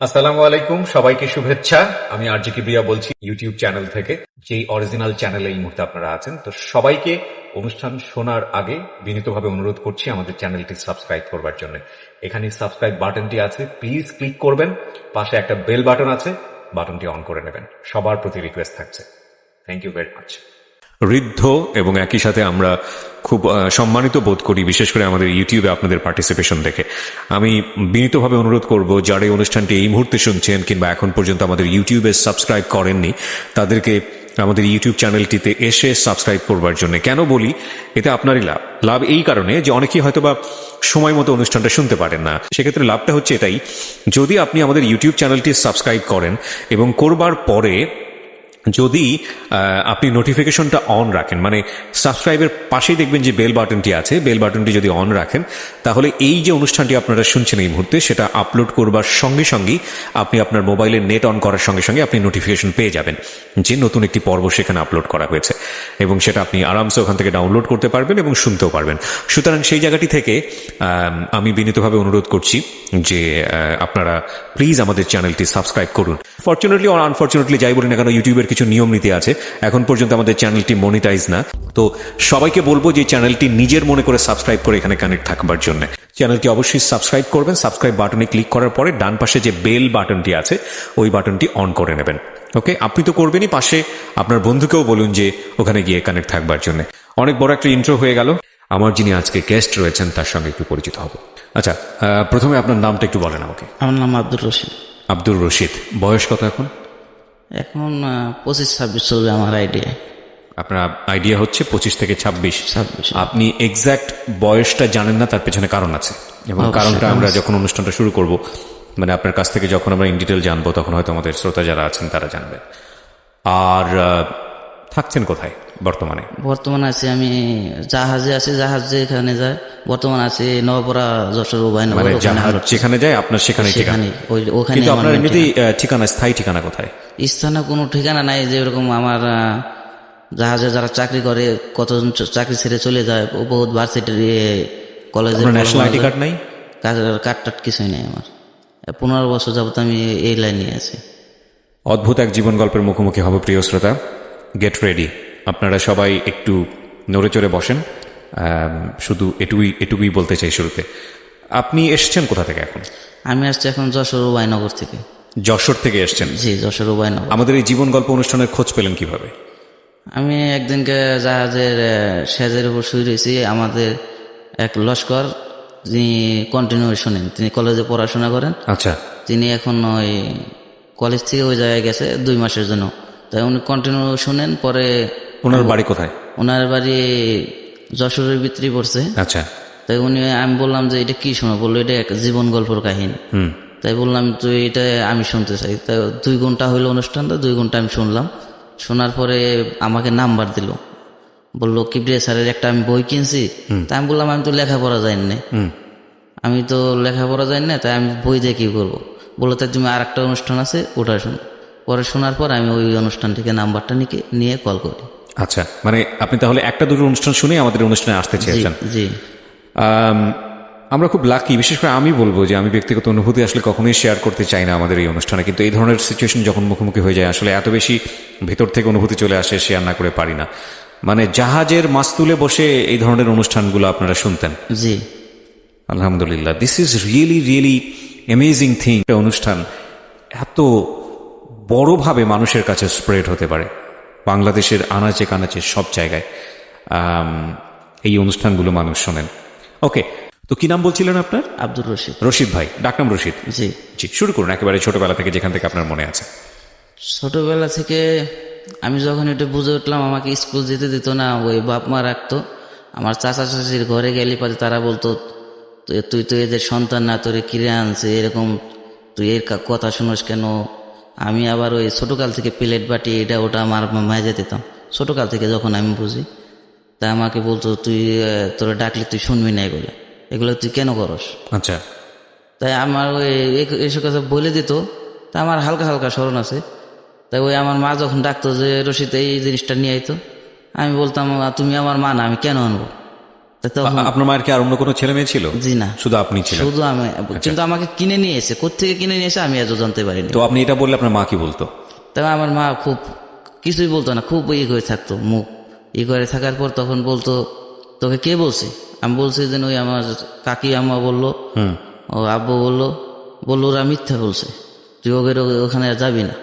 আসসালামু আলাইকুম, সবাইকে শুভেচ্ছা। আমি আরজি কিবরিয়া বলছি ইউটিউব চ্যানেল থেকে, যেই অরিজিনাল চ্যানেলে এই মুহূর্তে আপনারা আছেন। তো সবাইকে অনুষ্ঠান শোনার আগে বিনীতভাবে অনুরোধ করছি আমাদের চ্যানেলটি সাবস্ক্রাইব করবার জন্য। এখানে সাবস্ক্রাইব বাটনটি আছে, প্লিজ ক্লিক করবেন। পাশে একটা বেল বাটন আছে, বাটনটি অন করে নেবেন। সবার প্রতি রিকোয়েস্ট থাকছে। Thank you very much. Riddho এবং একই সাথে আমরা খুব সম্মানিত বোধ করি, বিশেষ করে আমাদের ইউটিউবে আপনাদের পার্টিসিপেশন দেখে। আমি বিনীতভাবে অনুরোধ করব, যারা এই অনুষ্ঠানটি এই মুহূর্তে শুনছেন কিংবা এখন পর্যন্ত আমাদের ইউটিউবে সাবস্ক্রাইব করেননি, তাদেরকে আমাদের ইউটিউব চ্যানেলটিতে এসে সাবস্ক্রাইব করবার জন্য। কেন বলি? এতে আপনারই লাভ। লাভ এই কারণে যে অনেকেই হয়তোবা সময় মতো অনুষ্ঠানটা শুনতে পারেন না। সেক্ষেত্রে লাভটা হচ্ছে এটাই, যদি আপনি আমাদের ইউটিউব চ্যানেলটি সাবস্ক্রাইব করেন এবং করবার পরে যদি আপনি নোটিফিকেশনটা অন রাখেন, মানে সাবস্ক্রাইবের পাশেই দেখবেন যে বেল বাটনটি আছে, বেল বাটনটি যদি অন রাখেন, তাহলে এই যে অনুষ্ঠানটি আপনারা শুনছেন এই মুহূর্তে, সেটা আপলোড করবার সঙ্গে সঙ্গেই আপনি আপনার মোবাইলের নেট অন করার সঙ্গে সঙ্গে আপনি নোটিফিকেশন পেয়ে যাবেন যে নতুন একটি পর্ব সেখানে আপলোড করা হয়েছে, এবং সেটা আপনি আরামসে ওখান থেকে ডাউনলোড করতে পারবেন এবং শুনতেও পারবেন। সুতরাং সেই জায়গাটি থেকে আমি বিনীতভাবে অনুরোধ করছি যে আপনারা প্লিজ আমাদের চ্যানেলটি সাবস্ক্রাইব করুন। ফরচুনেটলি আর আনফরচুনেটলি যাই বলি না কেন, ইউটিউবের কিছু নিয়ম নীতি আছে। এখন পর্যন্ত আমাদের চ্যানেলটি মনিটাইজ না, তো সবাইকে বলবো যে চ্যানেলটি নিজের মনে করে সাবস্ক্রাইব করে এখানে কানেক্ট থাকবার জন্য চ্যানেলটি অবশ্যই সাবস্ক্রাইব করবেন। সাবস্ক্রাইব বাটনে ক্লিক করার পরে ডান পাশে যে বেল বাটনটি আছে, ওই বাটনটি অন করে নেবেন। ওকে, আপনি তো করবেনই, পাশে আপনার বন্ধুকেও বলুন যে ওখানে গিয়ে কানেক্ট থাকবার জন্য। অনেক বড় একটা ইন্ট্রো হয়ে গেল। আমার যিনি আজকে গেস্ট রয়েছেন তার সঙ্গে একটু পরিচিত হব। আচ্ছা, প্রথমে আপনার নামটা একটু বলেন আমাকে। আমার নাম আব্দুর রশিদ। আব্দুর রশিদ, বয়স কত এখন? এখন 25-26 চলবে আমার আইডিয়া। আপনার আইডিয়া হচ্ছে 25 থেকে 26। 26। আপনি এক্সাক্ট বয়সটা জানেন না, তার পেছনে কারণ আছে, এবং কারণটা আমরা যখন অনুষ্ঠানটা শুরু করব, মানে আপনার কাছ থেকে যখন আমরা ইন ডিটেল জানবো, তখন হয়তো আমাদের শ্রোতা যারা আছেন তারা জানবে। আর থাকছেন কোথায় বর্তমানে? বর্তমানে আছি আমি জাহাজে আছি, জাহাজ যেখানে যায়। বর্তমানে আছি নবপুরা, যশোর, উভয়নগর। জাহাজ যেখানে যায় আপনার সেখানে ঠিকানা? ওখানে। কিন্তু আপনার এমনিতেই ঠিকানা, স্থায়ী ঠিকানা কোথায়? স্থানে কোনো ঠিকানা নাই। যেরকম আমার জাহাজে যারা চাকরি করে, কতজন চাকরি ছেড়ে চলে যায়, বহুত ভার্সিটির কলেজে। ন্যাশনাল আইডি কার্ড নাই? কার্ড টাট কিছুই নেই আমার। 15 বছর যাবত আমি এই লাইনে আছি। অদ্ভুত এক জীবন গল্পের মুখোমুখি হবে প্রিয় শ্রোতা। Get ready. আপনারা সবাই একটু নড়ে চড়ে বসেন। শুধু এটুকুই বলতে চাই শুরুতে। আপনি এসছেন কোথা থেকে এখন? আমি আসছি এখন যশোর, উভয়নগর থেকে। যশোর থেকে এসছেন? জি, যশোর, উভয়নগর। আমাদের এই জীবন গল্প অনুষ্ঠানের খোঁজ পেলেন কিভাবে? আমি একদিনকে জাহাজের সেজের উপর শুয়ে রয়েছি। আমাদের এক লস্কর, যিনি কন্টিনিউ শোনেন, তিনি কলেজে পড়াশোনা করেন। আচ্ছা। তিনি এখন ওই কলেজ থেকে ওই জায়গায় গেছে 2 মাসের জন্য, তাই উনি কন্টিনিউ শোনেন। পরে ওনার বাড়ি কোথায়? ওনার বাড়ি যশোরের ভিতরে পড়ছে। আচ্ছা। তাই আমি বললাম যে এটা কি শোনো? বললো এটা এক জীবন গল্পের কাহিনী। তাই বললাম তো এটা আমি শুনতে চাই। তাই 2 ঘন্টা হইলো অনুষ্ঠানটা, 2 ঘন্টা আমি শুনলাম। শোনার পরে আমাকে নাম্বার দিল, বললো কিবরিয়া স্যারের একটা আমি বই কিনছি। তাই আমি বললাম আমি তো লেখাপড়া জানি না, তাই আমি বই দিয়ে কি করবো? বললো তাই তুমি আর একটা অনুষ্ঠান আছে, ওটা শোনো। পরে শোনার পর আমি ওই অনুষ্ঠান থেকে নাম্বারটা নিয়ে কল করি। আচ্ছা, মানে আপনি তাহলে একটা দুটো অনুষ্ঠান শুনে আমাদের অনুষ্ঠানে আসতে চেয়েছেন? জি। আমরা খুব লাকি, বিশেষ করে আমি বলবো যে আমি ব্যক্তিগত অনুভূতি আসলে কখনোই শেয়ার করতে চাই না আমাদের এই অনুষ্ঠানে, কিন্তু এই ধরনের সিচুয়েশন যখন মুখোমুখি হয়ে যায়, আসলে এত বেশি ভেতর থেকে অনুভূতি চলে আসে, শেয়ার না করে পারি না। মানে জাহাজের মাস্তুলে বসে এই ধরনের অনুষ্ঠানগুলো আপনারা শুনতেন? জি, আলহামদুলিল্লাহ। This is really really amazing thing. অনুষ্ঠান এত বড়ভাবে মানুষের কাছে স্প্রেড হতে পারে, বাংলাদেশের আনাচে কানাচে সব জায়গায় এই অনুষ্ঠানগুলো মানুষ শোনেন। ওকে, তো কি নাম বলছিলেন আপনার? আব্দুর রশিদ। রশিদ ভাই, ডাকনাম রশিদ? জি। শুরু করুন একেবারে ছোটবেলা থেকে, যেখান থেকে আপনার মনে আছে। ছোটবেলা থেকে আমি যখন এটা বুঝে উঠলাম, আমাকে স্কুল যেতে দিত না, ওই বাপ মা রাখতো। আমার চাচা চাচির ঘরে গেলে পারে তারা বলতো তুই তো এদের সন্তান না, তোরে কিনে আনছে, এরকম তুই এর কথা শুনোস কেন? আমি আবার ওই ছোটকাল থেকে প্লেট বাটি এটা ওটা আমার মাঝে দিতাম, ছোটকাল থেকে যখন আমি বুঝি। তা আমাকে বলতো তুই তোরা ডাকলে তুই শুনবি না, এগুলো তুই কেন করস? আচ্ছা। তাই আমার ওই এসব কথা বলে দিত। তা আমার হালকা হালকা স্মরণ আছে। তাই ওই আমার মা যখন ডাকতো যে রশিদ এই জিনিসটা নিয়ে আইতো, আমি বলতাম তুমি আমার মা না, আমি কেন আনবো? তা তখন আপনার মায়ের কি আর অন্য কোনো ছেলে মেয়ে ছিল? জি না, শুধু আপনি ছিলেন? শুধু আমি। কিন্তু আমাকে কিনে নিয়ে এসে, কোথেকে কিনে নিয়ে এসে আমি আজও জানতে পারিনি। তো আপনি এটা বললে আপনার মা কি বলতো? তবে আমার মা খুব কিছুই বলতো না, খুব ই করে থাকতো, মুখ ই করে থাকার পর তখন বলতো, তোকে কে বলছে? আমি বলছি যে ওই আমার কাকি আম্মা বললো, ও আব্বু বললো ওরা মিথ্যা বলছে, তুই ওখানে আর যাবি না।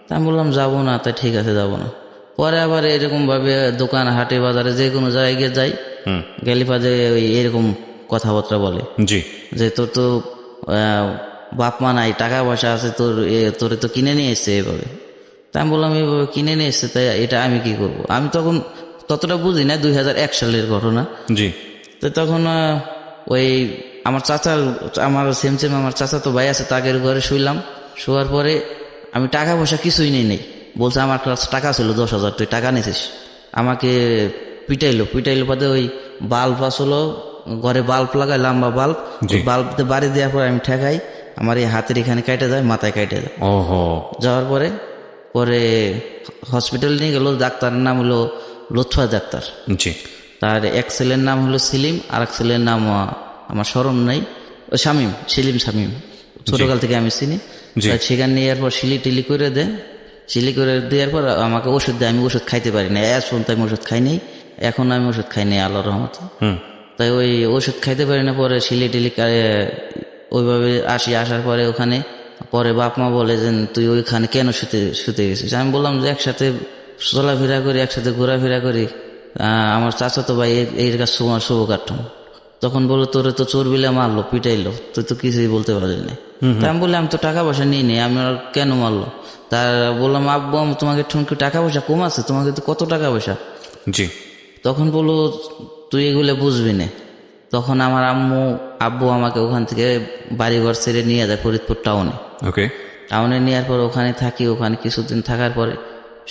তা আমি বললাম যাবো না। তা ঠিক আছে যাবো না। পরে আবার এরকম ভাবে দোকান হাটে বাজারে যে কোনো জায়গায় যাই, গেলি পাজে ওই এরকম কথাবার্তা বলে যে তোর তো বাপ মা নাই, টাকা পয়সা আছে, তোরে তো কিনে নিয়ে এসছে এভাবে। তা আমি বললাম এইভাবে কিনে নিয়ে এসছে, তাই এটা আমি কি করব? আমি তখন ততটা বুঝি না, 2001 সালের ঘটনা। তো তখন ওই আমার চাচার, আমার সেম আমার চাচা তো ভাই আছে, তাদের ঘরে শুইলাম। শোয়ার পরে আমি টাকা পয়সা কিছুই নেই। বলছে আমার টাকা ছিল 10,000, তুই টাকা নিছিস। আমাকে পিটাইলো পাতে ওই বাল্ব আসলো ঘরে, বাল্ব লাগাই, লম্বা বাল্ব, বাল্ব বাড়ি দেওয়ার পরে আমি ঠেকাই, আমার এই হাতের এখানে কেটে যায়, মাথায় কেটে যায়। যাওয়ার পরে হসপিটাল নিয়ে গেল। ডাক্তারের নাম হলো লুৎফা ডাক্তার। তার এক ছেলের নাম হলো সেলিম, আর এক ছেলের নাম আমার স্মরণ নাই, শামীম, শামীম। ছোটকাল থেকে আমি চিনি। সেখানে নেওয়ার পর সিলি করে দেয়। সিলি করে দেওয়ার পর আমাকে ওষুধ দেয়। আমি ওষুধ খাইতে পারি না, এর পর্যন্ত আমি ওষুধ খাই নাই, এখন আমি ওষুধ খাই নাই আল্লাহর রহমতে। তাই ওই ওষুধ খাইতে পারি না। পরে সিলি ওইভাবে আসার পরে ওখানে পরে বাপ মা বলে যে তুই ওইখানে কেন শুতে গেছিস? আমি বললাম যে একসাথে চলাফেরা করি, একসাথে ঘোরাফেরা করি, আমার চাচা তো ভাই এর কাছে শুভ কাটুন। তখন বললো তোরে তো চোর বিলে মারলো, পিটাইলো, তুই তো কিছুই বলতে পারলি না। তাই আমি বললাম আমি তো টাকা পয়সা নিই নেই, আমি কেন মারলো? তার বললাম আব্বু তোমাকে ঠুনকি টাকা পয়সা কম আছে, তোমাকে তো কত টাকা পয়সা? তখন বললো তুই এগুলো বুঝবি না। তখন আমার আব্বু আমাকে ওখান থেকে বাড়িঘর ছেড়ে নিয়ে যায় ফরিদপুর টাউনে। টাউনে নেওয়ার পর ওখানে থাকি। ওখানে কিছুদিন থাকার পরে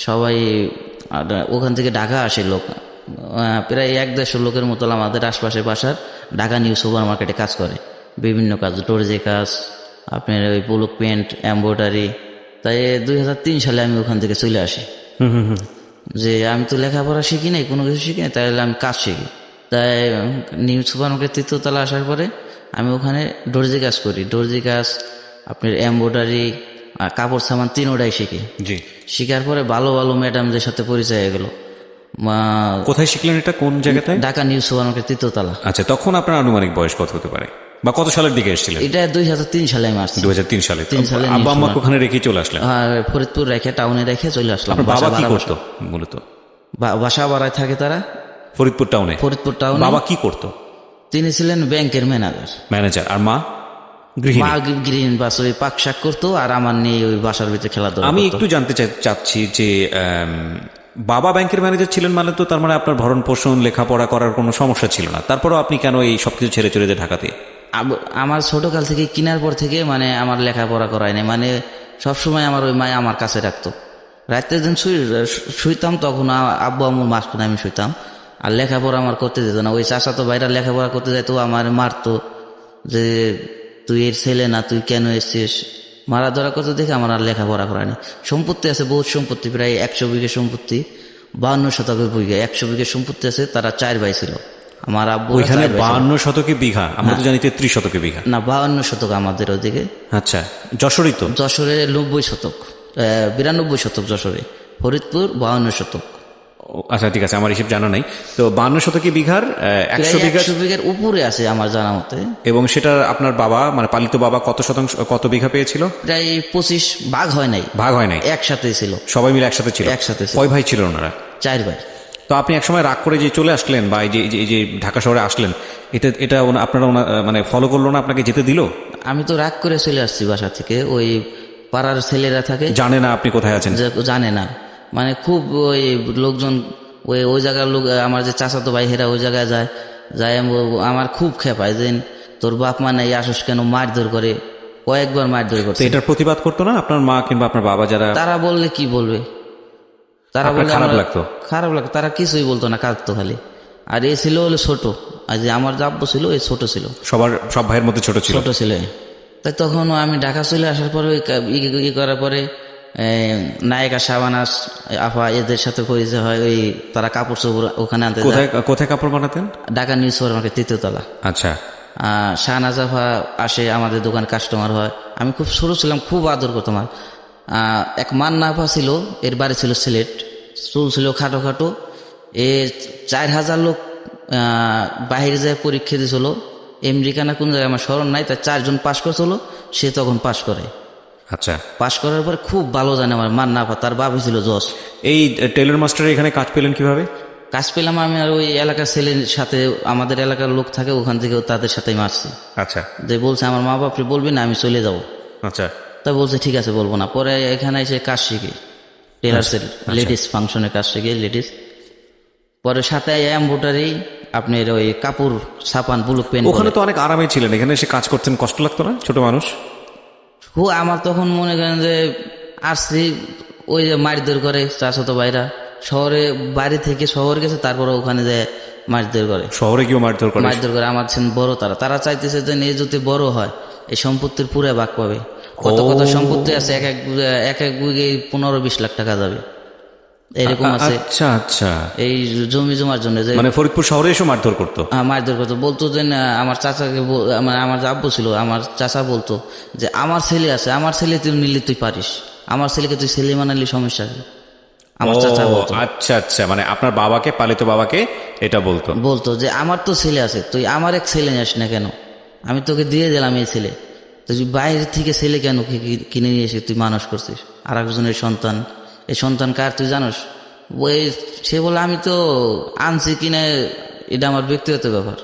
সবাই ওখান থেকে ঢাকা আসে লোক, প্রায় 150 লোকের মতো আমাদের আশপাশে বাসার ঢাকা নিউ সুপার মার্কেটে কাজ করে, বিভিন্ন কাজ, দর্জি কাজ, আপনার ওই ব্লক পেন্ট, এমব্রয়ডারি। তাই 2003 সালে আমি ওখান থেকে চলে আসি। যে আমি তো লেখাপড়া শিখি নাই, কোনো কিছু শিখি নাই, তাহলে আমি কাজ শিখি। তাই নিউ সুপার মার্কেট 3য় তলা আসার পরে আমি ওখানে দর্জি কাজ করি। দর্জি কাজ, আপনার এমব্রয়ডারি, কাপড় সামান 3টাই শিখি। শিখার পরে ভালো ভালো ম্যাডামদের সাথে পরিচয় হয়ে গেল। কোথায় শিখলেন এটা, কোন জায়গাতে? ঢাকা নিউ সুপার মার্কেট 3য় তলা। আচ্ছা, তখন আপনার আনুমানিক বয়স কত হতে পারে বা কত সালের দিকে এসেছিলেন? এটা 2003 সালে আমি আসছি। 2003 সালে আব্বা আম্মাকে ওখানে রেখে চলে আসলেন? ফরিদপুর রেখে, টাউনে রেখে চলে আসলাম। বাবা কি করতো মূলত? বাসা ভাড়ায় থাকে তারা ফরিদপুর টাউনে। বাবা কি করতো? তিনি ছিলেন ব্যাংকের ম্যানেজার। আর মা? গৃহিণী, বাস ওই পাক শাক করতো, আর আমার নিয়ে ওই বাসার ভিতরে খেলাধুলা। আমি একটু জানতে চাচ্ছি যে বাবা ব্যাংকের ম্যানেজার ছিলেন মানে তো তার মানে আপনার ভরণ পোষণ, লেখাপড়া করার কোনো সমস্যা ছিল না, তারপরেও আপনি কেন এই সবকিছু ছেড়ে চলে যায় ঢাকাতে? আমার ছোটকাল থেকে কিনার পর থেকে মানে আমার লেখাপড়া করায় নাই, মানে সবসময় আমার ওই মায় আমার কাছে রাখতো। রাত্রে দিন শুইতাম, তখন আব্বু আম্মুর মাঝখানে আমি শুইতাম, আর লেখাপড়া আমার করতে যেত না। ওই চাচা তো বাইরে লেখাপড়া করতে যেত, আমার মারতো যে তুই এর ছেলে না, তুই কেন এসছিস, মারা ধরা করতে দেখে আমার আর লেখাপড়া করায়নি। সম্পত্তি আছে, বহুত সম্পত্তি, প্রায় 100 বিঘে সম্পত্তি, 52 শতকের বিঘা, 100 বিঘে সম্পত্তি আছে। তারা 4 ভাই ছিল। আমার আব্বু 52 শতকে বিঘা, আমরা তো জানি 33 শতকে বিঘা। না, 52 শতক আমাদের ওদিকে। আচ্ছা, যশোরই তো? যশোরে 90 শতক, 92 শতক যশোরে, ফরিদপুর 52 শতক। আচ্ছা ঠিক আছে, আমার হিসেব জানা নাই। তো 52 শতকে বিঘার 100 বিঘার উপরে আছে আমার জানা মতে। এবং সেটা আপনার বাবা মানে পালিত বাবা কত শতাংশ, কত বিঘা পেয়েছিল? প্রায় 25। ভাগ হয় নাই, একসাথে ছিল, সবাই মিলে একসাথে ছিল। কয় ভাই ছিল ওনারা? 4 ভাই। তো আপনি একসময় রাগ করে যে চলে আসলেন বা এই যে ঢাকা শহরে আসলেন, এটা আপনারা মানে ফলো করলো না, আপনাকে যেতে দিল? আমি তো রাগ করে চলে আসছি বাসা থেকে। ওই পাড়ার ছেলেরা থাকে, জানে না আপনি কোথায় আছেন, জানে না, মানে খুব ওই লোকজন, ওই জায়গার লোক, আমার যে চাচাতো ভাই হেরা ওই জায়গায় যায়, আমার খুব খেপায় যে তোর বাপ মা নাই, আসস কেন, মারধর করে, কয়েকবার মারধর করছে। এটার প্রতিবাদ করতো না আপনার মা কিংবা আপনার বাবা? যারা তারা বললে কি বলবে, তারা বললে খারাপ লাগতো, তারা কিছুই বলতো না, কাঁদতো খালি। আর এ ছিল হলো ছোট, আর যে আমার আব্বু ছিল এই ছোট ছিল, সব ভাইয়ের মধ্যে ছোট ছিল। তাই তখন আমি ঢাকা চলে আসার পরে ই করার পরে নায়িকা শাবানা আফা এদের সাথে পরিচয় হয়, ওই তারা কাপড় চোপড় ওখানে আনতে যায়। কোথায় কোথায় কাপড় বানাতেন? ঢাকা নিউ সুপার মার্কেট 3য় তলা। আচ্ছা। শাহনাজ আফা আসে আমাদের দোকান, কাস্টমার হয়। আমি খুব ছোট ছিলাম, খুব আদর করতাম। এক মান্না আফা ছিল, এর বাড়ি ছিল সিলেট, চুল ছিল খাটো খাটো। 4000 লোক বাহিরে যায় পরীক্ষা দিয়েছিল, আমেরিকা না কোন জায়গায় আমার স্মরণ নাই, তাই 4 জন পাশ করছিল, সে তখন পাশ করে। আচ্ছা। পাশ করার পরে খুব ভালো জানে আমার মান্না আফা, তার বাবা ছিল জজ। এই টেলর মাস্টারের এখানে কাজ পেলেন কিভাবে? কাজ পেলাম আমি আর ওই এলাকার ছেলের সাথে, আমাদের এলাকার লোক থাকে ওখান থেকে, তাদের সাথেই মারছি। আচ্ছা। যে বলছে আমার মা বাপরে বলবি না, আমি চলে যাব। আচ্ছা। তা বলছে ঠিক আছে বলবো না। পরে এখানে এসে কাজ শিখি, টেলার্সের লেডিস ফাংশনের কাজ শিখি, লেডিস। পরে সাথে এমব্রয়ডারি, আপনার ওই কাপড় ছাপান, ব্লুক পেন। ওখানে তো অনেক আরামে ছিলেন, এখানে এসে কাজ করতেন, কষ্ট লাগতো না? ছোট মানুষ। আমার তখন মনে করেন যে আসছি, ওই যে মারধর করে চাচাতো ভাইরা, শহরে বাড়ি থেকে শহর গেছে, তারপরে ওখানে যে মারধর করে, শহরে গিয়ে মারধর করে। মারধর করে আমার ছেলে বড়, তারা চাইতেছে যে এই যদি বড় হয় এই সম্পত্তির পুরো ভাগ পাবে। কত কত সম্পত্তি আছে, এক এক বিঘে 15-20 লাখ টাকা যাবে, এরকম আছে। আচ্ছা আচ্ছা। এই জমি জমার জন্য যে মানে ফরিদপুর শহরে এসে মারধর করতো? মারধর করতো। বলতো যে না, আমার চাচাকে আমার যে আব্বু ছিল, আমার চাচা বলতো যে আমার ছেলে আছে, আমার ছেলে তুই নিলে তুই পারিস, আমার ছেলেকে তুই ছেলে মানালি সমস্যা কি? আমার চাচা বলতো। আচ্ছা আচ্ছা, মানে আপনার বাবাকে, পালিত বাবাকে এটা বলতো যে আমার তো ছেলে আছে, তুই আমার এক ছেলে নিস না কেন, আমি তোকে দিয়ে দিলাম এই ছেলে, তুই বাইরে থেকে ছেলে কেন কিনে নিয়ে এসে তুই মানুষ করছিস? আর একজনের সন্তান, এই সন্তান কার তুই জানোস? ওই সে বলে আমি তো আনছি কিনে, এটা আমার ব্যক্তিগত ব্যাপার।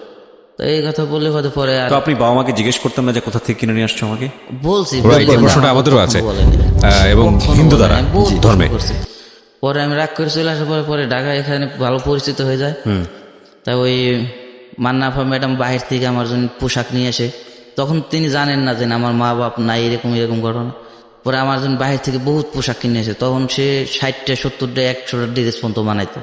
তো এই কথা বললে হয়তো পরে আর আপনি বাবা মাকে জিজ্ঞেস করতাম না যে কোথা থেকে কিনে নিয়ে আসছো? আমাকে বলছি, এই প্রশ্নটা আমাদেরও আছে, এবং হিন্দু দ্বারা ধর্মে। পরে আমি রাগ করে চলে আসার পরে ঢাকা এখানে ভালো পরিচিত হয়ে যায়। তা ওই মান্নাফা ম্যাডাম বাহির থেকে আমার জন্য পোশাক নিয়ে আসে। তখন তিনি জানেন না যে আমার মা বাপ নাই, এরকম ঘটনা। পরে আমার জন্য বাহির থেকে বহুত পোশাক কিনে এসে, তখন সে 60টা 70টা 100টা ড্রেস পর্যন্ত বানাইতো,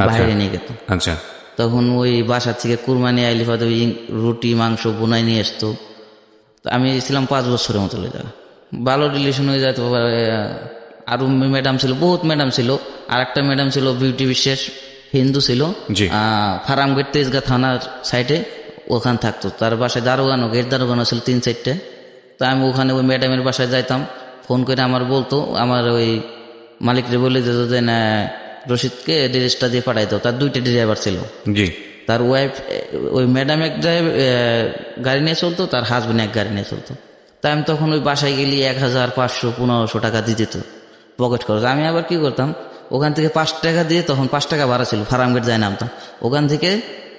বাইরে নিয়ে যেত। আচ্ছা। তখন ওই বাসার থেকে কুরবানি আইলি হয়তো রুটি মাংস বোনাই নিয়ে আসতো। আমি ছিলাম 5 বছরের মতো লেগে, ভালো রিলেশন হয়ে যায়। আরো ম্যাডাম ছিল, বহুত ম্যাডাম ছিল। আর একটা ম্যাডাম ছিল বিউটি বিশেষ, হিন্দু ছিল, ফার্মগেট তেজগাঁ থানার সাইডে ওখানে থাকতো। তার বাসায় দারোগানো, গেট দারোগানো ছিল 3-4টে। তা আমি ওখানে ওই ম্যাডামের বাসায় যাইতাম, ফোন করে আমার বলতো, আমার ওই মালিকরে বলে দিত যে না রশিদকে ড্রেসটা দিয়ে পাঠাইতো। তার 2টা ড্রাইভার ছিল, তার ওয়াইফ, ওই ম্যাডাম এক গাড়ি নিয়ে চলতো, তার হাজবেন্ড এক গাড়ি নিয়ে চলতো। তাই আমি তখন ওই বাসায় গেলি 1500-1500 টাকা দিয়ে দিত পকেট খরচ। আমি আবার কি করতাম, ওখান থেকে 5 টাকা দিয়ে, তখন 5 টাকা ভাড়া ছিল, ফার্মগেট যায় নামতাম, ওখান থেকে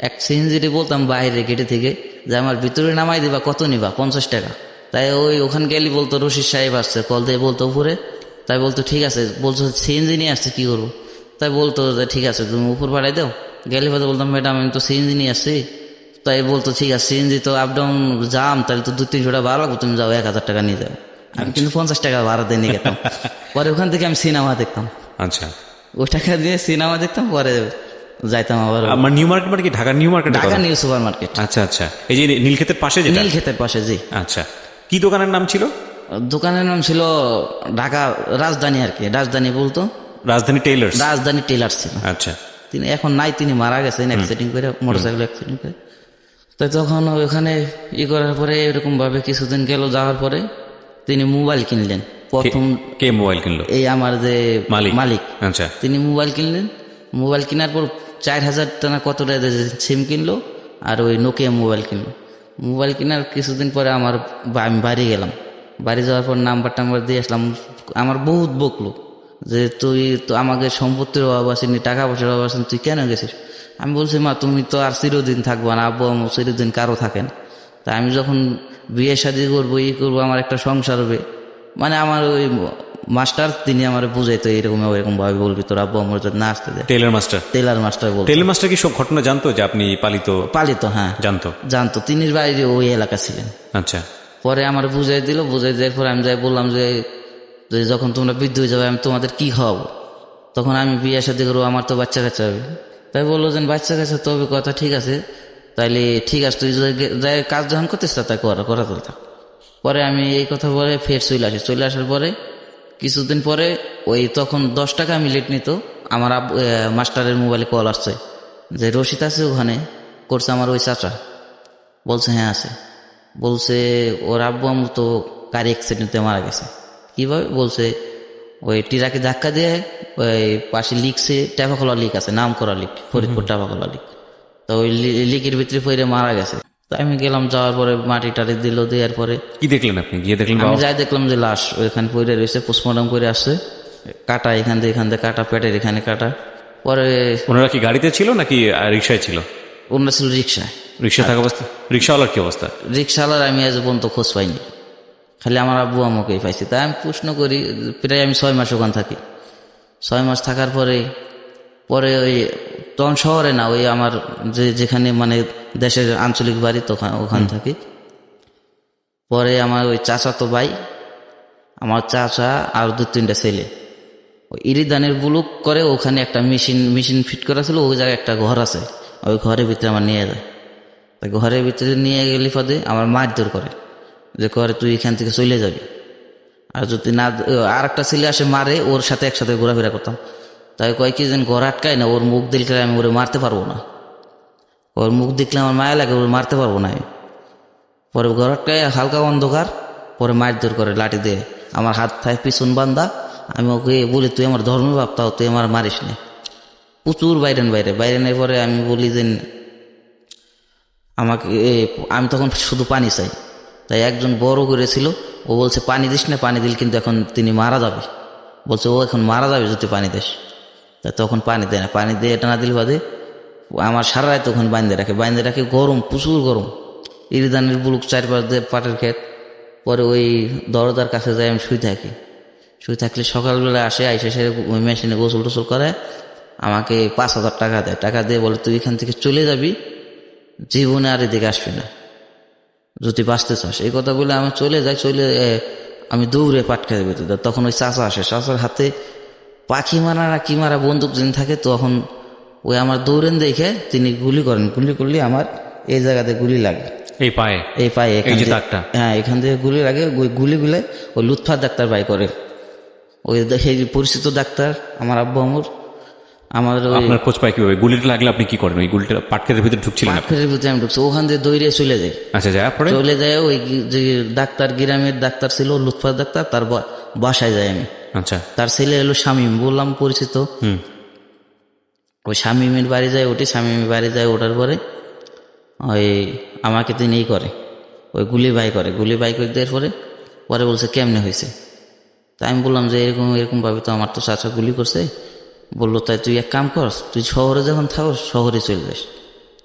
এক সিএনজিটি বলতাম বাইরে গেটে থেকে যে আমার ভিতরে নামাই দিবা, কত নিবা? 50 টাকা। তাই ওখানে গেলি বলতো রশিদ সাহেব আসছে, কল দিয়ে বলতো উপরে। তাই বলতো ঠিক আছে, বলতো সিএনজি নিয়ে আসছে, কি করবো? তাই বলতো যে ঠিক আছে তুমি উপর বাড়াই দাও। গেলে হয়তো বলতাম ম্যাডাম আমি তো সিএনজি নিয়ে আসছি। তাই বলতো ঠিক আছে, সিএনজি তো আপ ডাউন যাম, তাহলে তো 200-300 টাকা ভাড়া লাগবে, তুমি যাও 1000 টাকা নিয়ে যাও। আমি কিন্তু 50 টাকা ভাড়া দিয়ে নিয়ে যেতাম। পরে ওখান থেকে আমি সিনেমা দেখতাম। আচ্ছা। ওই টাকা দিয়ে সিনেমা দেখতাম, পরে যাইতাম আবার নিউ মার্কেট, মানে কি Dhaka new market? Dhaka new super market. আচ্ছা আচ্ছা, এই যে নীলক্ষেতের পাশে, নীলক্ষেতের পাশে, জি। আচ্ছা, কি দোকানের নাম ছিল? দোকানের নাম ছিল ঢাকা রাজধানী, আর কি রাজধানী বলতো, রাজধানী টেইলার্স। রাজধানী টেইলার্স ছিল। আচ্ছা। তিনি এখন নাই, তিনি মারা গেছেন অ্যাক্সিডেন্ট করে, মোটরসাইকেল অ্যাক্সিডেন্ট করে। তো তখন ওখানে করার পরে এরকম ভাবে কিছুদিন গেল, যাওয়ার পরে তিনি মোবাইল কিনলেন প্রথম। কে মোবাইল কিনলো? এই আমার যে মালিক। আচ্ছা। তিনি মোবাইল কিনলেন, মোবাইল কেনার পর 4000 টাকা কত টাকা সিম কিনলো, আর ওই নোকিয়া মোবাইল কিনলো। মোবাইল কেনার কিছুদিন পরে আমি বাড়ি গেলাম, বাড়ি যাওয়ার পর নাম্বার টাম্বার দিয়ে আসলাম। আমার বহুত বকলো যে তুই তো আমাকে সম্পত্তির অভাব আসেনি, টাকা পয়সার অভাব আসেনি, তুই কেন গেছিস? আমি বলছি মা তুমি তো আর চিরদিন থাকবা না, আব্বু আম্মু চিরদিন কারো থাকেন। তা আমি যখন বিয়ে শাদী করবো, করবো, আমার একটা সংসার হবে, মানে আমার ওই মাস্টার তিনি আমার বুঝাইতো এরকম ভাবে বলবি তোর আব্বু আম্মুর না আসতে দেয়। টেইলার মাস্টার বলতো। টেইলার মাস্টার কি সব ঘটনা জানতো যে আপনি পালিত? হ্যাঁ জানতো, তিনি বাইরে ওই এলাকা ছিলেন। আচ্ছা। পরে আমার বুঝাই দেওয়ার পরে আমি যাই বললাম যে যখন তোমরা বৃদ্ধ হয়ে যাবে আমি তোমাদের কি খাওয়াবো? তখন আমি বিয়ে শাদী করবো, আমার তো বাচ্চা কাচ্চা হবে। তাই বললো যে বাচ্চা কাচ্চা তো হবে, কথা ঠিক আছে, তাইলে ঠিক আছে তুই যাই কাজ যখন করতেছ তাই করা চলতা। পরে আমি এই কথা বলে ফের চলে আসার পরে কিছুদিন পরে ওই তখন 10 টাকা আমি লেট নিত, আমার মাস্টারের মোবাইলে কল আসছে যে রশিদ আছে ওখানে, করছে আমার ওই চাচা। বলছে হ্যাঁ আছে। বলছে ওর আব্বু আম্মু তো গাড়ি অ্যাক্সিডেন্টে মারা গেছে। কিভাবে? বলছে ওই টিরাকে ধাক্কা দিয়ে ওই পাশে লিখছে, টাকাখোলা লিক আছে, নাম করা লিক, ফরিদপুর টাকাখোলা লিক। তো ওই লিকের ভিতরে পড়ে মারা গেছে। তো আমি গেলাম, যাওয়ার পরে মাটি টাটি দিল, দেওয়ার পরে কি দেখলেন আপনি গিয়ে? দেখলেন আমি যাই দেখলাম যে লাশ ওইখানে পড়ে রয়েছে, পোস্টমর্টম করে আসছে, কাটা এখান থেকে কাটা, পেটের এখানে কাটা। পরে ওনারা কি গাড়িতে ছিল নাকি রিক্সায় ছিল? ওনারা ছিল রিক্সায়। রিক্সা থাকা অবস্থা? রিক্সাওয়ালার কি অবস্থা? রিক্সাওয়ালার আমি আজ পর্যন্ত খোঁজ পাইনি, খালি আমার আব্বু আম্মুকেই পাইছি। তাই আমি প্রশ্ন করি, প্রায় আমি 6 মাস ওখান থাকি। 6 মাস থাকার পরে ওই তখন শহরে না, ওই আমার যেখানে মানে দেশের আঞ্চলিক বাড়ি, তখন ওখান থাকি। পরে আমার ওই চাচা তো ভাই, আমার চাচা আর 2-3টা ছেলে ওই ইরিদানের বুলুক করে, ওখানে একটা মেশিন ফিট করা ছিল, ওই জায়গায় একটা ঘর আছে, ওই ঘরের ভিতরে আমার নিয়ে যায়। তাই ঘরের ভিতরে নিয়ে গেলে পদে আমার মারধর করে, যে করে তুই এখান থেকে চলে যাবি। আর যদি না, আর একটা ছেলে আসে মারে, ওর সাথে একসাথে ঘোরাফেরা করতাম। তাই কয় কি যেন ঘর আটকায় না, ওর মুখ দেখলে আমি ওরে মারতে পারবো না, ওর মুখ দেখলে আমার মায়া লাগে, ওরে মারতে পারবো না আমি। পরে ঘর আটকায়, হালকা অন্ধকার, পরে মারধর করে লাঠি দিয়ে, আমার হাত থায় পিছন বান্ধা। আমি ওকে বলি তুই আমার ধর্ম ভাবতাও, তুই আমার মারিস না। প্রচুর বাইরেনের পরে আমি বলি যে আমাকে, আমি তখন শুধু পানি চাই। তাই একজন বড় করেছিল, ও বলছে পানি দিস না, পানি দিল কিন্তু এখন তিনি মারা যাবে। বলছে ও এখন মারা যাবে যদি পানি দিস। তাই তখন পানি দেয় না, পানি দিয়ে এটা না দিল বাদে আমার সারা রাত তখন বাঁধে রাখে, গরম, প্রচুর গরম। ইরিদানের বুলুক চারপাশ দিয়ে পাটের ক্ষেত। পরে ওই দরজার কাছে যাই আমি শুয়ে থাকলে সকালবেলা আসে, আইসে সে ওই মেশিনে গোসল টোসল করে আমাকে 5,000 টাকা দেয়। টাকা দিয়ে বলে তুই এখান থেকে চলে যাবি, জীবনে আর এদিকে আসবি না যদি বাঁচতে চাস। এই কথা বলে আমি চলে যাই। আমি দৌড়ে পাটখাতে ভিতরে, তখন ওই চাচা আসে, চাচার হাতে পাখি মারা না কি মারা বন্দুক যিনি থাকে, তখন ওই আমার দৌড়েন দেখে তিনি গুলি করেন। গুলি করলে আমার এই জায়গাতে গুলি লাগে, এই পায়ে হ্যাঁ, এখান থেকে গুলি লাগে। ওই গুলিগুলো ওই লুৎফার ডাক্তার বাই করে, ওই পরিচিত ডাক্তার আমার আব্বু আমুর। আপনার খোঁজ পাই কিভাবে? গুলিটা লাগলে আপনি কি করেন? ওই গুলিটা পাটক্ষেতের ভিতরে ঢুকছিলেন? পাটক্ষেতের ভিতরে আমি ঢুকছি, ওখান দিয়ে দৌড়ে চলে যাই। আচ্ছা, চলে যায় ওই যে ডাক্তার, গ্রামের ডাক্তার ছিল লুৎফার ডাক্তার, তার বাসায় যাই আমি। আচ্ছা, তার ছেলে হলো শামীম, বললাম পরিচিত। ওই শামীমের বাড়ি যায়, শামীমের বাড়ি যায়, ওঠার পরে ওই আমাকে তিনি করে ওই গুলি বাই করে দেওয়ার পরে বলছে কেমনে হয়েছে। তাই আমি বললাম যে এরকম ভাবে তো আমার তো চাচা গুলি করছে। বললো তাই তুই এক কাম কর, তুই শহরে যখন থাকস শহরে চলে যাস,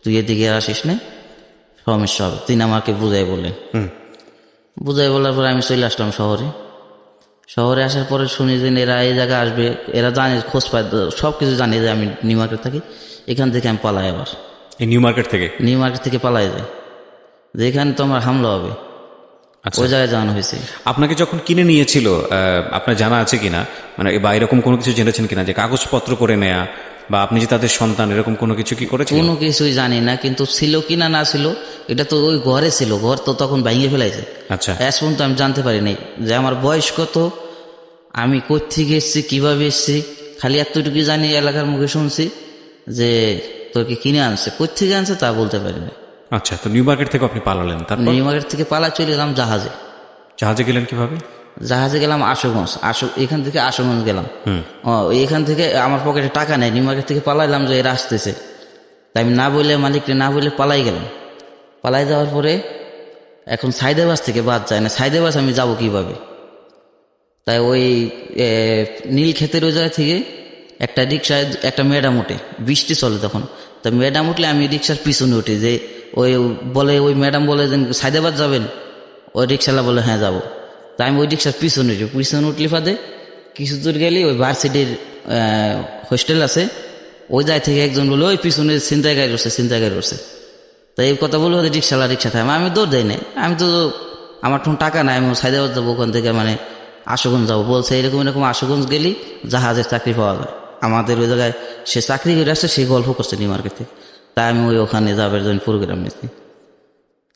তুই এদিকে আর আসিস না, সমস্যা হবে। তিনি আমাকে বুঝাই বললেন। বলার পরে আমি চলে আসলাম শহরে আসার পরে শুনি যে এরা এই জায়গায় আসবে, এরা জানে, খোঁজ পায়, সব কিছু জানে যে আমি নিউ মার্কেট থাকি। এখান থেকে আমি পালাই, আবার নিউ মার্কেট থেকে পালাই যায়, যে এখানে তো আমার হামলা হবে। ওই জায়গায় জানানো হয়েছে। আপনাকে যখন কিনে নিয়েছিল, আপনার জানা আছে কিনা, মানে বা এরকম কোনো কিছু জেনেছেন কিনা যে কাগজপত্র করে নেয়া, বা আপনি যে তাদের সন্তান, এরকম কোনো কিছু কি করেছেন? কোনো কিছুই জানি না, কিন্তু ছিল কিনা না ছিল, এটা তো ওই ঘরে ছিল, ঘর তো তখন ভেঙে ফেলাইছে। আচ্ছা, এস পর্যন্ত আমি জানতে পারি নাই যে আমার বয়স কত, আমি কোত্থেকে এসছি, কিভাবে এসছি। খালি এতটুকু জানি, এলাকার মুখে শুনছি যে তোকে কিনে আনছে, কোত্থেকে আনছে তা বলতে পারি না। আচ্ছা, তো নিউ মার্কেট থেকে আপনি পালালেন? তারপর নিউ মার্কেট থেকে পালা চলে গেলাম জাহাজে গেলেন কিভাবে? জাহাজে গেলাম আশুগঞ্জ, এখান থেকে আশুগঞ্জ গেলাম। এখান থেকে আমার পকেটে টাকা নেই, নিউ মার্কেট থেকে পালাইলাম যে এরা আসতেছে। তাই আমি না বলে, মালিককে না বলে পালাই গেলাম। পালাই যাওয়ার পরে এখন সাইদাবাস থেকে বাদ যায় না, সাইদাবাস আমি যাব কিভাবে? তাই ওই নীল ক্ষেতের ওই জায়গা থেকে একটা রিক্সায় একটা ম্যাডাম ওঠে, বৃষ্টি চলে তখন। তা ম্যাডাম উঠলে আমি রিক্সার পিছনে উঠি, যে ওই ম্যাডাম বলে যে সাইদাবাদ যাবেন, ওই রিক্সাওয়ালা বলে হ্যাঁ যাবো। তাই আমি ওই রিক্সার পিছনে উঠলে ফাঁদে কিছু দূর গেলে ওই ভার্সিটির হোস্টেল আছে, ওই জায়গা থেকে একজন বলে ওই পিছনে ছিনতাইকারী রয়েছে। তাই এই কথা বলে ওদের রিক্সা থাকে, আমি দৌড় দেয় না, আমি তো আমার তখন টাকা নাই, আমি সাইদাবাদ যাবো, ওখান থেকে মানে আশুগঞ্জ যাবো। বলছে এরকম আশুগঞ্জ গেলি জাহাজের চাকরি পাওয়া যায়। আমাদের ওই জায়গায় সে চাকরি করে আসছে, সে গল্প করছে নিউ মার্কেট থেকে। তাই আমি ওখানে যাবার জন্য প্রোগ্রাম নিয়েছি।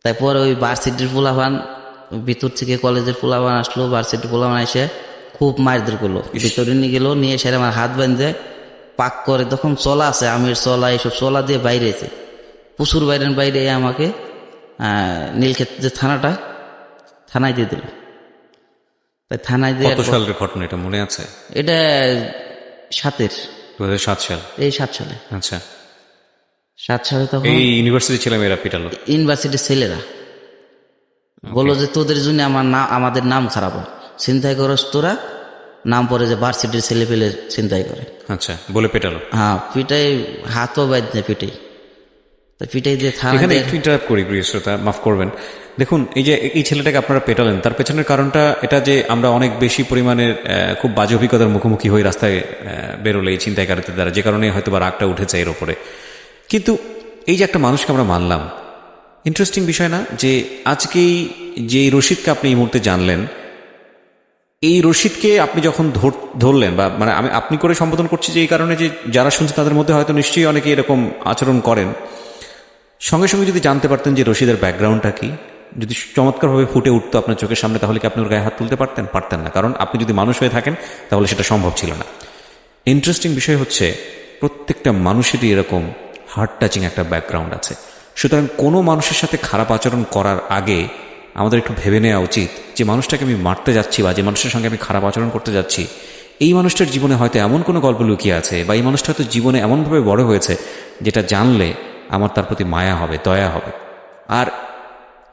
তারপরে ওই ভার্সিটির পোলাপান, ভিতর থেকে কলেজের পোলাপান আসলো, ভার্সিটির পোলাপান এসে খুব মারধর করলো, ভিতরে নিয়ে গেল, নিয়ে এসে আমার হাত বাঁধে পাক করে, তখন চলা আছে আমের চলা, এইসব চলা দিয়ে বাইরেছে, প্রচুর বাইরে আমাকে নীলক্ষেত যে থানাটা, থানায় দিয়ে দিল। তাই থানায় দিয়ে কত সালের ঘটনা এটা মনে আছে? এটা 7-এর, 2007 সাল। এই 7 সালে, আচ্ছা, 7 সালে। তখন এই ইউনিভার্সিটি ছিলাম এরা পিটালো। ইউনিভার্সিটির ছেলেরা বললো যে তোদের জন্য আমাদের নাম খারাপ হয়, ছিনতাই করস তোরা, নাম পরে যে ভার্সিটির ছেলে পেলে ছিনতাই করে। আচ্ছা, বলে পেটালো। হ্যাঁ, পিটাই, হাতও বাঁধতে পিটাই, তো পিটাই দিয়ে এখানে একটু ইন্টারাপ্ট করি প্রিয় শ্রোতা, মাফ করবেন। দেখুন, এই যে এই ছেলেটাকে আপনারা পেটালেন, তার পেছনের কারণটা এটা যে আমরা অনেক বেশি পরিমাণের খুব বাজে অভিজ্ঞতার মুখোমুখি হয়ে রাস্তায় বেরোলে এই ছিনতাইকারীদের দ্বারা, যে কারণে হয়তো বা রাগটা উঠেছে এর ওপরে। কিন্তু এই যে একটা মানুষকে আমরা মানলাম, ইন্টারেস্টিং বিষয় না যে আজকেই যে রশিদকে আপনি এই মুহূর্তে জানলেন, এই রশিদকে আপনি যখন ধরলেন, বা মানে আমি আপনি করে সম্বোধন করছি যে এই কারণে যে যারা শুনছে তাদের মধ্যে হয়তো নিশ্চয়ই অনেকে এরকম আচরণ করেন, সঙ্গে সঙ্গে যদি জানতে পারতেন যে রশিদের ব্যাকগ্রাউন্ডটা কি, যদি চমৎকারভাবে ফুটে উঠতো আপনার চোখের সামনে, তাহলে কি আপনি ওর গায়ে হাত তুলতে পারতেন না? কারণ আপনি যদি মানুষ হয়ে থাকেন তাহলে সেটা সম্ভব ছিল না। ইন্টারেস্টিং বিষয় হচ্ছে প্রত্যেকটা মানুষেরই এরকম হার্ট টাচিং একটা ব্যাকগ্রাউন্ড আছে। সুতরাং কোনো মানুষের সাথে খারাপ আচরণ করার আগে আমাদের একটু ভেবে নেওয়া উচিত যে মানুষটাকে আমি মারতে যাচ্ছি বা যে মানুষের সঙ্গে আমি খারাপ আচরণ করতে যাচ্ছি, এই মানুষটার জীবনে হয়তো এমন কোনো গল্প লুকিয়ে আছে, বা এই মানুষটা হয়তো জীবনে এমনভাবে বড় হয়েছে যেটা জানলে আমার তার প্রতি মায়া হবে, দয়া হবে। আর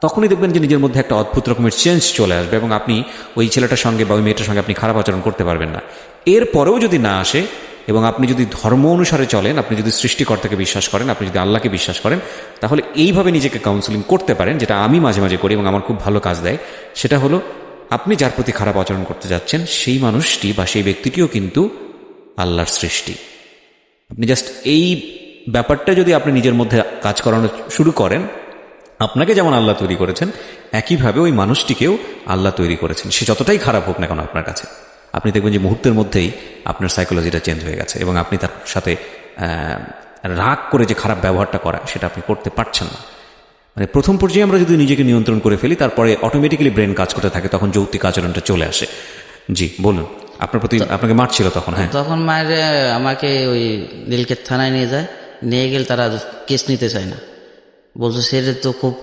তখনই দেখবেন যে নিজের মধ্যে একটা অদ্ভুত রকমের চেঞ্জ চলে আসবে, এবং আপনি ওই ছেলেটার সঙ্গে বা ওই মেয়েটার সঙ্গে আপনি খারাপ আচরণ করতে পারবেন না। এরপরেও যদি না আসে, এবং আপনি যদি ধর্ম অনুসারে চলেন, আপনি যদি সৃষ্টিকর্তাকে বিশ্বাস করেন, আপনি যদি আল্লাহকে বিশ্বাস করেন, তাহলে এইভাবে নিজেকে কাউন্সেলিং করতে পারেন, যেটা আমি মাঝে মাঝে করি এবং আমার খুব ভালো কাজ দেয়। সেটা হলো, আপনি যার প্রতি খারাপ আচরণ করতে যাচ্ছেন সেই মানুষটি বা সেই ব্যক্তিটিও কিন্তু আল্লাহর সৃষ্টি। আপনি জাস্ট এই ব্যাপারটা যদি আপনি নিজের মধ্যে কাজ করানো শুরু করেন, আপনাকে যেমন আল্লাহ তৈরি করেছেন একইভাবে ওই মানুষটিকেও আল্লাহ তৈরি করেছেন, সে যতটাই খারাপ হোক না কেন আপনার কাছে, আপনি দেখবেন যে মুহূর্তের মধ্যেই আপনার সাইকোলজিটা চেঞ্জ হয়ে গেছে, এবং আপনি তার সাথে রাগ করে যে খারাপ ব্যবহারটা করা সেটা আপনি করতে পারছেন না। মানে প্রথম পর্যায়ে আমরা যদি নিজেকে নিয়ন্ত্রণ করে ফেলি, তারপরে অটোমেটিক্যালি ব্রেন কাজ করতে থাকে, তখন যৌক্তিক আচরণটা চলে আসে। জি বলুন, আপনার প্রতি আপনাকে মারছিল তখন? হ্যাঁ, তখন মায়ের আমাকে ওই নীলক্ষেত থানায় নিয়ে যায়, নিয়ে গেলে তারা কেস নিতে চায় না, বলছে সেটা তো খুব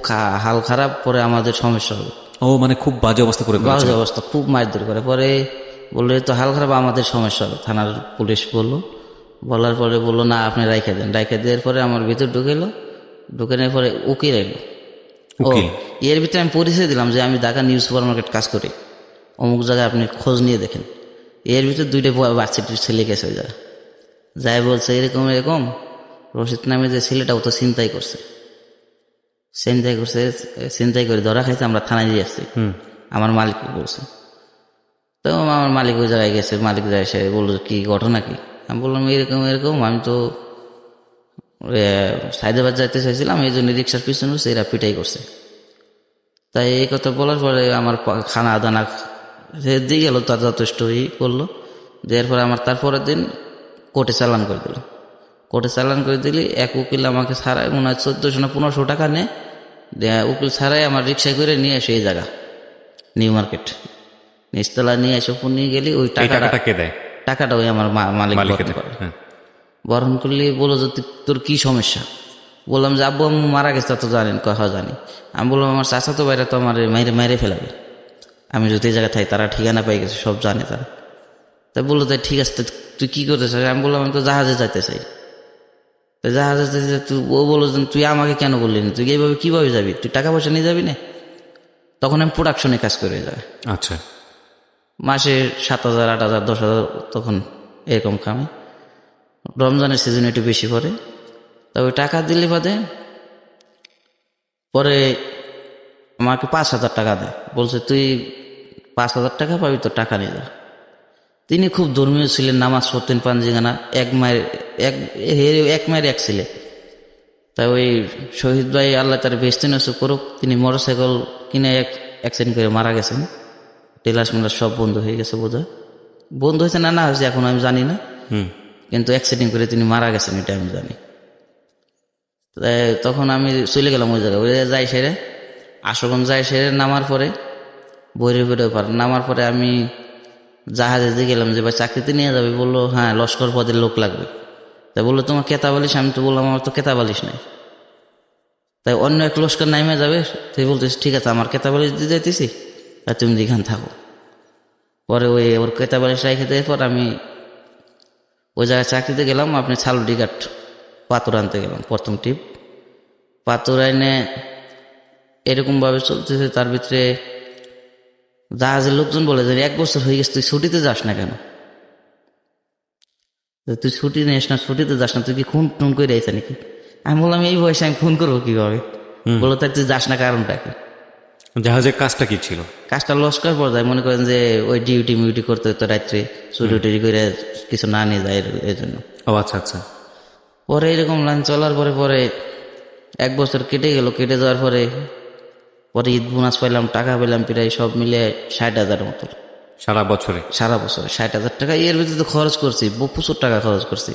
হাল খারাপ, পরে আমাদের সমস্যা হবে। ও মানে খুব বাজে অবস্থা করে, বাজে অবস্থা, খুব মারধর করে। পরে বললো তো হাল খারাপ, আমাদের সমস্যা হবে। থানার পুলিশ বলার পরে বললো না আপনি রাইখা দেন। রাইখা দেওয়ার পরে আমার ভিতর ঢুকানোর পরে উকিল এলো। এর ভিতরে আমি পরিচয় দিলাম যে আমি ঢাকা নিউ সুপার মার্কেট কাজ করি, অমুক জায়গায় আপনি খোঁজ নিয়ে দেখেন। এর ভিতরে 2টা ভার্সিটির ছেলে গেছে ওই জায়গায়, যাই বলছে এরকম রশিদ নামে যে ছেলেটা ও তো ছিনতাই করে ধরা খাইছে, আমরা থানায় দিয়ে আসছি। আমার মালিক বলছে, তো আমার মালিক ওই জায়গায় গেছে, মালিক যায়, সে বললো কি ঘটনা কি? আমি বললাম এরকম আমি তো সাইদাবাদ যাইতে চাইছিলাম, এই জন্য রিক্সার পিছনে এরা পিটাই করছে। তাই এই কথা বলার পরে আমার খানা দানা দিয়ে গেল, তার যথেষ্ট করলো। দেওয়ার পরে আমার তারপরের দিন কোর্টে চালান করে দিল। কোর্টে চালান করে দিলি, এক উকিল আমাকে ছাড়াই মনে হয় 1400 না 1500 টাকা নেয়। উকিল ছাড়াই আমার রিক্সায় করে নিয়ে আসে এই জায়গা নিউ মার্কেট নিচতলা নিয়ে এসে নিয়ে গেলি। ওই টাকাটা ওই আমার মালিক বরণ করলি। বললো যে তোর কি সমস্যা? বললাম যে আব্বু আম্মু মারা গেছে, তা তো জানেন? কথা জানি। আমি বললাম আমার চাচাতো ভাইরা তো আমার মেরে ফেলাবে আমি যদি এই জায়গায় থাকি, তারা ঠিকানা পাই গেছে, সব জানে তারা। তাই বললো তাই ঠিক আছে, তুই কি করতে চাই? আমি বললাম আমি তো জাহাজে যাইতে চাই। তো জাহাজে তুই, ও বললো তুই আমাকে কেন বললি না? তুই এইভাবে কিভাবে যাবি? তুই টাকা পয়সা নিয়ে যাবি না? তখন আমি প্রোডাকশনে কাজ করে যাই। আচ্ছা, মাসে 7,000 8,000 10,000 তখন এরকম কামে। রমজানের সিজন একটু বেশি পড়ে। তবে টাকা দিলে পরে আমাকে 5,000 টাকা দেয়, বলছে তুই 5,000 টাকা পাবি, তো টাকা নিয়ে যা। তিনি খুব ধর্মীয় ছিলেন, নামাজ পড়তেন পাঞ্জিগানা, এক মায়ের এক ছেলে। তাই ওই শহীদ ভাই আল্লাহ তার বেস্তে নষ্ট করুক, তিনি মোটরসাইকেল কিনে অ্যাক্সিডেন্ট করে মারা গেছেন। টেলার্স মেলার সব বন্ধ হয়ে গেছে, বোধহয় বন্ধ হয়েছে না হয়েছে এখন আমি জানি না, কিন্তু অ্যাক্সিডেন্ট করে তিনি মারা গেছেন এটা আমি জানি। তখন আমি চলে গেলাম ওই জায়গায়, যাই সেরে আশুগঞ্জ যাই সেরে নামার পরে বৈরের পার নামার পরে আমি জাহাজে দিয়ে গেলাম যে ভাই চাকরিতে নিয়ে যাবে, বললো হ্যাঁ লস্কর পদের লোক লাগবে। তাই বললো তোমার কেতা বালিশ, আমি তো বললাম আমার তো কেতা বালিশ নাই। তাই অন্য এক লস্কর নাইমে যাবে, তুই বলতেছি ঠিক আছে আমার কেতা বালিশ দিয়ে যাইতেছি আর তুমি যেখানে থাকো। পরে ওই ওর কেতা বালিশ রেখে দেওয়ার পর আমি ওই জায়গায় চাকরিতে গেলাম, আপনি ছালুডিঘাট পাথর আনতে গেলাম প্রথম টিপ। পাথর আইনে এরকমভাবে চলতেছে, তার ভিতরে জাহাজের লোকজন বলে যে 1 বছর হয়ে গেছে তুই ছুটিতে যাস না কেন, তুই ছুটি নিস না, ছুটিতে যাস না, তুই কি খুন টুন করে আইসা নাকি? আমি বললাম এই বয়সে আমি খুন করবো কিভাবে? বললো তাই তুই যাস না কারণটা কি? জাহাজের কাজটা কি ছিল? কাজটা লস্কর পর্যায়ে, মনে করেন যে ওই ডিউটি মিউটি করতে হতো রাত্রে, চুরি টুরি করে কিছু না নিয়ে যায় এই জন্য। ও আচ্ছা আচ্ছা। পরে এরকম লাইন চলার পরে পরে 1 বছর কেটে গেল। কেটে যাওয়ার পরে পরে ঈদ বোনাস পাইলাম, টাকা পেলাম প্রায় সব মিলে 60,000 মতো সারা বছরে? সারা বছরে 60,000 টাকা। এর ভিতরে তো খরচ করছি, প্রচুর টাকা খরচ করছি।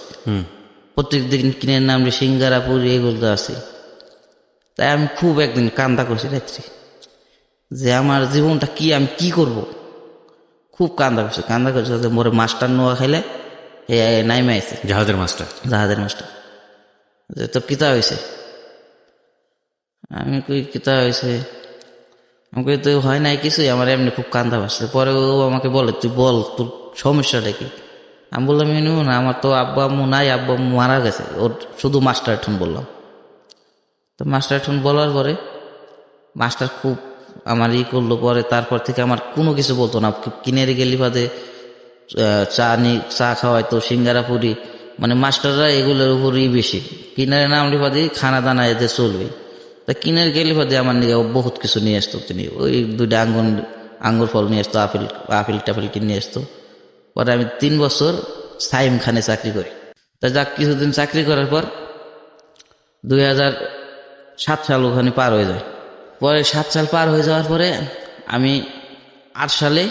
প্রত্যেক দিন কিনে নাম সিঙ্গারা পুরি এগুলো তো আছে। তাই আমি খুব একদিন কান্দা করছি রাত্রি, যে আমার জীবনটা কি, আমি কি করব। খুব কান্দা করছি যে মোরে মাস্টার নোয়া খাইলে নাইমে আইছে, জাহাজের মাস্টার যে তোর কিতা হয়েছে। আমি কই কিতা হয়েছে, আমি কই তো হয় নাই কিছুই, আমার এমনি খুব কান্দা পাচ্ছে। পরে ও আমাকে বলে তুই বল তোর সমস্যাটা কি। আমি বললাম না আমার তো আব্বা আম্মু নাই, আব্বা আম্মু মারা গেছে, ওর শুধু মাস্টার ঠুন বললাম। তো মাস্টার ঠুন বলার পরে মাস্টার খুব আমার করলো। পরে তারপর থেকে আমার কোনো কিছু বলতো না, কিনেরে গেলি বাদে চা খাওয়াইতো, সিঙ্গারা পুরি, মানে মাস্টাররা এগুলোর উপরই বেশি। কিনারে নামলে বাদে খানা দানা এদের চলবে। তা কিনের গেলে বাদে আমার নিয়ে বহুত কিছু নিয়ে আসতো তিনি, ওই 2টা আঙ্গুর ফল নিয়ে আসতো, আপেল টাপেল কিনে নিয়ে আসতো। পরে আমি 3 বছর সাইম খানে চাকরি করি। তা যাক কিছুদিন চাকরি করার পর 2007 সাল ওখানে পার হয়ে যায়। পরে 7 সাল পার হয়ে যাওয়ার পরে আমি 8 সালে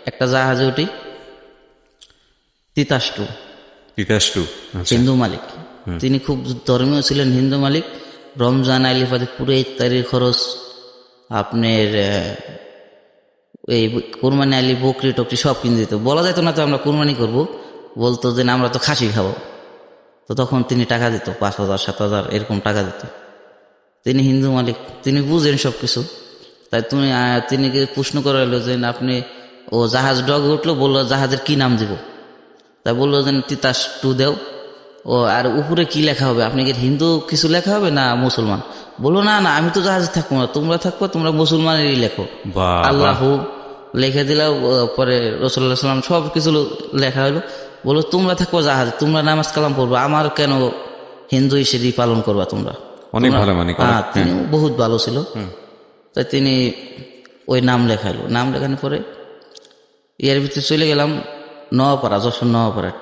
একটা জাহাজে উঠি, তিতাস টু, হিন্দু মালিক। তিনি খুব ধর্মীয় ছিলেন, হিন্দু মালিক। রমজান আইলে পাতে পুরো ইফতারির খরচ, আপনার এই কোরবানি আইলি বকরি টকরি সব কিনে দিত। বলা যেত না তো আমরা কোরবানি করবো, বলতো যে আমরা তো খাসি খাবো। তো তখন তিনি টাকা দিত, 5,000 7,000 এরকম টাকা দিত। তিনি হিন্দু মালিক, তিনি বুঝেন সব কিছু। তাই তিনি প্রশ্ন করে এলো যে আপনি, ও জাহাজ ডগে উঠলো, বললো জাহাজের কি নাম দিব। তাই বললো যে তিতাস টু দেও। ও আর উপরে কি লেখা হবে, আপনি কি হিন্দু কিছু লেখা হবে না মুসলমান? বললো না না আমি তো জাহাজে থাকবো না, তোমরা থাকবো, তোমরা মুসলমানেরই লেখো। আল্লাহু লিখে দিলাম। পরে রাসূলুল্লাহ সাল্লাম সব কিছু লেখা হলো। বললো তোমরা থাকবো জাহাজে, তোমরা নামাজ কালাম পড়বো, আমার কেন হিন্দু হিসেবে পালন করবা তোমরা? অনেক ভালো মানে। তিনি বহুত ভালো ছিল। তাই তিনি ওই নাম লেখাইলো। নাম লেখানোর পরে এর ভিতরে চলে গেলাম নোয়াপাড়া, যশোর নোয়াপাড়ার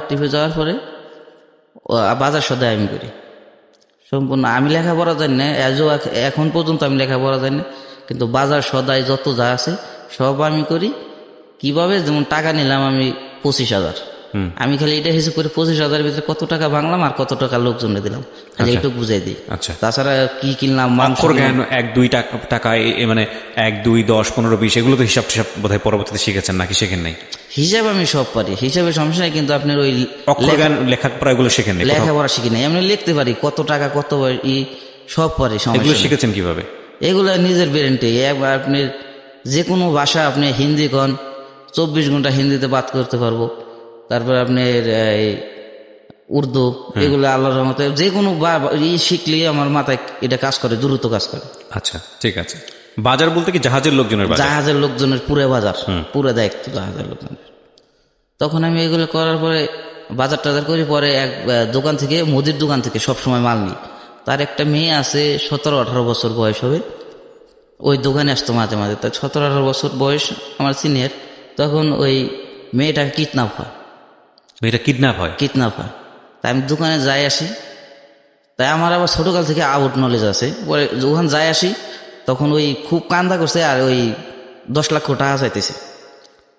টিপে যাওয়ার পরে বাজার সদাই আমি করি সম্পূর্ণ। আমি লেখাপড়া জানি না, এখন পর্যন্ত আমি লেখাপড়া জানি না, কিন্তু বাজার সদাই যত যা আছে সব আমি করি। কিভাবে, যেমন টাকা নিলাম আমি 25,000, আমি খালি এটা হিসেবে করে 25,000 ভিতরে কত টাকা ভাঙলাম আর কত টাকা লোকজনে দিলাম, খালি একটু বুঝাই দিই। তাছাড়া কি কিনলাম, মাংস 1-2 টাকা, মানে 1, 2, 10, 15, 20 এগুলো তো হিসাব বোধহয় পরবর্তীতে শিখেছেন নাকি শেখেন নাই? হিসাব আমি সব পারি, হিসাবে সমস্যা নাই, কিন্তু আপনার ওই লেখাপড়া এগুলো শেখেন নাই? লেখাপড়া শিখি নাই, আমি লিখতে পারি কত টাকা কত সব পারি। এগুলো শিখেছেন কিভাবে? এগুলো নিজের ব্রেনটে। আপনি যে কোনো ভাষা, আপনি হিন্দি কন 24 ঘন্টা হিন্দিতে বাত করতে পারবো। তারপর আপনার উর্দু, এগুলো আল্লাহর রহমতে যে কোনো শিখলে আমার মাথায় এটা কাজ করে, দ্রুত কাজ করে। আচ্ছা ঠিক আছে। বাজার বলতে কি জাহাজের লোকজনের বাজার? জাহাজের লোকজনের পুরো বাজার, পুরো দায়িত্ব জাহাজের লোকজনের। তখন আমি এগুলো করার পরে বাজার টাজার করি। পরে এক দোকান থেকে, মুদির দোকান থেকে সবসময় মাল নিই। তার একটা মেয়ে আছে 17-18 বছর বয়স হবে, ওই দোকানে আসতো মাঝে মাঝে। তার 17-18 বছর বয়স, আমার সিনিয়র। তখন ওই মেয়েটা কিডন্যাপ হয়। তাই আমি দোকানে যাই আসি। তাই আমার আবার ছোটকাল থেকে আউট নলেজ আছে। পরে যখন যাই আসি তখন ওই খুব কান্দা করছে, আর ওই 10 লাখ টাকা চাইতেছে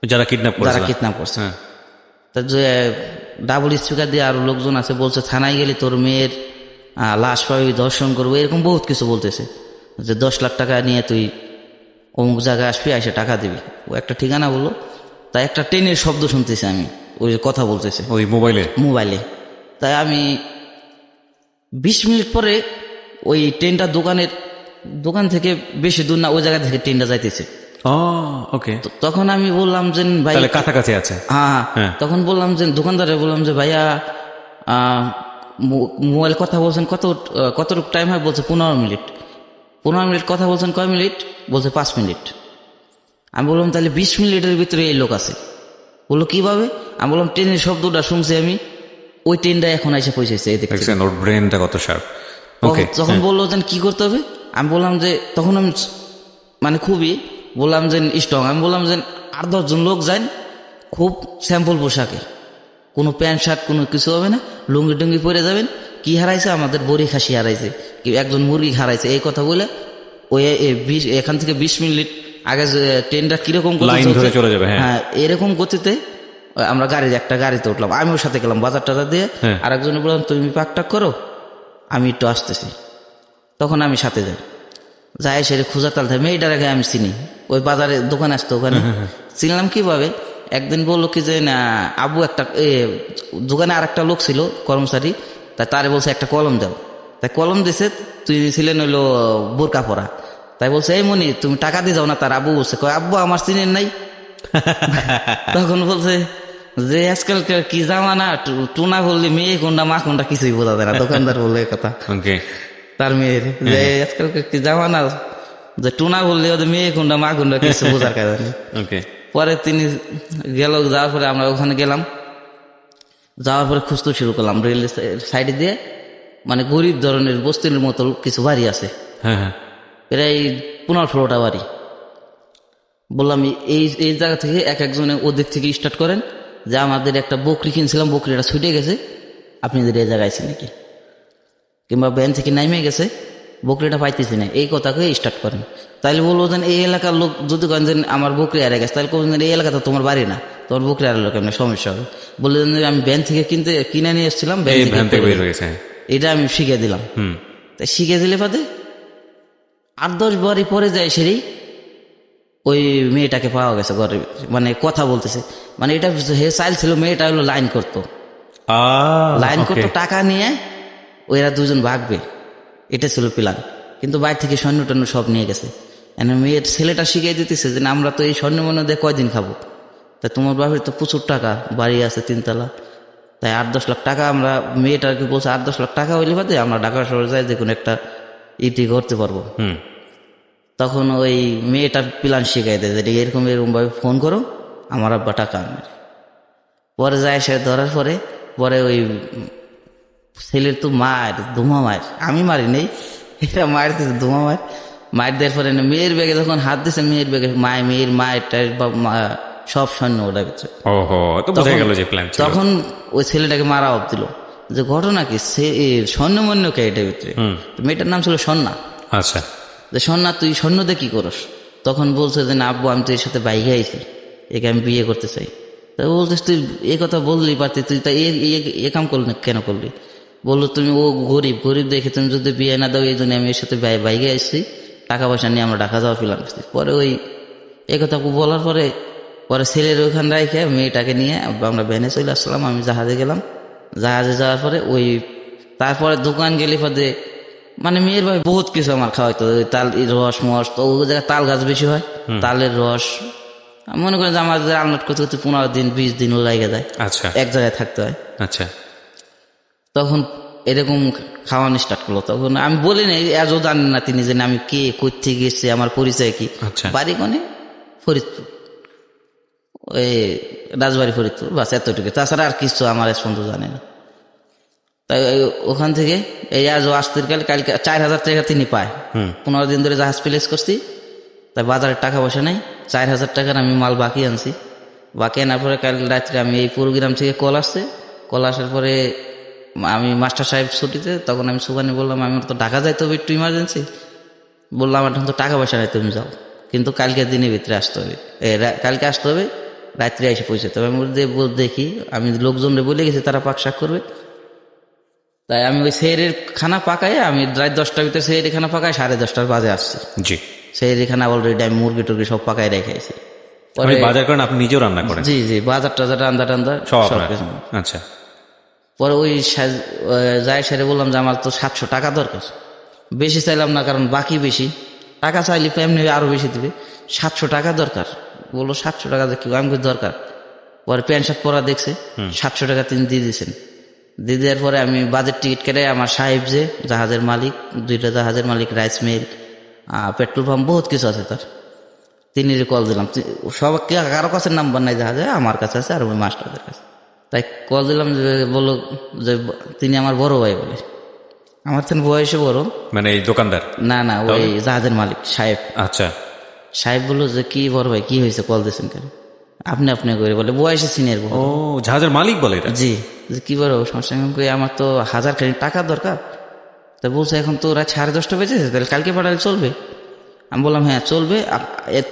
যারা কিডন্যাপ করছে। তা ডাবল স্পিকার দিয়ে আরো লোকজন আছে, বলছে থানায় গেলে তোর মেয়ের লাশ পাবি, দর্শন করবো, এরকম বহুত কিছু বলতেছে, যে 10 লাখ টাকা নিয়ে তুই অমুক জায়গায় আসবি, এসে টাকা দিবি। ও একটা ঠিকানা বললো, তাই একটা ট্রেনের শব্দ শুনতেছি আমি, ওই যে কথা বলতেছে ওই মোবাইলে। তাই আমি 20 মিনিট পরে ওই ট্রেনটা দোকান থেকে বেশি দূর না, ওই জায়গা থেকে ট্রেনটা যাইতেছে। ওকে, তখন আমি বললাম যে ভাই, তাহলে কাছাকাছি আছে। হ্যাঁ, তখন বললাম যে দোকানদারে বললাম যে ভাইয়া মোবাইল কথা বলছেন কতটুকু টাইম হয়? বলছে 15 মিনিট। 15 মিনিট কথা বলছেন, কয় মিনিট? বলছে 5 মিনিট। আমি বললাম তাহলে 20 মিনিটের ভিতরে এই লোক আছে। বললো কিভাবে? আমি বললাম ট্রেনের শব্দটা শুনছি আমি, ওই ট্রেনটা এখন এসে পৌঁছেছে এদিক থেকে। ওর ব্রেনটা কত শার্প। তখন বললো যে কি করতে হবে? আমি বললাম যে, তখন আমি মানে খুবই বললাম যে স্ট্রং। আমি বললাম যে 8-10 জন লোক যান, খুব স্যাম্পল পোশাকে, কোনো প্যান্ট শার্ট কোনো কিছু হবে না, লুঙ্গি টুঙ্গি পরে যাবেন। কি হারাইছে? আমাদের বড়ি খাসি হারাইছে, কি একজন মুরগি হারাইছে, এই কথা বলে ওই এখান থেকে 20 মিনিট আগে ট্রেনটা কিরকম লাইন ধরে চলে যাবে। হ্যাঁ, এরকম গতিতে আমরা একটা গাড়িতে উঠলাম। আমি ওর সাথে গেলাম বাজার টাজার দিয়ে। আরেকজনে বললাম তুমি পাকটাক করো, আমি একটু আসতেছি। তখন আমি সাথে যাই সেরে খোঁজা তালতে মেয়েটার আগে আমি চিনি, ওই বাজারে দোকানে আসতো, ওখানে চিনলাম কিভাবে? একদিন বললো কি যে না আবু একটা দোকানে আর একটা লোক ছিল কর্মচারী, তারে বলছে একটা কলম দাও। তাই কলম দিছে, তুই ছিলেন হইলো বোরকা পরা। তাই বলছে এই মনি তুমি টাকা দিয়ে যাও না। তার আব্বু বলছে কয় আব্বু আমার চিনেন নাই। তখন বলছে যে আজকালকার কি জামানা, টুনা বললে মেয়ে কোনটা মা কোনটা কিছুই বোঝা যায় না। দোকানদার বললে কথা তার মেয়ের, যে আজকালকার কি জামানা, যে টুনা বললে ওদের মেয়ে কোনটা মা কোনটা কিছু বোঝার কাজ নেই। পরে তিনি যাওয়ার পরে আমরা ওখানে গেলাম, যাওয়ার পরে খুঁজতে শুরু করলাম রেল সাইডে দিয়ে, মানে গরিব ধরনের বস্তির মতো কিছু বাড়ি আছে, প্রায় 15-16টা বাড়ি। বললাম এই জায়গা থেকে একজনে ওদিক থেকে স্টার্ট করেন, যে আমাদের একটা বকরি কিনছিলাম, বকরিটা ছুটে গেছে, আপনাদের এই জায়গায় আছে নাকি, কিংবা ভ্যান থেকে নাইমে গেছে, বকরিটা পাইতেছি না, এই কথাকে স্টার্ট করেন। তাইলে বলবো যেন এই এলাকার লোক যদি কেন যেন আমার বকরি হারিয়ে গেছে, তাহলে বলবেন এই এলাকা তো তোমার বাড়ি না, তোমার বকরি হারালো কেমন, সমস্যা হবে। বললেন আমি ভ্যান থেকে কিনে নিয়ে এসেছিলাম, এটা আমি শিখে দিলাম। তাই শিখে দিলে পাতে 8-10 বাড়ি পরে যায় সেরেই ওই মেয়েটাকে পাওয়া গেছে ঘরে, মানে কথা বলতেছে, মানে এটা হে চাইল ছিল মেয়েটা হলো লাইন করতো, টাকা নিয়ে ওরা দুজন ভাগবে, এটা ছিল প্ল্যান। কিন্তু বাইরে থেকে স্বর্ণ টর্ণ সব নিয়ে গেছে। মেয়ের ছেলেটা শিখিয়ে দিতেছে যে আমরা তো এই স্বর্ণ মনে দিয়ে কয়দিন খাবো, তা তোমার বাপের তো প্রচুর টাকা, বাড়ি আছে 3 তলা, তাই 8-10 লাখ টাকা আমরা, মেয়েটাকে বলছে 8-10 লাখ টাকা হইলে বাদে আমরা ঢাকা শহরে যাই যে কোনো একটা ইটি করতে পারবো। তখন ওই মেয়েটার প্ল্যান শিখাই দেয় যে এরকম ভাবে ফোন করো, আমার আব্বা টাকা আনবে। পরে যায় সে ধরার পরে ওই ছেলের তো মায়ের ধুমা মায়ের, আমি মারি নেই, এটা মায়ের দিতে ধুমা মায়ের দেওয়ার পরে মেয়ের ব্যাগে যখন হাত দিছে, মেয়ের ব্যাগে মেয়ের মায়ের সব সৈন্য ওটা ভিতরে। তখন ওই ছেলেটাকে মারা অব দিল, যে ঘটনা কি স্বর্ণমন্য কে এটার ভিতরে, মেয়েটার নাম ছিল স্বর্ণা। আচ্ছা, যে স্বর্ণা তুই স্বর্ণ দিয়ে কি করস? তখন বলছে যে না আব্বু আমি তো এর সাথে বাইকে আইছি, একে আমি বিয়ে করতে চাই। তা বলছিস তুই এই কথা বললি পারতি, তুই তা এ কাম করলি না কেন করলি? বললো তুমি ও গরিব দেখে তুমি যদি বিয়ে না দাও, এই জন্য আমি এর সাথে বাইকে আসছি, টাকা পয়সা নিয়ে আমরা ঢাকা যাওয়া ফেলাম। পরে ওই এই কথা বলার পরে ছেলের ওইখান রেখে মেয়েটাকে নিয়ে আমরা ভ্যানে চলে আসলাম, আমি জাহাজে গেলাম। জাহাজে যাওয়ার পরে ওই তারপরে দোকান গেলে পরে মানে মেয়ের ভাই বহুত কিছু আমার খাওয়াইতো, তাল রস মস, তো ওই জায়গায় তাল গাছ বেশি হয়, তালের রস। মনে করেন যে আমাদের আনলোড করতে করতে 15 দিন 20 দিন লেগে যায়, এক জায়গায় থাকতে হয়। আচ্ছা, তখন এরকম খাওয়ানো স্টার্ট করলো। তখন আমি বলি না এজও জানেন না তিনি, যে আমি কে, কোথা গেছি, আমার পরিচয় কি। বাড়ি কোনে? ফরিদপুর, ওই রাজবাড়ি ফরিদপুর, বাস এতটুকু, তাছাড়া আর কিছু আমার সুন্দর জানে না। তাই ওখান থেকে এই আজ আসতে কালকে 4000 টাকা তিনি পায়। 15 দিন ধরে জাহাজ প্লেস করছি, তাই বাজারের টাকা পয়সা নাই। 4000 টাকার আমি মাল বাকি আনছি। বাকি আনার পরে কাল রাত্রে আমি এই প্রোগ্রাম থেকে কল আসার পরে আমি মাস্টার সাহেব ছুটিতে, তখন আমি সুবানি বললাম আমি তো ঢাকা যাইতে হবে একটু ইমার্জেন্সি। বললাম আমার তো টাকা পয়সা নাই, তুমি যাও, কিন্তু কালকে দিনের ভিতরে আসতে হবে, কালকে আসতে হবে, রাত্রে এসে পৌঁছাতে হবে। আমি দেখি আমি লোকজনরে বলে গেছি, তারা পাক শাক করবে। তাই আমি ওই সেহেরের খানা পাকাই, আমি রাত 10টার ভিতরে সেহেরের খানা পাকাই 10:30 বাজে আসছি। সেই এখানে অলরেডি আমি মুরগি টুরগি সব পাকাই রেখেছি। আপনি বাজার করেন, আপনি নিজেও রান্না করেন? জি জি, বাজার টাজার রান্না টান্দা সব সব আপনার? কিছু। আচ্ছা। পরে ওই যাই সেরে বললাম যে আমার তো 700 টাকা দরকার। বেশি চাইলাম না, কারণ বাকি বেশি, টাকা চাইলে এমনি আরো বেশি দিবে। 700 টাকা দরকার। বললো 700 টাকা কি? আমি বলি দরকার। পরে প্যান্ট শার্ট পরা দেখছে, 700 টাকা তিনি দিয়ে দিয়েছেন। দিয়ে দেওয়ার পরে আমি বাজেট টিকিট কেটে আমার সাহেব যে জাহাজের মালিক, 2টা জাহাজের মালিক, রাইস মিল, পেট্রোল পাম্প, বহুত কিছু আছে তার, তিনি কল দিলাম। সব কারো কাছে নাম্বার নাই জাহাজে, আমার কাছে আছে আর ওই মাস্টারদের কাছে। তাই কল দিলাম, যে বললো যে তিনি আমার বড় ভাই বলে। আমার তো বয়সে বড়। মানে এই দোকানদার? না না, ওই জাহাজের মালিক সাহেব। আচ্ছা। সাহেব বললো যে কি বড় ভাই, কি হয়েছে, কল দিয়েছেন কেন? আপনি আপনি করে বলে, বয়সে সিনিয়র। ও, জাহাজের মালিক বলে এটা? জি। যে কি বড় সমস্যা? আমার তো 1000 খানিক টাকা দরকার। তা বলছে এখন তো রাত 10:30 বেজেছে, তাহলে কালকে পাঠালে চলবে? আমি বললাম হ্যাঁ চলবে।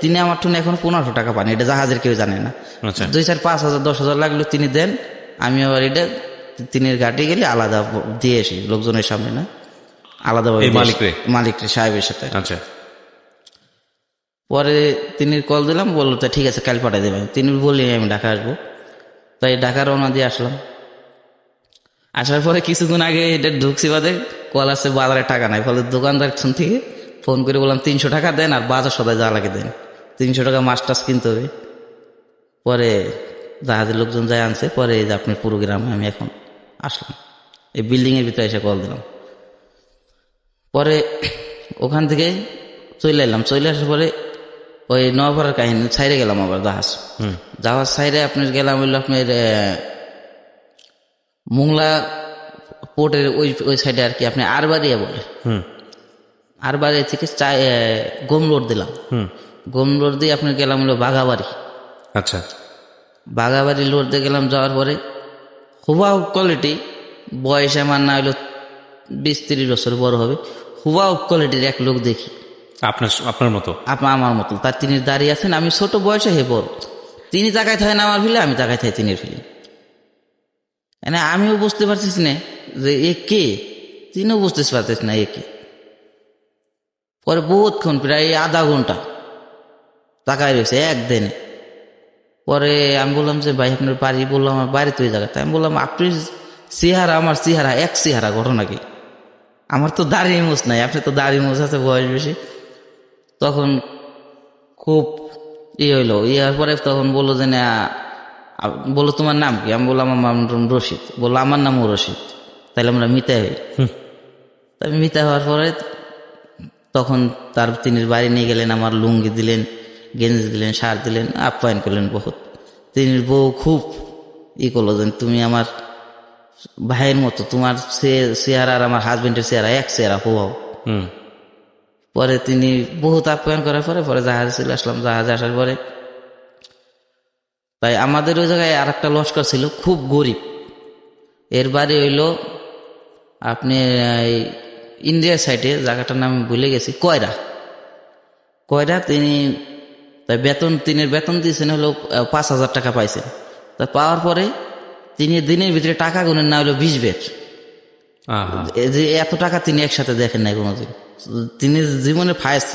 তিনি আমার টুনে এখন 1500 টাকা পান, এটা জাহাজের কেউ জানে না। 2, 4, 5 হাজার 10 হাজার লাগলো তিনি দেন, আমি আবার এটা তিনি ঘাটে গেলে আলাদা দিয়ে আসি, লোকজনের সামনে না, আলাদা মালিকরে সাহেবের সাথে। আচ্ছা। পরে তিনি কল দিলাম, বললো তা ঠিক আছে কাল পাঠিয়ে দেবেন। তিনি বললেন আমি ঢাকা আসবো। তাই ঢাকা রওনা দিয়ে আসলাম। আসার পরে কিছুক্ষণ আগে এটা ঢুকছি, বাদে কল আসছে বাজারে টাকা নাই। ফলে দোকানদার থেকে ফোন করে বললাম 300 টাকা দেন আর বাজার সদায় যা লাগে দেন, 300 টাকা মাছ টাছ কিনতে হবে। পরে জাহাজের লোকজন যায় আনছে। পরে এই যে আপনার পুরো গ্রামে আমি এখন আসলাম, এই বিল্ডিং এর ভিতরে এসে কল দিলাম। পরে ওখান থেকে চলে এলাম। চলে আসার পরে ওই নওপাড়ার কাহিনী ছাইরে গেলাম, আবার জাহাজ ছাইরে আপনার গেলাম হইলো আপনার মোংলা পোর্টের ওই সাইডে আর কি, আপনি আরবাড়িয়া বলে। আরবাড়িয়া থেকে গোমলোড দিলাম। গোমলোড দিয়ে আপনার গেলাম হলো বাঘাবাড়ি। আচ্ছা। বাঘাবাড়ি লোড দিয়ে গেলাম। যাওয়ার পরে হুবাহু কোয়ালিটি, বয়স আমার না হইলো 20-30 বছর বড় হবে, হুবাহু কোয়ালিটির এক লোক দেখি, আপনার মতো, আমার মতো। তার তিনি দাঁড়িয়ে আছেন, আমি ছোট বয়সে হে বড়। তিনি তাকায় থাকেন আমার ফিলে, আমি তাকায় থাকি তিনির ফিলে। আমিও বুঝতে পারছিস না যে এ কে, তিনিও বুঝতে পারছিস না এ কে। পরে বহুতক্ষণ, প্রায় আধা ঘন্টা তাকায় রয়েছে একদিনে। পরে আমি বললাম যে ভাই আপনার বাড়ি? বললাম আমার বাড়ি তো ওই জায়গাতে। আমি বললাম আপনি চেহারা আমার চেহারা এক চেহারা, ঘটনা কি? আমার তো দাড়ি মোছ নাই, আপনি তো দাড়ি মোছ আছে, বয়স বেশি। তখন খুব হইলো। ইয়ার পরে তখন বললো যে না, বললো তোমার নাম কি? আমি বললাম আমার নাম রশিদ। বললো আমার নামও রশিদ, তাহলে আমরা মিতা হই। তাই মিতা হওয়ার পরে তখন তিনি বাড়ি নিয়ে গেলেন, আমার লুঙ্গি দিলেন, গেঞ্জি দিলেন, শার্ট দিলেন, আপ্যায়ন করলেন বহুত। তিনি বউ খুব করলো যে তুমি আমার ভাইয়ের মতো, তোমার চেহারা আর আমার হাজবেন্ডের চেহারা এক চেহারা হওয়াও। পরে তিনি বহুত আপ্যায়ন করার পরে জাহাজে চলে আসলাম। জাহাজে আসার পরে তাই আমাদের ওই জায়গায় আর একটা লস্কর ছিল, খুব গরিব। এর বাড়ি হইল আপনি ইন্ডিয়ার সাইডে, জায়গাটার নাম ভুলে গেছি, কয়রা। তিনি তাই বেতন দিয়েছেন হলো 5,000 টাকা পাইছেন। তা পাওয়ার পরে তিনি দিনের ভিতরে টাকা গুনেন না হলো 20 বের। যে এত টাকা তিনি একসাথে দেখেন নাই কোনোদিন। তিনি জীবনে ফার্স্ট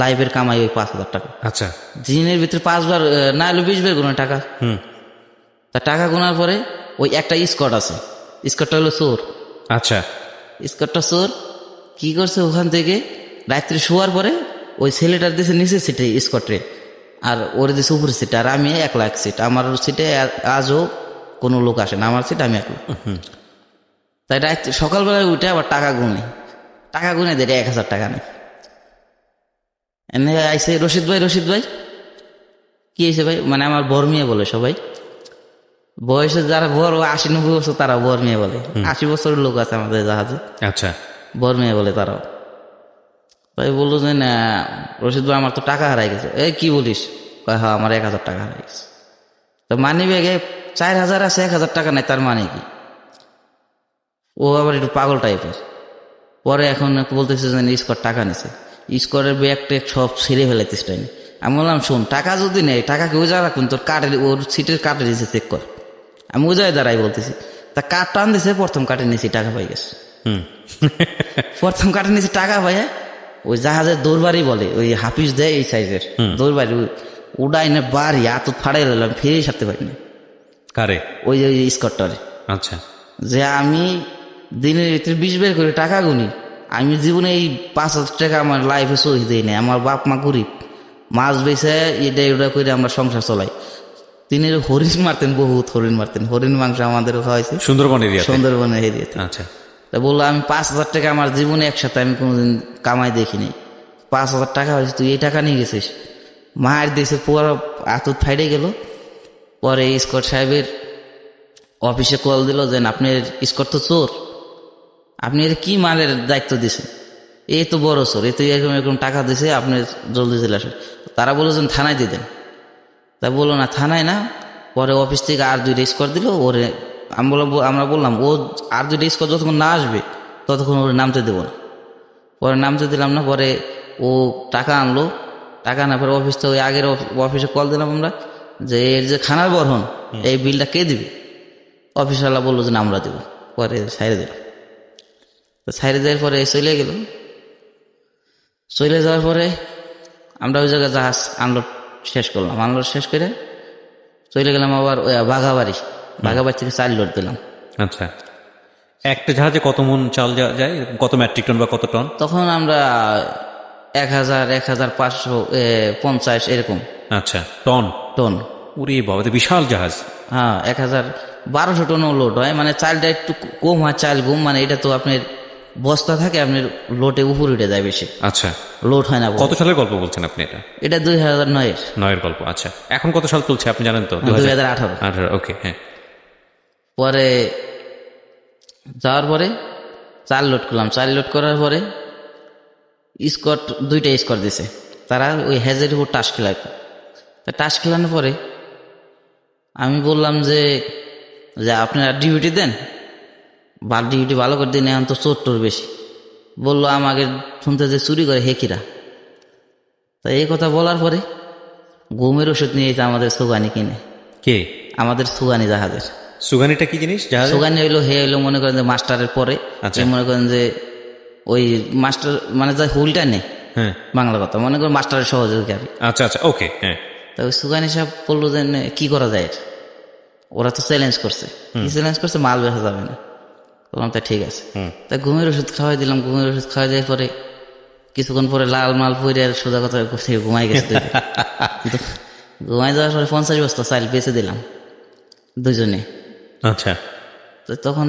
লাইফের কামাই ওই 5,000 টাকা। আচ্ছা। দিনের ভিতরে 5 বার না হলো 20 বের গুনে টাকা। তা টাকা গোনার পরে ওই একটা স্কট আছে, স্কটটা হলো চোর। আচ্ছা। স্কটটা চোর কি করছে, ওখান থেকে রাত্রে শোয়ার পরে ওই ছেলেটার দিয়েছে নিচে সিটে স্কটে, আর ওরে দিয়েছে উপরে সিটে, আর আমি একলা এক সিট। আমার সিটে আজও কোনো লোক আসে না, আমার সিট আমি একলা। তাই রাত্রে সকালবেলায় উঠে আবার টাকা গুনে দেয় 1,000 টাকা নেই। এনে আইসে রশিদ ভাই কি হয়েছে ভাই? মানে আমার বর্মিয়া বলে সবাই, বয়সে যারা বড় 80-90 বছর তারা বর্মিয়া বলে। 80 বছরের লোক আছে আমাদের জাহাজে। আচ্ছা। বর্মিয়া বলে তারাও। ভাই বললো যে না রশিদ ভাই আমার তো টাকা হারাই গেছে। এই কি বলিস? হ্যাঁ আমার 1,000 টাকা হারাই গেছে। তো মানি ব্যাগে 4,000 আছে, 1,000 টাকা নাই, তার মানে কি? ও আবার একটু পাগল টাইপের। পরে এখন বলতেছে যে স্কোর টাকা নিছে, স্কোরের ব্যাগ ট্যাগ সব ছিঁড়ে ফেলাইতিস। আমি বললাম শোন, টাকা যদি নেই, টাকা কেউ যা রাখুন, তোর কার্ডের ওর সিটের কাটে দিয়েছে, চেক কর। আমি ওজায় দাঁড়াই বলতেছি, তা কার্ড টান দিছে, প্রথম কাটে নিয়েছি, টাকা পাই গেছে। প্রথম কাটে নিয়েছি টাকা পাই, ওই জাহাজের দৌড়বাড়ি বলে, ওই হাফিজ দেয় এই সাইজের দৌড়বাড়ি, উড়াই না বাড়ি হাত ফাড়াই দিলাম, ফিরেই সারতে পারিনি। কারে? ওই স্কটটারে। আচ্ছা। যে আমি দিনের ভিতরে 20 বের করে টাকা গুনি, আমি জীবনে এই 5,000 টাকা আমার লাইফে সহি দিই না। আমার বাপ মা গরিব, মাছ বেছে এটা ওটা করে আমরা সংসার চলাই। তিনি হরিণ মারতেন, বহুত হরিণ মারতেন, হরিণ মাংস আমাদেরও খাওয়াইছে সুন্দরবন এরিয়া, সুন্দরবনের এরিয়াতে। আচ্ছা। তা বললো আমি 5,000 টাকা আমার জীবনে একসাথে আমি কোনোদিন কামাই দেখিনি, 5,000 টাকা হয়েছে, তুই এই টাকা নিয়ে গেছিস। মায়ের দেশে পুরো আতুত ফাইডে গেল। পরে স্কট সাহেবের অফিসে কল দিল যে আপনার স্কট তো চোর, আপনি এর কি মালের দায়িত্ব দিছেন, এই তো বড় চোর, এই তো এরকম এরকম টাকা দিছে, আপনি জলদি চলে আসেন। তারা বললো যে থানায় দিয়ে দেন। তা বললো না থানায় না। পরে অফিস থেকে আর 2টা স্কোর দিল ওরে। আমরা বললাম ও আর 2টা স্কোর যতক্ষণ না আসবে ততক্ষণ ওরে নামতে দেবো না। পরে নামতে দিলাম না। পরে ও টাকা আনলো, টাকা আনার পরে অফিস তো ওই আগের অফিসে কল দিলাম আমরা যে এর যে খানার বরহন এই বিলটা কে দিবে। অফিসওয়ালা বললো যে না আমরা দেবো। পরে ছাইড়ে দিলাম। তো ছাইড়ে দেওয়ার পরে চলে গেল। চলে যাওয়ার পরে আমরা ওই জায়গায় জাহাজ আনলোড শেষ করলাম। আনলোড শেষ করে চলে গেলাম আবার ওই বাঘাবাড়ি থেকে চাল লোড দিলাম। আচ্ছা। একটা জাহাজে কত মন চাল যায়, কত মেট্রিক টন বা কত টন? তখন আমরা 1,550 এরকম। আচ্ছা, টন টন। উরে বাবা, বিশাল জাহাজ। হ্যাঁ, 1,1200 টনও লোড হয়। মানে চালটা একটু কম হয়, চাল গুম, মানে এটা তো আপনার বস্তা থাকে, আপনার লোটে উপর উঠে যায় বেশি। আচ্ছা, লোড হয় না। কত সালের গল্প বলছেন আপনি? এটা 2009 এর গল্প। আচ্ছা, এখন কত সাল চলছে আপনি জানেন তো? 2018। ওকে, হ্যাঁ। পরে যাওয়ার পরে চাল লোড করলাম। চাল লোড করার পরে স্কট 2টা স্কট দিছে। তারা ওই হেজের উপর টাস খেলাইতো। তা টাস খেলানোর পরে আমি বললাম যে আপনারা ডিউটি দেন, ডিউটি ভালো করে দিন, এখন তো চোর টোর বেশি। বললো আমাকে শুনতে যে চুরি করে হেকিরা। তা এই কথা বলার পরে ঘুমের ওষুধ নিয়ে আমাদের সুগানি কিনে। কে? আমাদের সুগানি জাহাজের। সুগানিটা কি জিনিস? সুগানি হইলো মনে করেন যে মাস্টারের পরে। মনে করেন যে ওই মাস্টার মানে যা হুলটা নেই, বাংলা কথা মনে করেন মাস্টারের সহযোগী আর। আচ্ছা আচ্ছা, ওকে, হ্যাঁ। তা ওই সুগানি সাহেব বললো যে কি করা যায়, ওরা তো চ্যালেঞ্জ করছে, কি চ্যালেঞ্জ করছে, মাল বেচা যাবে না। বললাম তা ঠিক আছে। তা ঘুমের ওষুধ খাওয়াই দিলাম। ঘুমের ওষুধ খাওয়াই দেওয়ার পরে কিছুক্ষণ পরে লাল মাল পরে আর সোজা কথা ঘুমাই গেছে। ঘুমাই যাওয়ার পরে 50 বস্তা চাল বেচে দিলাম দুজনে। আচ্ছা। তো তখন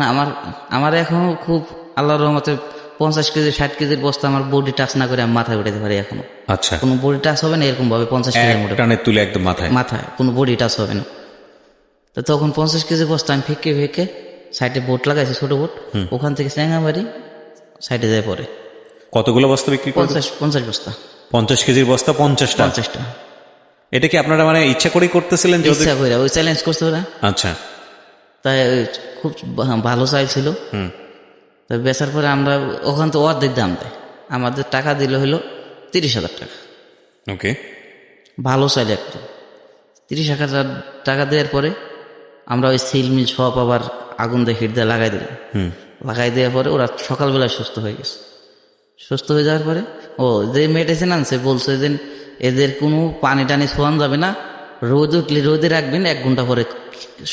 আমার এখনো খুব আল্লাহর রহমতে 50 কেজি 60 কেজির বস্তা আমার বডি টাচ না করে আমি মাথায় উঠাতে পারি এখনো। আচ্ছা, কোনো বডি টাচ হবে না এরকম ভাবে 50 কেজি টানে তুলে একদম মাথায় কোনো বডি টাচ হবে না। তো তখন 50 কেজি বস্তা আমি ফেঁকে সাইডে বোট লাগাইছি, ছোট বোট, ওখান থেকে চেঙ্গাবাড়ি সাইডে যায় পরে। কতগুলো বস্তা বিক্রি? 50 বস্তা। 50 কেজির বস্তা 50টা। এটা কি আপনারা মানে ইচ্ছা করেই করতেছিলেন? ইচ্ছা করে, ওই চ্যালেঞ্জ করছে ওরা। আচ্ছা। তাই খুব ভালো চাইছিল। তো বেচার পরে আমরা ওখান তো অর্ধেক দাম দেয়, আমাদের টাকা দিল হলো 30,000 টাকা। ওকে, ভালো চাইল একটু। 30,000 টাকা দেওয়ার পরে আমরা ওই সিল মিল সব আবার আগুন দিয়ে হিট দিয়ে লাগাই দিলাম। লাগাই দেওয়ার পরে ওরা সকালবেলায় সুস্থ হয়ে গেছে। সুস্থ হয়ে যাওয়ার পরে যে মেডিসিন আনছে বলছে যে এদের কোনো পানি টানি ছোঁয়ান যাবে না, রোদ উঠলে রোদে রাখবেন, 1 ঘন্টা পরে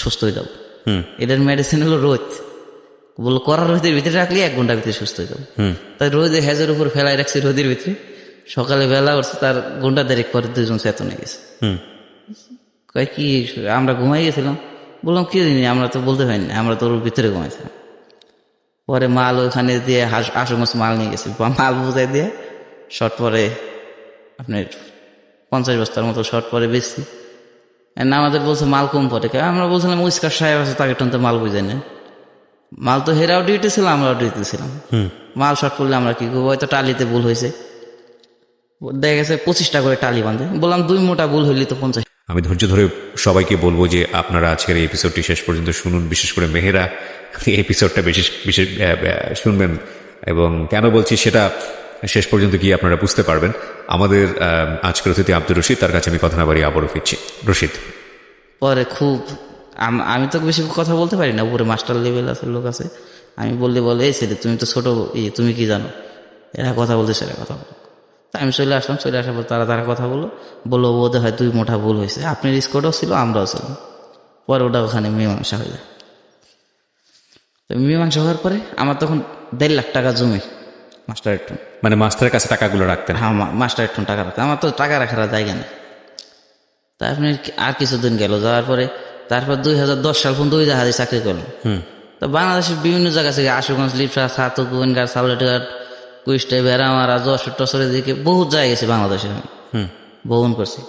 সুস্থ হয়ে যাবে। এদের মেডিসিন হলো রোদ। বললো কড়া রোদের ভিতরে রাখলে 1 ঘন্টার ভিতরে সুস্থ হয়ে যাবে। তাই রোদে হেজের উপর ফেলাই রাখছি রোদের ভিতরে। সকালে বেলা উঠছে, তার ঘন্টা দেড়েক পরে 2জন চেতন হয়ে গেছে। কয় কি আমরা ঘুমাই গেছিলাম? বললাম কি জানি, আমরা তো বলতে পারিনি, আমরা তো ওর ভিতরে ঘুমাইছিলাম। পরে মাল ওখানে দিয়ে আশুমাস মাল নিয়ে গেছি, মাল বুঝাই দিয়ে শর্ট পরে আপনার 50 বস্তার মতো শর্ট পরে বেশি। আমাদের বলছে মাল কম পরে। আমরা বলছিলাম উস্কার সাহেব আছে, তাকে টানতে মাল বুঝাই নেন। মাল তো হেরাও ডিউটি ছিল, আমরাও ডিউটি ছিলাম। মাল শর্ট করলে আমরা কি করবো? হয়তো টালিতে ভুল হয়েছে, দেখা গেছে 25টা করে টালি বাঁধে। বললাম 2 মোটা ভুল হইলে তো 50। আমি ধৈর্য ধরে সবাইকে বলবো যে আপনারা আজকের এই এপিসোডটি শেষ পর্যন্ত শুনুন, বিশেষ করে মেহেরা এই এপিসোডটা বিশেষ শুনবেন। এবং কেন বলছি সেটা শেষ পর্যন্ত গিয়ে আপনারা বুঝতে পারবেন। আমাদের আজকের অতিথি আব্দুর রশিদ, তার কাছে আমি কথা না বাড়ি আবারও ফিরছি। রশিদ, পরে খুব আমি তো বেশি কথা বলতে পারি না, উপরে মাস্টার লেভেল আছে, লোক আছে, আমি বললে বলে এই ছেলে তুমি তো ছোট, তুমি কি জানো, এরা কথা বলতে সেরা কথা বলো। তা আমি চলে আসলাম, চলে আসার পর তারা কথা বললো বোধ হয় 2 মুঠা ভুল হয়েছে, আপনার স্কোরও ছিল আমরাও ছিলাম। পরে ওটা ওখানে মীমাংসা হয়ে যায়। তো মীমাংসা হওয়ার পরে আমার তখন 1.5 লাখ টাকা জমি মাস্টারের টুন। মানে মাস্টারের কাছে টাকাগুলো রাখতেন? হ্যাঁ, মাস্টারের টুন টাকা রাখতে, আমার তো টাকা রাখার জায়গা নেই। তা আপনি আর কিছুদিন গেল, যাওয়ার পরে তারপর 2010 সাল পর্যন্ত ওই জাহাজে চাকরি করলাম। তো বাংলাদেশের বিভিন্ন জায়গা থেকে আশুগঞ্জ, লিপসা, ছাতক, গোয়েনঘাট, সালটেঘাট, কুইস্টে, বেড়ামারা, যশোর টসরের দিকে বহুত জায়গায় গেছি বাংলাদেশে, আমি ভ্রমণ করছি।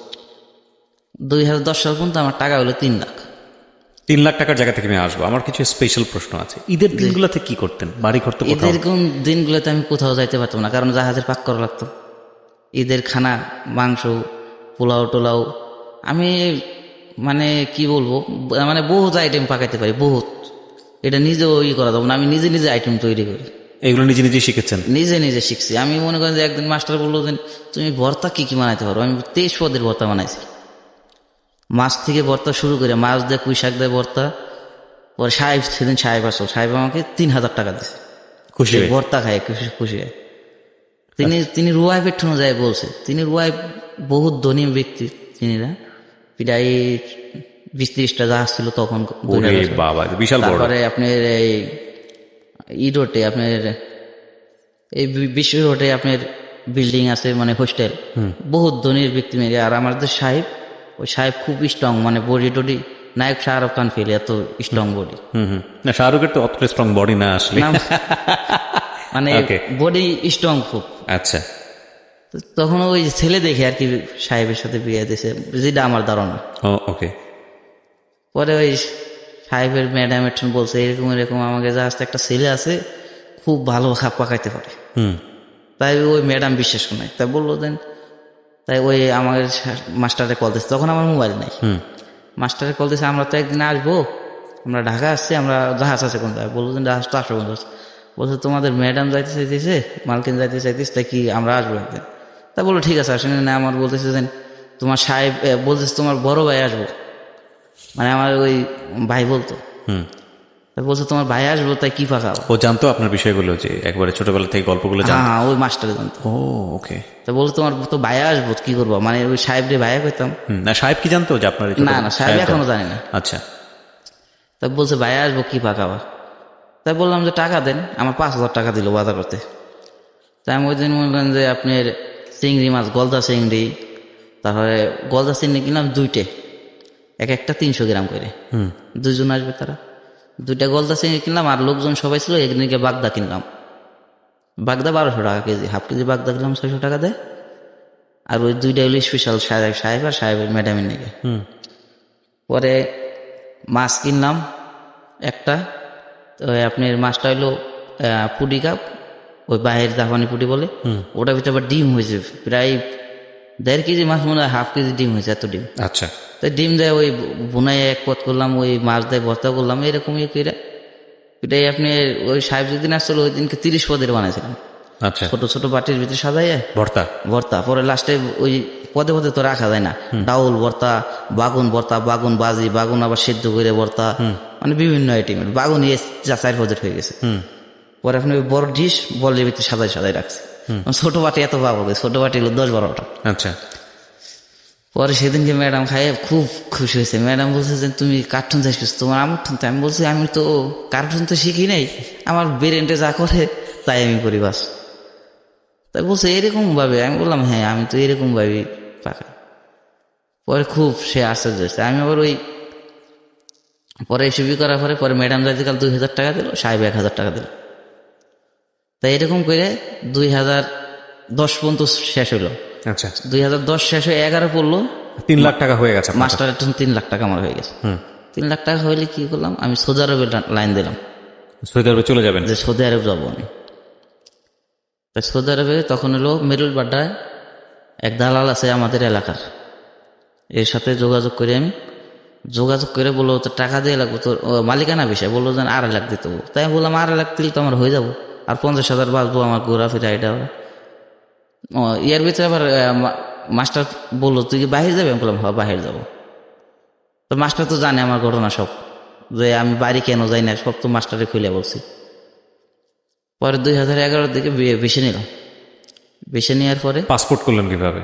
2010 সাল পর্যন্ত আমার টাকা হলো 3 লাখ। 3 লাখ টাকার জায়গা থেকে আমি আসবো, আমার কিছু স্পেশাল প্রশ্ন আছে। ঈদের দিনগুলোতে কি করতেন? বাড়ি করতে ঈদের কোন দিনগুলোতে আমি কোথাও যাইতে পারতাম না, কারণ জাহাজের পাক করা লাগতো। ঈদের খানা, মাংস, পোলাও টোলাও, আমি মানে কি বলবো, মানে বহুত আইটেম পাকাইতে পারি, বহুত। এটা নিজেও করা যাবো না, আমি নিজে নিজে আইটেম তৈরি করি। এগুলো নিজে নিজে শিখেছেন? নিজে শিখছি। আমি মনে করেন যে একদিন মাস্টার বললো যে তুমি ভর্তা কি কি বানাইতে পারো, আমি 23 পদের ভর্তা বানাইছি। মাছ থেকে ভর্তা শুরু করে, মাছ দিয়ে পুঁই শাক দিয়ে ভর্তা। পরে সেদিন সাহেব আসল, সাহেব আমাকে 3000 টাকা দিচ্ছে খুশি ভর্তা খায়, খুশি হয়। তিনি রুয়াই পেট্রোনো যায় বলছে, তিনি রুয়াই বহুত ধনী ব্যক্তি। তিনিরা প্রায় 20-30টা জাহাজ ছিল তখন। বিশাল। তারপরে আপনার এই রোডে, আপনার এই বিশ্ব রোডে আপনার বিল্ডিং আছে, মানে হোস্টেল, বহুত ধনীর ব্যক্তি মেরে। আর আমাদের সাহেব, ওই সাহেব খুব স্ট্রং, মানে বডি টডি নায়ক শাহরুখ খান ফেলে এত স্ট্রং বডি। না, শাহরুখের তো অত স্ট্রং বডি না আসলে, মানে বডি স্ট্রং খুব। আচ্ছা। তখন ওই ছেলে দেখে আর কি সাহেবের সাথে বিয়ে দিয়েছে, যেটা আমার ধারণা। ওকে। পরে ওই সাহেবের ম্যাডাম একটু বলছে এরকম আমাকে জাহাজটা একটা ছেলে আছে, খুব ভালো খাপ পাকাইতে পারে। তাই ওই ম্যাডাম বিশ্বাস করে নাই, তাই বললো দেন। তাই ওই আমার মাস্টারে কল দিচ্ছে, তখন আমার মোবাইল নাই। মাস্টারে কল দিচ্ছে, আমরা তো একদিন আসবো, আমরা ঢাকা আসছি, আমরা জাহাজ আছে কোন জায়গায়? বললো জাহাজ তো আশুগঞ্জ আছে। বলছে তোমাদের ম্যাডাম যাইতে চাইতেছে, মালকিন যাইতে চাইতেছে, তাই কি আমরা আসবো একদিন? তা বললো ঠিক আছে আসেন না। আমার বলতেছে যে তোমার সাহেব বলতেছে তোমার বড় ভাই আসবো, মানে আমার ওই ভাই বলতো। বলছে তোমার ভাই আসবো, তাই কি পাকাবো? ও জানতো আপনার বিষয়গুলো, যে একবারে ছোটবেলা থেকে গল্পগুলো জানতো? হ্যাঁ, ওই মাস্টারে জানতো। ওকে। তা বলছে তোমার তো ভাই আসবো, কি করবো? মানে ওই সাহেব রে ভাইয়া কইতাম। না, সাহেব কি জানতো যে আপনার? না, সাহেব এখনো জানি না। আচ্ছা। তা বলছে ভাইয়া আসবো, কি পাকাবা? তাই বললাম যে টাকা দেন। আমার 5000 টাকা দিল বাজার করতে। তাই আমি ওই দিন মনে করেন যে আপনার চিংড়ি মাছ, গলদা চিংড়ি, তারপরে গলদা চিংড়ি কিনলাম 2টে, একটা 300 গ্রাম করে। 2 জন আসবে তারা, 2টা গলদা চিংড়ি কিনলাম। আর লোকজন সবাই ছিল, একদিনকে বাগদা কিনলাম। বাগদা 1200 টাকা কেজি, হাফ কেজি বাগদা কিনলাম 600 টাকা দেয়। আর ওই 2টা হলো স্পেশাল সাহেব আর সাহেবের ম্যাডামের নিকে। পরে মাছ কিনলাম একটা, আপনার মাছটা হইলো পুডি কাপ, ওই বাইরের জাপানি পুডি বলে, ওটার ভিতরে আবার ডিম হয়েছে প্রায় 1.5 কেজি মাছ, মনে হয় 1/2 কেজি ডিম হয়েছে, এত ডিম। আচ্ছা। তাই ডিম দেয় ওই বুনাই এক পথ করলাম, ওই মাছ দেয় ভর্তা করলাম, এরকমই করে। এটাই আপনি ওই সাহেব যেদিন আসছিল ওই দিনকে 30 পদের বানাইছিলাম। আচ্ছা। ছোট ছোট বাটির ভিতরে সাজাই ভর্তা। পরে লাস্টে ওই পদে পদে তো রাখা যায় না, ডাউল ভর্তা, বাগুন ভর্তা, বাগুন বাজি, বাগুন আবার সেদ্ধ করে ভর্তা, মানে বিভিন্ন আইটেমের বাগুন 4 পদের হয়ে গেছে। পরে আপনি ওই বড় ডিশ বলের ভিতরে সাজাই রাখছে। ছোট বাটি এত পাবো, ছোট বাটি হলো 10-12টা। আচ্ছা। পরে সেদিনকে ম্যাডাম খাই খুব খুশি হয়েছে। ম্যাডাম বলছে যে তুমি কার্টুন চাইছ, তোমার আমার তো। আমি বলছি আমি তো কার্টুন তো শিখি নাই, আমার ব্রেনটে যা করে তাই আমি করি বাস। তাই বলছে এরকম ভাবে? আমি বললাম হ্যাঁ, আমি তো এরকম ভাবে পাকাই। পরে খুব সে আশ্চর্য হয়েছে। আমি আবার ওই পরে এসবই করার পরে ম্যাডাম যাইতে কাল 2000 টাকা দিল, সাহেব 1000 টাকা দিল। তাই এরকম করে 2010 পর্যন্ত শেষ হইলো। আচ্ছা। 2010 শেষ হয়ে 11 পড়লো, 3 লাখ টাকা হয়ে গেছে মাস্টারের 3 লাখ টাকা আমার হয়ে গেছে। 3 লাখ টাকা হইলে কি করলাম, আমি সৌদি আরবের লাইন দিলাম। সৌদি আরবে চলে যাবেন? যে সৌদি আরব যাবো আমি। তাই সৌদি আরবে তখন হলো মেরুল বাড্ডায় এক দালাল আছে আমাদের এলাকার, এর সাথে যোগাযোগ করে বললো তো টাকা দিয়ে লাগবো, তোর মালিকানা বিষয়। বললো যে 2.5 লাখ দিতে হবো। তাই আমি বললাম 2.5 লাখ দিলে তো আমার হয়ে যাবো, আর 50,000 বাঁচবো আমার ঘোরাফেরা এটা। ইয়ার ভিতরে আবার মাস্টার বললো তুই কি বাহির যাবে? আমি বললাম হ্যাঁ বাহির যাবো। তো মাস্টার তো জানে আমার ঘটনা সব, যে আমি বাড়ি কেন যাই না, সব তো মাস্টারে খুলে বলছি। পরে 2011 দিকে ভিসা নিলাম। ভিসা নেওয়ার পরে পাসপোর্ট করলেন কিভাবে?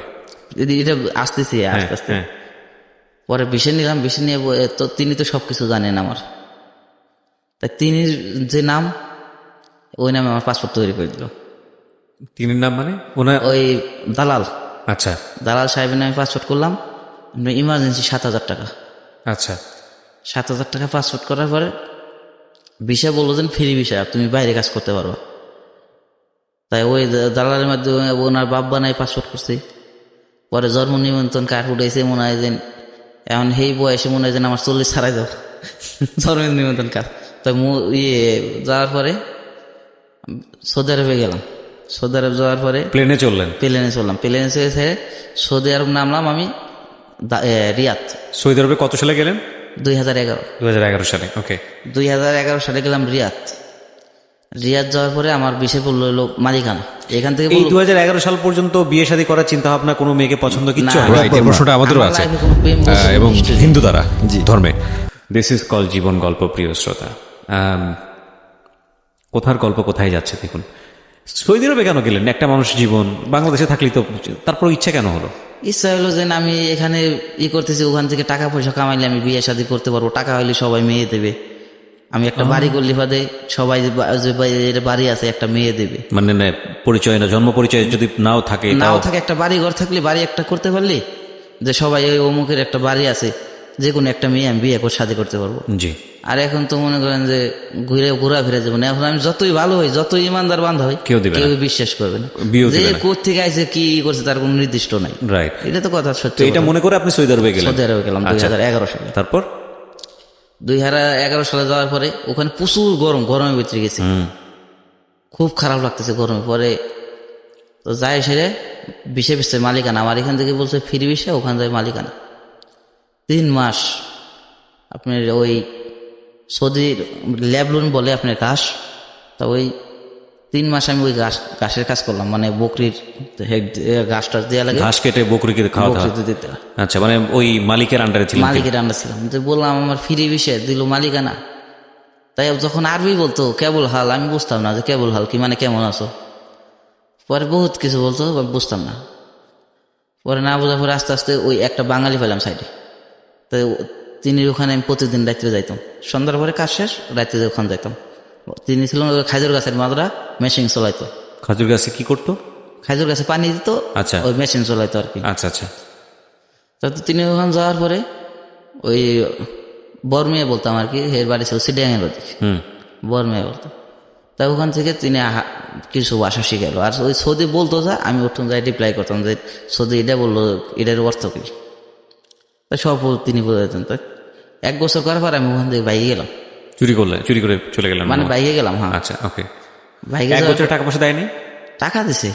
এটা আসতেছি আস্তে আস্তে। পরে ভিসা নিলাম, ভিসা নিয়ে তো তিনি তো সবকিছু জানেন আমার, তাই তিনি যে নাম ওই নামে আমার পাসপোর্ট তৈরি করে দিল। তিনি নাম মানে ওনার? ওই দালাল, আচ্ছা দালাল সাহেবের নামে পাসপোর্ট করলাম, ইমার্জেন্সি 7,000 টাকা। আচ্ছা 7,000 টাকা পাসপোর্ট করার পরে ভিসা বললো যে ফ্রি ভিসা, তুমি বাইরে কাজ করতে পারো। তাই ওই দালালের মাধ্যমে ওনার বাপ বানাই পাসপোর্ট করছি। পরে জন্ম নিমন্ত্রণ কার্ড উঠেছে, মনে হয় যে এখন সেই বয়সে মনে হয় যেন আমার 40 ছাড়াই যাও জন্ম নিমন্ত্রণ কার্ড। তো যাওয়ার পরে সৌদি আরবে গেলাম। সৌদি আরব যাওয়ার পরে প্লেনে চললেন? প্লেনে চললাম, প্লেনে চলে সৌদি আরব নামলাম আমি রিয়াদ। সৌদি আরবে কত সালে গেলেন? 2011। 2011 সালে। ওকে। 2011 সালে গেলাম রিয়াদ। রিয়াদ যাওয়ার পরে আমার বিষয় পড়লো হলো মালিকানা। এখান থেকে এই 2011 সাল পর্যন্ত বিয়ে শাদী করার চিন্তা ভাবনা, কোনো মেয়েকে পছন্দ কিচ্ছু হয়? এই প্রশ্নটা আমাদেরও আছে এবং হিন্দু দ্বারা ধর্মে। দিস ইজ কল জীবন গল্প। প্রিয় শ্রোতা, কোথার গল্প কোথায় যাচ্ছে দেখুন। সৌদি আরবে কেন গেলেন? একটা মানুষ জীবন বাংলাদেশে থাকলেই তো, তারপর ইচ্ছা কেন হলো? ইচ্ছা হলো যে আমি এখানে করতেছি, ওখান থেকে টাকা পয়সা কামাইলে আমি বিয়ে শাদী করতে পারবো, টাকা হইলে সবাই মেয়ে দেবে। আমি একটা বাড়ি করলে বাদে সবাই যে বাড়ি আছে একটা মেয়ে দেবে, মানে পরিচয় না, জন্ম পরিচয় যদি নাও থাকে, নাও থাকে, একটা বাড়ি ঘর থাকলে বাড়ি একটা করতে পারলি যে সবাই ওই অমুকের একটা বাড়ি আছে, যে কোনো একটা মেয়ে আমি বিয়ে করে শাদী করতে পারবো। জি। আর এখন তো মনে করেন যে ঘোরা ফিরে যাবো না। এখন আমি যতই ভালো হই, যতই ইমানদার বান্ধা হই, কেউ বিশ্বাস করবে না যে কোথেকে আইছে কি করছে তার কোনো নির্দিষ্ট নাই। রাইট, এটা তো কথা সত্যি। এটা মনে করে আপনি সৌদি আরবে গেলেন? সৌদি আরবে গেলাম 2011 সালে। তারপর 2011 সালে যাওয়ার পরে ওখানে প্রচুর গরম, গরমের ভিতরে গেছি, খুব খারাপ লাগতেছে গরমে। পরে তো যাই সেরে বিষে বিষে মালিকানা আমার এখান থেকে বলছে ফ্রি বিষে, ওখান যায় মালিকানা। 3 মাস আপনার ওই সৌদির ল্যাবলুন বলে আপনার ঘাস, তা ওই 3 মাস আমি ওই ঘাসের কাজ করলাম, মানে বকরির ঘাসটা দেওয়া লাগে, ঘাস কেটে বকরিকে খাওয়া দিতে। আচ্ছা, মানে ওই মালিকের আন্ডারে ছিলাম? মালিকের আন্ডার ছিলাম। তো বললাম আমার ফ্রি বিষয় দিল মালিকানা। তাই যখন আরবি বলতো কেবল হাল, আমি বুঝতাম না যে কেবল হাল কি মানে কেমন আছো। পরে বহুত কিছু বলতো, বুঝতাম না। পরে না বোঝার পরে আস্তে আস্তে ওই একটা বাঙালি পেলাম সাইডে, তো তিনি ওখানে আমি প্রতিদিন রাত্রে যাইতাম, সন্ধ্যার পরে কাজ শেষ রাত্রে ওখানে যাইতাম। তিনি ছিলেন খাজুর গাছের মাদরা, মেশিন চলাইতো। খাজুর গাছে কি করতো? খাজুর গাছে পানি দিত। আচ্ছা, ওই মেশিন চলাইতো আর কি। আচ্ছা আচ্ছা। তো তিনি ওখানে যাওয়ার পরে ওই বরমিয়া বলতাম আর কি, এর বাড়ি ছিল সিডিয়াঙের ওদিকে, বরমিয়া বলতাম। তাই ওখান থেকে তিনি কিছু ভাষা শিখালো। আর ওই সৌদি বলতো যা আমি ওখান যাই রিপ্লাই করতাম যে সৌদি এটা বললো, এটার অর্থ কি, তাই সব তিনি বোঝাতেন। তাই 1 বছর করার পর আমি ওখান থেকে বাইকে গেলাম। চুরি করে চলে গেলাম মানে বাইকে গেলাম। হ্যাঁ, আচ্ছা, ওকে। বাইকে 1 বছর টাকা পয়সা দেয়নি? টাকা দিছে,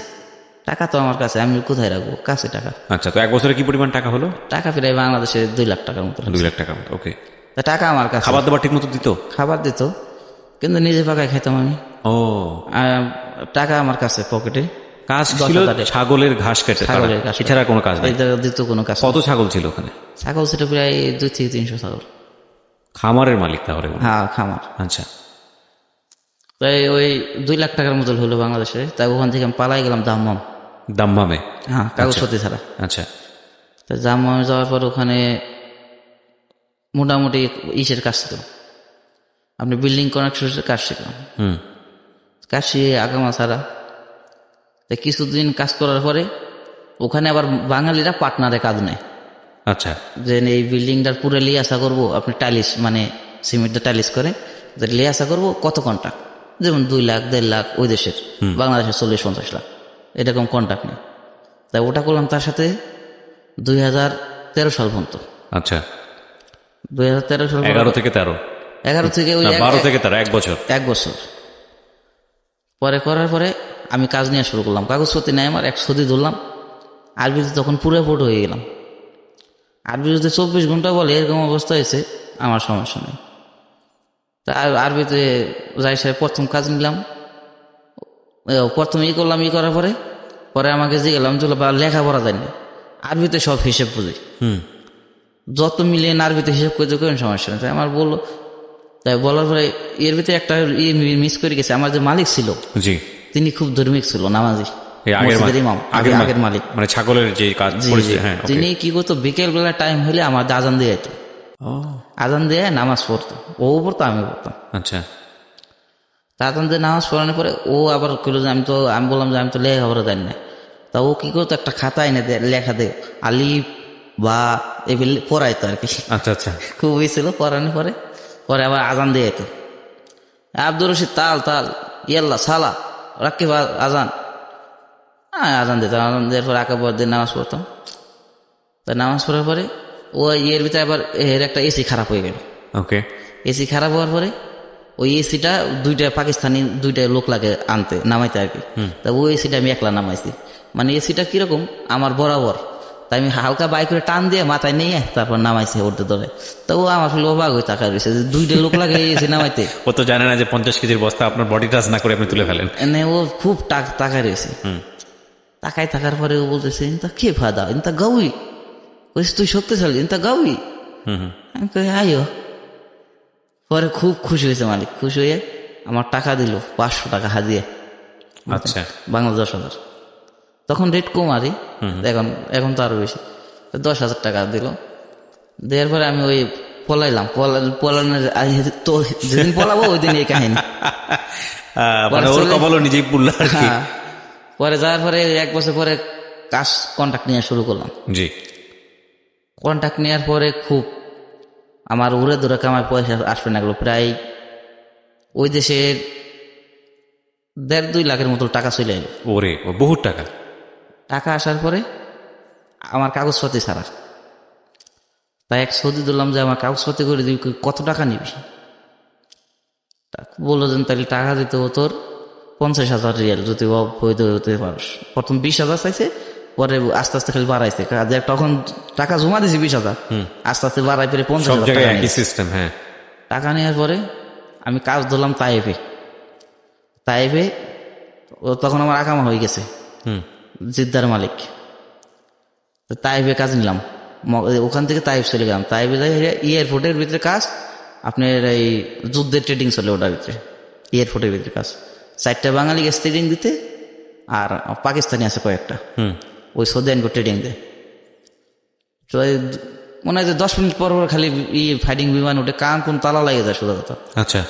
টাকা তো আমার কাছে, আমি কোথায় রাখবো, কাছে টাকা। আচ্ছা, তো 1 বছরে কি পরিমাণ টাকা হলো? টাকা প্রায় বাংলাদেশে 2 লাখ টাকার মতো। 2 লাখ টাকা মতো, ওকে। তা টাকা আমার কাছে। খাবার দাবার ঠিক মতো দিত? খাবার দিত, কিন্তু নিজে পাকায় খাইতাম আমি। ও, টাকা আমার কাছে পকেটে। কাজ ছিল ছাগলের ঘাস কেটে, এছাড়া কোনো কাজ নেই? দিত কোনো কাজ। কত ছাগল ছিল ওখানে? ছাগল ছিল প্রায় 2 থেকে 300 ছাগল। খামারের মালিক তাহলে? হ্যাঁ, খামার। আচ্ছা। তাই ওই 2 লাখ টাকার মতো হলো বাংলাদেশে। তাই ওখান থেকে আমি পালাই গেলাম দাম্মামে। হ্যাঁ, কাগজপত্র ছাড়া। আচ্ছা। তাই দাম্মামে যাওয়ার পর ওখানে মোটামুটি ইসের কাজ ছিল, আপনি বিল্ডিং কনস্ট্রাকশনের কাজ শিখলাম। কাজ শিখে আগামা ছাড়া। তাই কিছুদিন কাজ করার পরে ওখানে আবার বাঙালিরা পার্টনারে কাজ নেয়। আচ্ছা। যে এই বিল্ডিংটার পুরো লিয়াসা করবো, আপনি টাইলিশ মানে সিমেন্টের টাইলিশ করে লিয়াসা করবো, কত কন্ট্রাক্ট, যেমন 2 লাখ 1.5 লাখ, ওই দেশের বাংলাদেশের 40-50 লাখ এরকম কন্ট্রাক্ট নেই। তাই ওটা করলাম তার সাথে 2013 সাল পর্যন্ত। আচ্ছা, 2013 সাল, 11 থেকে 13, 11 থেকে ওই 12 থেকে 13, 1 বছর। 1 বছর পরে করার পরে আমি কাজ নিয়ে শুরু করলাম। কাগজপত্র নেই আমার, 1 সৌদি ধরলাম। আরবিতে তখন পুরো ফটো হয়ে গেলাম। আরবিতে 24 ঘন্টা বলে, এরকম অবস্থা হয়েছে, আমার সমস্যা নেই। তা আরবিতে যাই সাহেব প্রথম কাজ নিলাম, প্রথম করলাম। করার পরে পরে আমাকে যে গেলাম লেখাপড়া জানি, আরবিতে সব হিসেব বুঝি, যত মিলিয়ে আরবিতে হিসেব করতে কোনো সমস্যা নেই। তাই আমার বললো, তাই বলার পরে এর ভিতরে একটা মিস করে গেছে। আমার যে মালিক ছিল, জি, তিনি খুব ধার্মিক ছিল, নামাজি। এই আগের মসজিদের ইমাম, আগের মালিক, মানে ছাগলের যে কাজ জি, করেছে। জি। হ্যাঁ, okay. তিনি কি করতো, বিকেল বেলা টাইম হলে আমার আজান দিয়ে যেত, ও আজান দিয়ে নামাজ পড়তো, ও পড়তো আমি পড়তাম। আচ্ছা। তা আজান দিয়ে নামাজ পড়ানোর পরে ও আবার কইলো যে আমি বললাম যে আমি তো লেখাপড়া জানি না। তা ও কি করতো, একটা খাতা এনে লেখা দে, আলিফ বা এগুলি পড়াইতো আর কি। আচ্ছা আচ্ছা। খুবই ছিল পড়ানোর পরে, পরে আবার আজান দিয়ে যেত, আব্দুর রশিদ তাল তাল ইয়াল্লা সালা রাখি আজান। আজান দিতাম, আজান দেওয়ার পরে একেবারে দিন নামাজ পড়তাম। তা নামাজ পড়ার পরে ও ইয়ের ভিতরে আবার এর একটা এসি খারাপ হয়ে গেল। ওকে। এসি খারাপ হওয়ার পরে ওই এসিটা দুইটা পাকিস্তানি লোক লাগে আনতে নামাইতে আর কি। তা ওই এসিটা আমি একলা নামাইছি, মানে এসিটা কিরকম আমার বরাবর, তাই আমি হালকা বাইক করে টান দিয়ে মাথায় নিয়ে তারপর নামাইছে ওরতে ধরে। তো ও আমার ফলে অবাক হয়ে তাকায় রয়েছে যে দুইটা লোক লাগে এসি নামাইতে। ও তো জানে না যে 50 কেজির বস্তা আপনার বডি টাচ না করে আপনি তুলে ফেলেন। এনে ও খুব তাকায় রয়েছে। তাকায় থাকার পরে ও বলতেছে ইনতা কে ফাদা, ইনতা গাউই, কইস তুই শক্তিশালী, ইনতা গাউই। আমি কই আইও। পরে খুব খুশি হয়েছে মালিক, খুশি হয়ে আমার টাকা দিল 500 টাকা হাজিয়ে। আচ্ছা। বাংলা 10,000, তখন রেট কম আরই, এখন তো আরো বেশি। 10,000 টাকা দিল, দেওয়ার পরে আমি ওই পলাইলাম, পলানোর তো যেদিন পলাবো ওই দিন এই কাহিনী। মানে ওর কপালও নিজেই পুড়লো আর কি। হ্যাঁ, পরে যাওয়ার পরে 1 বছর পরে কাজ কন্ট্যাক্ট নিয়ে শুরু করলাম। জি। কন্ট্যাক্ট নেওয়ার পরে খুব আমার উড়ে ধরে কামায় পয়সা আসবে না গেলো, প্রায় ওই দেশের 1.5-2 লাখের মতো টাকা চলে এলো। ওরে, ও বহুত টাকা। টাকা আসার পরে আমার কাগজপাতি ছাড়া, তাই এক সৌদি দিলাম যে আমার কাগজপাতি করে দিবি, কত টাকা নিবি? বললো যে তাহলে টাকা দিতে ও তোর 50,000 রিয়াল, যদি বৈধ হতে পারস। প্রথম 20,000 চাইছে, পরে আস্তে আস্তে খালি বাড়াইছে, তখন টাকা জমা দিয়েছি 20,000, আস্তে আস্তে বাড়াই পেরে 50,000 টাকা একই সিস্টেম। হ্যাঁ, টাকা নেওয়ার পরে আমি কাজ ধরলাম তাইফে। ও তখন আমার আকামা হয়ে গেছে, জিদ্দার মালিক। তাইফে কাজ নিলাম, ওখান থেকে তাইফ চলে গেলাম। তাইফে যাই এয়ারপোর্টের ভিতরে কাজ, আপনার এই যুদ্ধের ট্রেডিং চলে ওটার ভিতরে, এয়ারপোর্টের ভিতরে কাজ। 4টা বাঙালি গেছে ট্রেডিং দিতে, আর পাকিস্তানি আছে কয়েকটা, ওই সৌদি আনকো ট্রেডিং দেয়। তো মনে হয় যে 10 মিনিট পর খালি ফাইটিং বিমান উঠে কান কোন তালা লাগে যায় সোজা কথা। আচ্ছা।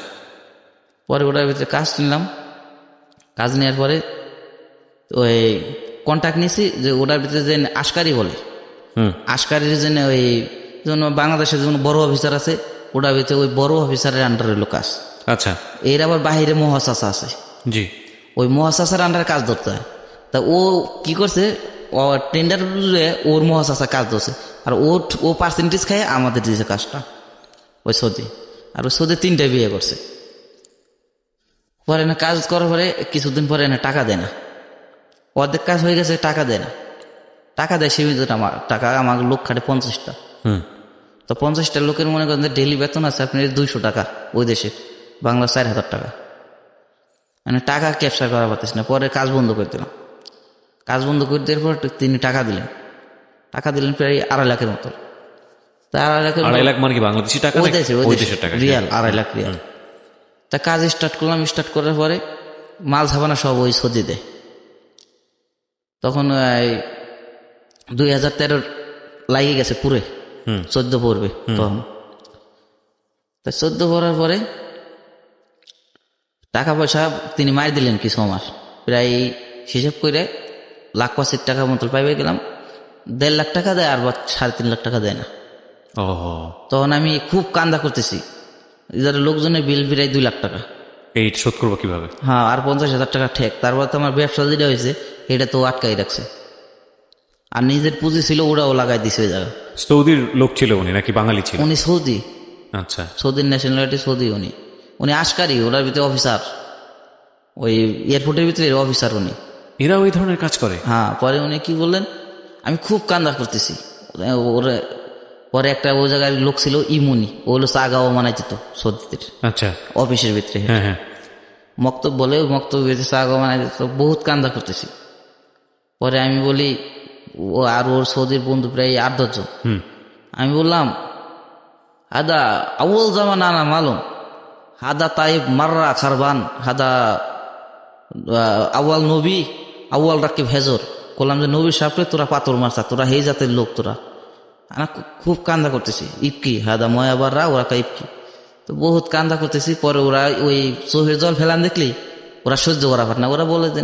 পরে ওটার ভিতরে কাজ নিলাম, কাজ নেওয়ার পরে ওই কন্ট্যাক্ট নিয়েছি যে ওটার ভিতরে যে আশকারি বলে, আশকারির জন্য ওই যেমন বাংলাদেশের যেমন বড় অফিসার আছে, ওটার ভিতরে ওই বড় অফিসারের আন্ডারে লোক কাজ। আচ্ছা। এর আবার বাহিরে মহাচাচা আছে, জি, ওই মহাচাচার আন্ডারে কাজ ধরতে হয়। তা ও কি করছে, টেন্ডার ওর মহাচাচা কাজ ধরছে, আর ও পার্সেন্টেজ খায় আমাদের দিয়েছে কাজটা ওই সৌদি। আর ওই সৌদি 3টা বিয়ে করছে। পরে না কাজ করার পরে কিছুদিন পরে না টাকা দেয় না, অর্ধেক কাজ হয়ে গেছে, টাকা দেয় না। টাকা দেয় সীমিত টাকা, আমার লোক খাটে 50টা। তো 50টা লোকের মনে করেন যে ডেইলি বেতন আছে আপনার 200 টাকা, ওই দেশে বাংলা 4,000 টাকা, মানে টাকা ক্যাপচার করা পারতেছি না। পরে কাজ বন্ধ করে দিলাম, কাজ বন্ধ করে দেওয়ার পর তিনি টাকা দিলেন প্রায় 2.5 লাখের মতো। তা 2.5 লাখ মানে কি বাংলাদেশি টাকা? ওই দেশের টাকা, রিয়াল 2.5 লাখ রিয়াল। তা কাজ স্টার্ট করলাম, স্টার্ট করার পরে মাল ছাপানা সব ওই সৌদি দেয়। তখন 2013 লাগিয়ে গেছে পুরে, 14 পড়বে তখন। তা 14 পড়ার পরে টাকা পয়সা তিনি মার দিলেন কিছু আমার, প্রায় হিসেব করে 1,50,000 টাকা মতো পাইবে গেলাম। 1.5 লাখ টাকা দেয়, আর 3.5 লাখ টাকা দেয় না। তখন আমি খুব কান্দা করতেছি, লোকজনের বিল প্রায় 2 লাখ টাকা, এই শোধ করবো কিভাবে? হ্যাঁ, আর 50,000 টাকা ঠেক। তারপর তো আমার ব্যবসা যেটা হয়েছে এটা তো আটকাই রাখছে, আর নিজের পুঁজি ছিল ওরাও লাগাই দিছে ওই জায়গা। সৌদির লোক ছিল উনি নাকি বাঙালি ছিল? উনি সৌদি। আচ্ছা। সৌদির ন্যাশনালিটি সৌদি। উনি আশকারি, ওনার ভিতরে অফিসার, ওই এয়ারপোর্টের ভিতরে অফিসার উনি। এরা ওই ধরনের কাজ করে? হ্যাঁ। পরে উনি কি বললেন, আমি খুব কান্দা করতেছি। পরে একটা ওই জায়গায় লোক ছিল ইমুনি, ও হলো চাগাও মানাই যেত সৌদিদের। আচ্ছা। অফিসের ভিতরে হ্যাঁ, মক্তব বলে, মক্তব ভিতরে চাগাও মানাই যেত। বহুত কান্দা করতেছি। পরে আমি বলি, ও আর ওর সৌদির বন্ধু প্রায় 8-10 জন। আমি বললাম, হাদা আউল জামান আনা মালুম, হাদা তাইব মাররা খারবান, হাদা আওয়াল নবী আউয়াল রাকিব হেজর, বললাম যে নবী সাপরে তোরা পাথর মারছা, তোরা হেই জাতের লোক তোরা। আমি খুব কান্দা করতেছি, ইপকি হাদা ময়াবাররা, ওরা ইপকি। তো বহুত কান্দা করতেছি। পরে ওরা ওই চোখের জল ফেলান দেখলি ওরা সহ্য করা পারে না, ওরা বলে যে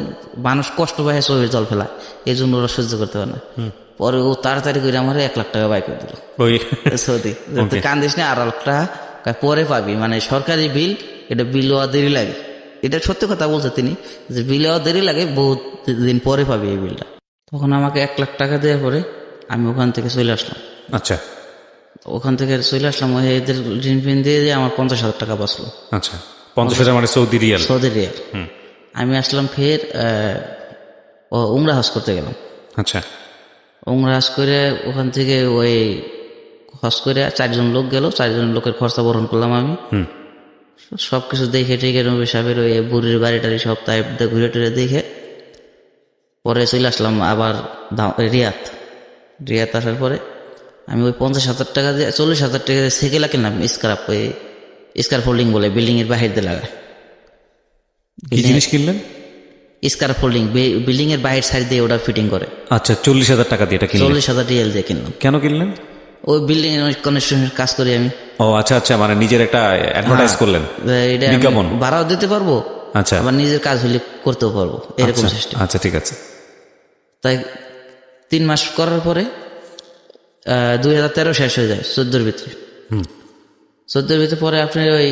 মানুষ কষ্ট পায় চোখের জল ফেলায়, এই জন্য ওরা সহ্য করতে পারে না। পরে ও তাড়াতাড়ি করে আমার 1 লাখ টাকা বাই করে দিল ওই সৌদি। তুই কান্দিস না, আর 1 লাখ টাকা পরে পাবি, মানে সরকারি বিল, এটা বিল হওয়া দেরি লাগে। এটা সত্যি কথা বলছে তিনি, যে বিল হওয়া দেরি লাগে, বহুত দিন পরে পাবি এই বিলটা। তখন আমাকে 1 লাখ টাকা দেওয়ার পরে আমি ওখান থেকে চলে আসলাম। আচ্ছা ওখান থেকে চলে আসলাম, ওই এদের ঋণ ফিন দিয়ে দিয়ে আমার 50,000 টাকা বাঁচলো। আচ্ছা, 50,000 মানে সৌদি রিয়াল। Saudi Real. আমি আসলাম ফের উমরা হজ করতে গেলাম। আচ্ছা, উমরা হজ করে ওখান থেকে ওই হজ করে 4 জন লোক গেল, 4 জন লোকের খরচা বহন করলাম আমি। সবকিছু দেখে টেকে নবী সাহেবের ওই বুড়ির বাড়ি টাড়ি সব তাই ঘুরে টুরে দেখে পরে চলে আসলাম আবার রিয়াদ। রিয়াদ আসার পরে আমি ওই 50,000 টাকা দিয়ে 40,000 টাকা দিয়ে সেকেলা কিনলাম, স্ক্রাপ, ওই স্কার ফোল্ডিং বলে, বিল্ডিং এর বাহির দিয়ে লাগায়। কি জিনিস কিনলেন? স্কার ফোল্ডিং, বিল্ডিং এর বাহির সাইড দিয়ে ওটা ফিটিং করে। আচ্ছা, 40,000 টাকা দিয়ে এটা কিনলেন? 40,000 রিয়াল দিয়ে কিনলাম। কেন কিনলেন? ওই বিল্ডিং এর কনস্ট্রাকশনের কাজ করি আমি। ও আচ্ছা আচ্ছা, মানে নিজের একটা অ্যাডভার্টাইজ করলেন, এটা বিজ্ঞাপন। ভাড়াও দিতে পারবো, আচ্ছা, আবার নিজের কাজ হলে করতেও পারবো, এরকম সিস্টেম। আচ্ছা ঠিক আছে। তাই 3 মাস করার পরে 2013 শেষ হয়ে যায়, 14-র ভিতরে। 14-র ভিতরে পরে আপনি ওই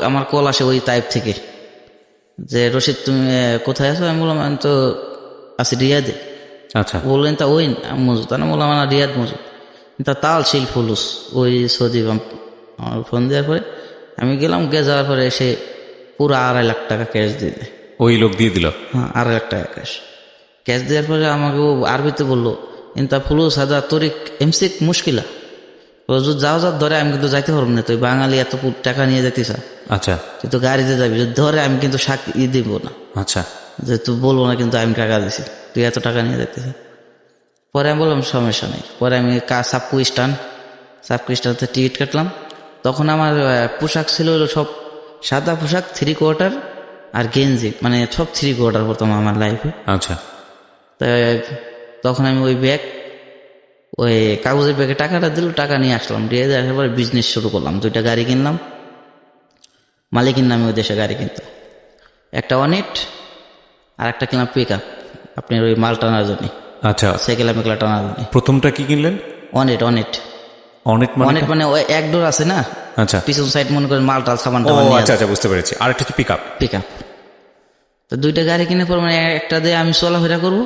আমার কল আসে ওই তাইপ থেকে, যে রশিদ তুমি কোথায় আছো? আমি বললাম আমি তো আছি রিয়াদে। আচ্ছা, বললেন তা ওই মজুদ, আমি বললাম না রিয়াদ মজুদ, তা তাল শিল ফুলুস ওই সৌদি। আমার ফোন দেওয়ার পরে আমি গেলাম, যাওয়ার পরে এসে পুরো 2.5 লাখ টাকা ক্যাশ দিয়ে দেয়। ওই লোক দিয়ে দিল? হ্যাঁ, 2.5 লাখ টাকা ক্যাশ দেওয়ার পরে আমাকে ও আরবিতে বললো, ইন্তা ফুলুস হাদা তরিক এমসিক মুশকিলা, যাও ধরে আমি কিন্তু যাইতে পারবো না, তুই বাঙালি এত টাকা নিয়ে যেতিস, আচ্ছা, তুই তো গাড়িতে যাবি, যদি ধরে আমি কিন্তু সাক্ষী দিব না, আচ্ছা, যে তুই বলবো না কিন্তু আমি টাকা দিছি, তুই এত টাকা নিয়ে যেতিস। পরে আমি বললাম সমস্যা নেই। পরে আমি সাবকুইস্টানতে টিকিট কাটলাম। তখন আমার পোশাক ছিল সব সাদা পোশাক, 3/4 আর গেঞ্জি, মানে সব 3/4 প্রথম আমার লাইফে। আচ্ছা, তখন আমি ওই ব্যাগ, ওই কাগজের ব্যাগে টাকাটা দিল, টাকা নিয়ে আসলাম। দিয়ে আসার পরে বিজনেস শুরু করলাম। 2টা গাড়ি কিনলাম, মালিকের নামে ওই দেশে গাড়ি কিনতো, একটা অনেট আর একটা কিনলাম পিক আপ, আপনার ওই মাল টানার জন্য। আচ্ছা, সাইকেলা মেকলা টানার জন্য। প্রথমটা কি কিনলেন? অনেট মানে ওই 1 ডোর আছে না, আচ্ছা, পিছন সাইড মনে করেন মাল টাল সামান ও আচ্ছা আচ্ছা, বুঝতে পেরেছি। আর একটা হচ্ছে পিক আপ। তো 2টা গাড়ি কিনে পর মানে একটা দিয়ে আমি চলাফেরা করবো,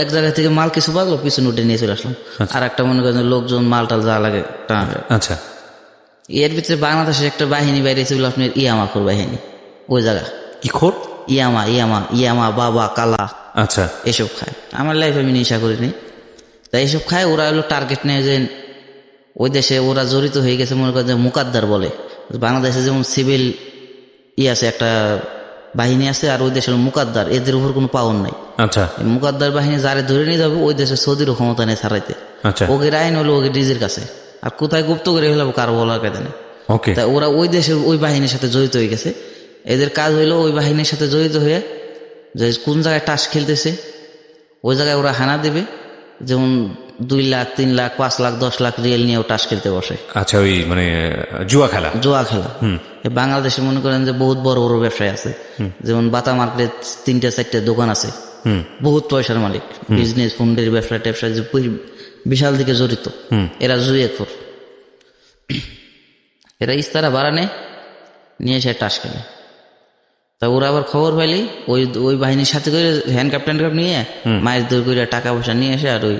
এক জায়গা থেকে মাল কিছু বাজলো পিছনে উঠে নিয়ে চলে আসলাম। আর একটা মনে করেন লোকজন মাল টাল যা লাগে টানা। আচ্ছা, এর ভিতরে বাংলাদেশের একটা বাহিনী বাইরেছে বলে আপনার ইয়ামাখোর বাহিনী, ওই জায়গা কি খোর? ইয়ামা বাবা কালা, আচ্ছা, এসব খায়। আমার লাইফে আমি নেশা করিনি, তাই এসব খায়। ওরা হলো টার্গেট নেয় যে ওই দেশে ওরা জড়িত হয়ে গেছে, মনে করেন যে মুকাদ্দার বলে। বাংলাদেশে যেমন সিভিল আছে, একটা বাহিনী আছে, আর ওই দেশের মুকাদ্দার, এদের উপর কোনো পাওয়ার নাই। আচ্ছা, মুকাদ্দার বাহিনী যারে ধরে নিয়ে যাবে, ওই দেশে সৌদির ক্ষমতা নেই ছাড়াইতে। আচ্ছা, ওকে আইন হলো ওকে ডিজের কাছে, আর কোথায় গুপ্ত করে ফেলাবো কারো বলার কাছে নেই। ওকে, তাই ওরা ওই দেশের ওই বাহিনীর সাথে জড়িত হয়ে গেছে। এদের কাজ হইলো ওই বাহিনীর সাথে জড়িত হয়ে যে কোন জায়গায় টাস খেলতেছে ওই জায়গায় ওরা হানা দেবে। যেমন 2 লাখ 3 লাখ 5 লাখ 10 লাখ রিয়েল নিয়েও টাস খেলতে বসে। আচ্ছা, ওই মানে জুয়া খেলা। বাংলাদেশে মনে করেন যে বহুত বড় বড় ব্যবসায় আছে, যেমন বাতা মার্কেটে 3-4টা দোকান আছে, বহুত পয়সার মালিক, বিজনেস ফুন্ডের ব্যবসা ট্যাবসা বিশাল দিকে জড়িত। এরা জুয়েখোর, এরা ইস্তারা ভাড়া নিয়ে এসে টাস খেলে। তা ওরা আবার খবর পাইলি ওই বাহিনীর সাথে করে হ্যান্ডকাপ নিয়ে মায়ের দৌড় করে টাকা পয়সা নিয়ে এসে আর ওই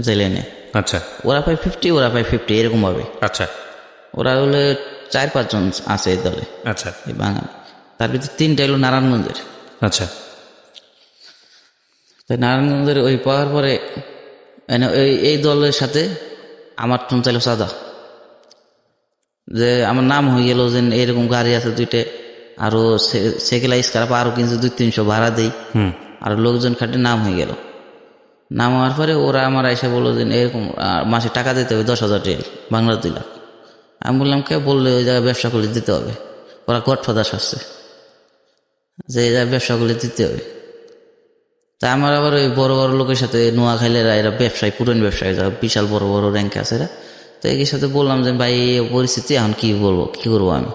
জেলে নেয়। আচ্ছা, ওরা পায় 50, ওরা পায় 50, এরকম ভাবে। আচ্ছা, ওরা হলে 4-5 জন আছে এই দলে। আচ্ছা, এই বাঙালি, তার ভিতরে 3টা হলো নারায়ণগঞ্জের। আচ্ছা, তাই নারায়ণগঞ্জের ওই পাওয়ার পরে এই দলের সাথে আমার টুন চাইল সাদা, যে আমার নাম হয়ে গেল যে এরকম গাড়ি আছে 2টে, আরো সেকেলা স্কার্প আরো কিন্তু 200-300 ভাড়া দেই, আর লোকজন খাটে নাম হয়ে গেল। নাম হওয়ার পরে ওরা আমার এসে বললো যে এরকম মাসে টাকা দিতে হবে 10,000 রিয়াল, বাংলা 2 লাখ। আমি বললাম কে বললে ওই জায়গায় ব্যবসা করলে দিতে হবে, ওরা গডফাদার আসছে যে এই জায়গায় ব্যবসা করলে দিতে হবে। তা আমার আবার ওই বড় বড় লোকের সাথে নোয়াখালীরা এরা ব্যবসায়ী, পুরান ব্যবসায়ী, যারা বিশাল বড় বড় র্যাঙ্কে আছে এরা। তো এর সাথে বললাম যে ভাই এই পরিস্থিতি, এখন কি বলবো, কি করবো আমি?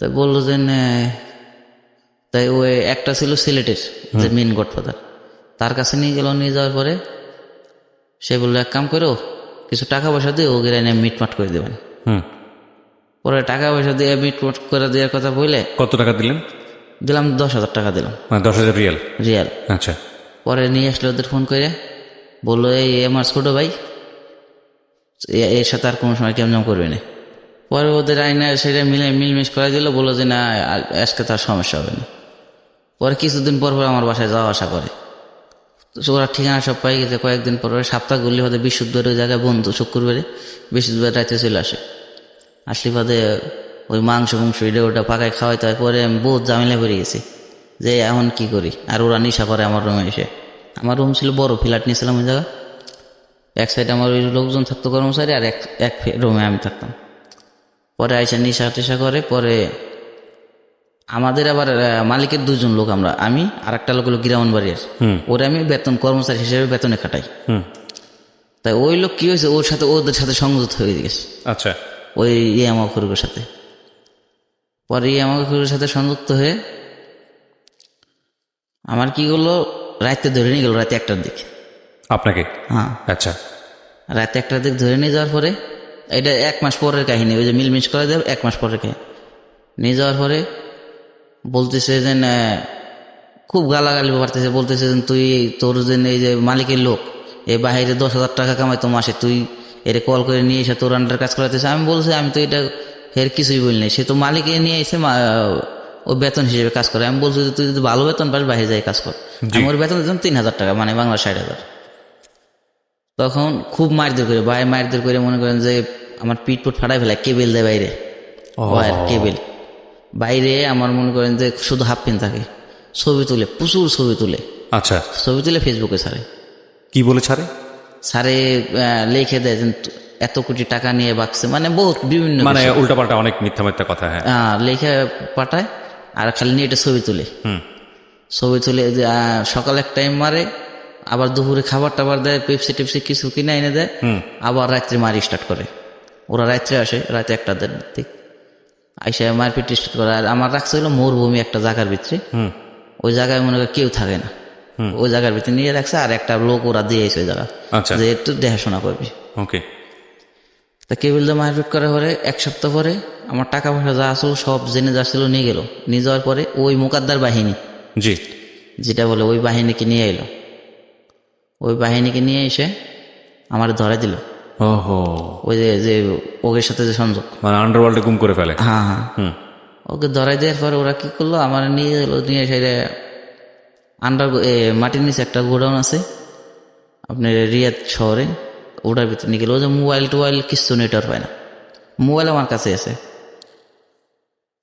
তাই বললো যে তাই ওই একটা ছিল সিলেটের যে মেন গডফাদার, তার কাছে নিয়ে গেল। নিয়ে যাওয়ার পরে সে বললো এক কাম করো, কিছু টাকা পয়সা দিয়ে ওকে এনে মিটমাট করে দেবেন। পরে টাকা পয়সা দিয়ে মিটমাট করে দেওয়ার কথা বলে কত টাকা দিলেন? দিলাম 10,000 টাকা দিলাম, 10,000 রিয়াল। রিয়াল। আচ্ছা। পরে নিয়ে আসলো ওদের ফোন করে, বললো এই আমার ছোট ভাই, এর সাথে আর কোনো সময় কেমন করবে না। পরে ওদের আইনা সেটা মিলমিশ করে দিল, বললো যে না আজকে তার সমস্যা হবে না। পরে কিছুদিন পর পর আমার বাসায় যাওয়া আসা করে। তো ওরা ঠিকানা সব পাই গেছে। কয়েকদিন পর সপ্তাহ গুলি হতে বৃহস্পতিবার ওই জায়গায় বন্ধু, শুক্রবারে বৃহস্পতিবার রাতে চলে আসে। আসলে বাদে ওই মাংস এটা ওটা পাকায় খাওয়াইতে হয়। পরে আমি বহুত ঝামেলা পড়ে গেছি যে এখন কি করি। আর ওরা নেশা করে আমার রুমে এসে। আমার রুম ছিল বড়, ফ্ল্যাট নিয়েছিলাম ওই জায়গায়। এক সাইডে আমার ওই লোকজন থাকতো কর্মচারী, আর এক রুমে আমি থাকতাম। পরে আইসা নেশা টেশা করে। পরে আমাদের আবার মালিকের 2জন লোক, আমি আর একটা লোক হলো গ্রামবাড়ির, ওরা আমি বেতন কর্মচারী হিসেবে বেতনে খাটাই। তাই ওই লোক কি হয়েছে, ওদের সাথে সংযুক্ত হয়ে গেছে। আচ্ছা। ওই ইয়ামাখুরের সাথে। পরে ইয়ামাখুরের সাথে সংযুক্ত হয়ে আমার কি করলো, রাতে ধরে নিয়ে গেল, রাতে 1টার দিকে। আপনাকে? হ্যাঁ। আচ্ছা। রাতে 1টার দিকে ধরে নিয়ে যাওয়ার পরে, এটা 1 মাস পরের কাহিনী, ওই যে মিলমিশ করে দেবে 1 মাস পরের কাহিনী। নিয়ে যাওয়ার পরে বলতেছে যে খুব গালাগালি পারতেছে, বলতেছে যে তুই তোর যে এই যে মালিকের লোক, এই বাহিরে 10,000 টাকা কামাই তো মাসে, তুই এর কল করে নিয়ে এসে তোর আন্ডার কাজ করাতেছে। আমি বলছি আমি তো এটা এর কিছুই বলি নাই, সে তো মালিকে নিয়ে এসে ও বেতন হিসেবে কাজ করে। আমি বলছি যে তুই যদি ভালো বেতন পাস বাইরে যাই কাজ কর। আমি ওর বেতন দিতাম 3,000 টাকা, মানে বাংলা 60,000। তখন খুব মারধর করে, ভাই মারধর করে মনে করেন যে আমার পিটপুট ফাটাই ফেলায়, কেবেল দেয় বাইরে, কেবেল বাইরে। আমার মনে করেন যে শুধু হাফ প্যান্ট থাকে, ছবি তুলে, প্রচুর ছবি তুলে। আচ্ছা। ছবি তুলে ফেসবুকে ছাড়ে। কি বলে ছাড়ে? ছাড়ে লিখে দেয় যে এত কোটি টাকা নিয়ে বাকছে, মানে বহুত বিভিন্ন, মানে উল্টাপাল্টা অনেক মিথ্যা মিথ্যা কথা। হ্যাঁ, লিখে পাঠায়। আর খালি নিয়ে এটা ছবি তুলে, ছবি তুলে সকাল এক টাইম মারে, আবার দুপুরে খাবার টাবার দেয়, পেপসি টেপসি কিছু কিনে এনে দেয়, আবার রাত্রে মারি স্টার্ট করে। ওরা রাত্রে আসে, রাতে 1টার দিক আইসা মারপিট স্টার্ট করে। আর আমার রাখছে হলো মরুভূমি একটা জায়গার ভিতরে, ওই জায়গায় মনে করে কেউ থাকে না, ওই জায়গার ভিতরে নিয়ে রাখছে। আর একটা লোক ওরা দিয়ে ওই জায়গা, যে একটু দেখাশোনা করবি। ওকে। তা কেবিল দিয়ে মারপিট করার পরে 1 সপ্তাহ পরে আমার টাকা পয়সা যা আসলো সব জেনে যাচ্ছিল নিয়ে গেল। নিয়ে যাওয়ার পরে ওই মুকাদ্দার বাহিনী, জি, যেটা বলে, ওই বাহিনীকে নিয়ে এলো। ওই বাহিনীকে নিয়ে এসে আমার ধরে দিল। ওহো। ওই যে ওদের সাথে যে সংযোগ, মানে আন্ডারওয়ার্ল্ডে গুম করে ফেলে। হ্যাঁ হ্যাঁ। ওকে ধরাই দেওয়ার পরে ওরা কি করলো, আমার নিয়ে গেলো, নিয়ে এসে মাটির নিচে একটা গোডাউন আছে আপনার রিয়াদ শহরে, ওটার ভিতরে নিয়ে গেলো। যে মোবাইল টোবাইল কিছু নেটওয়ার্ক হয় না, মোবাইল আমার কাছে আছে।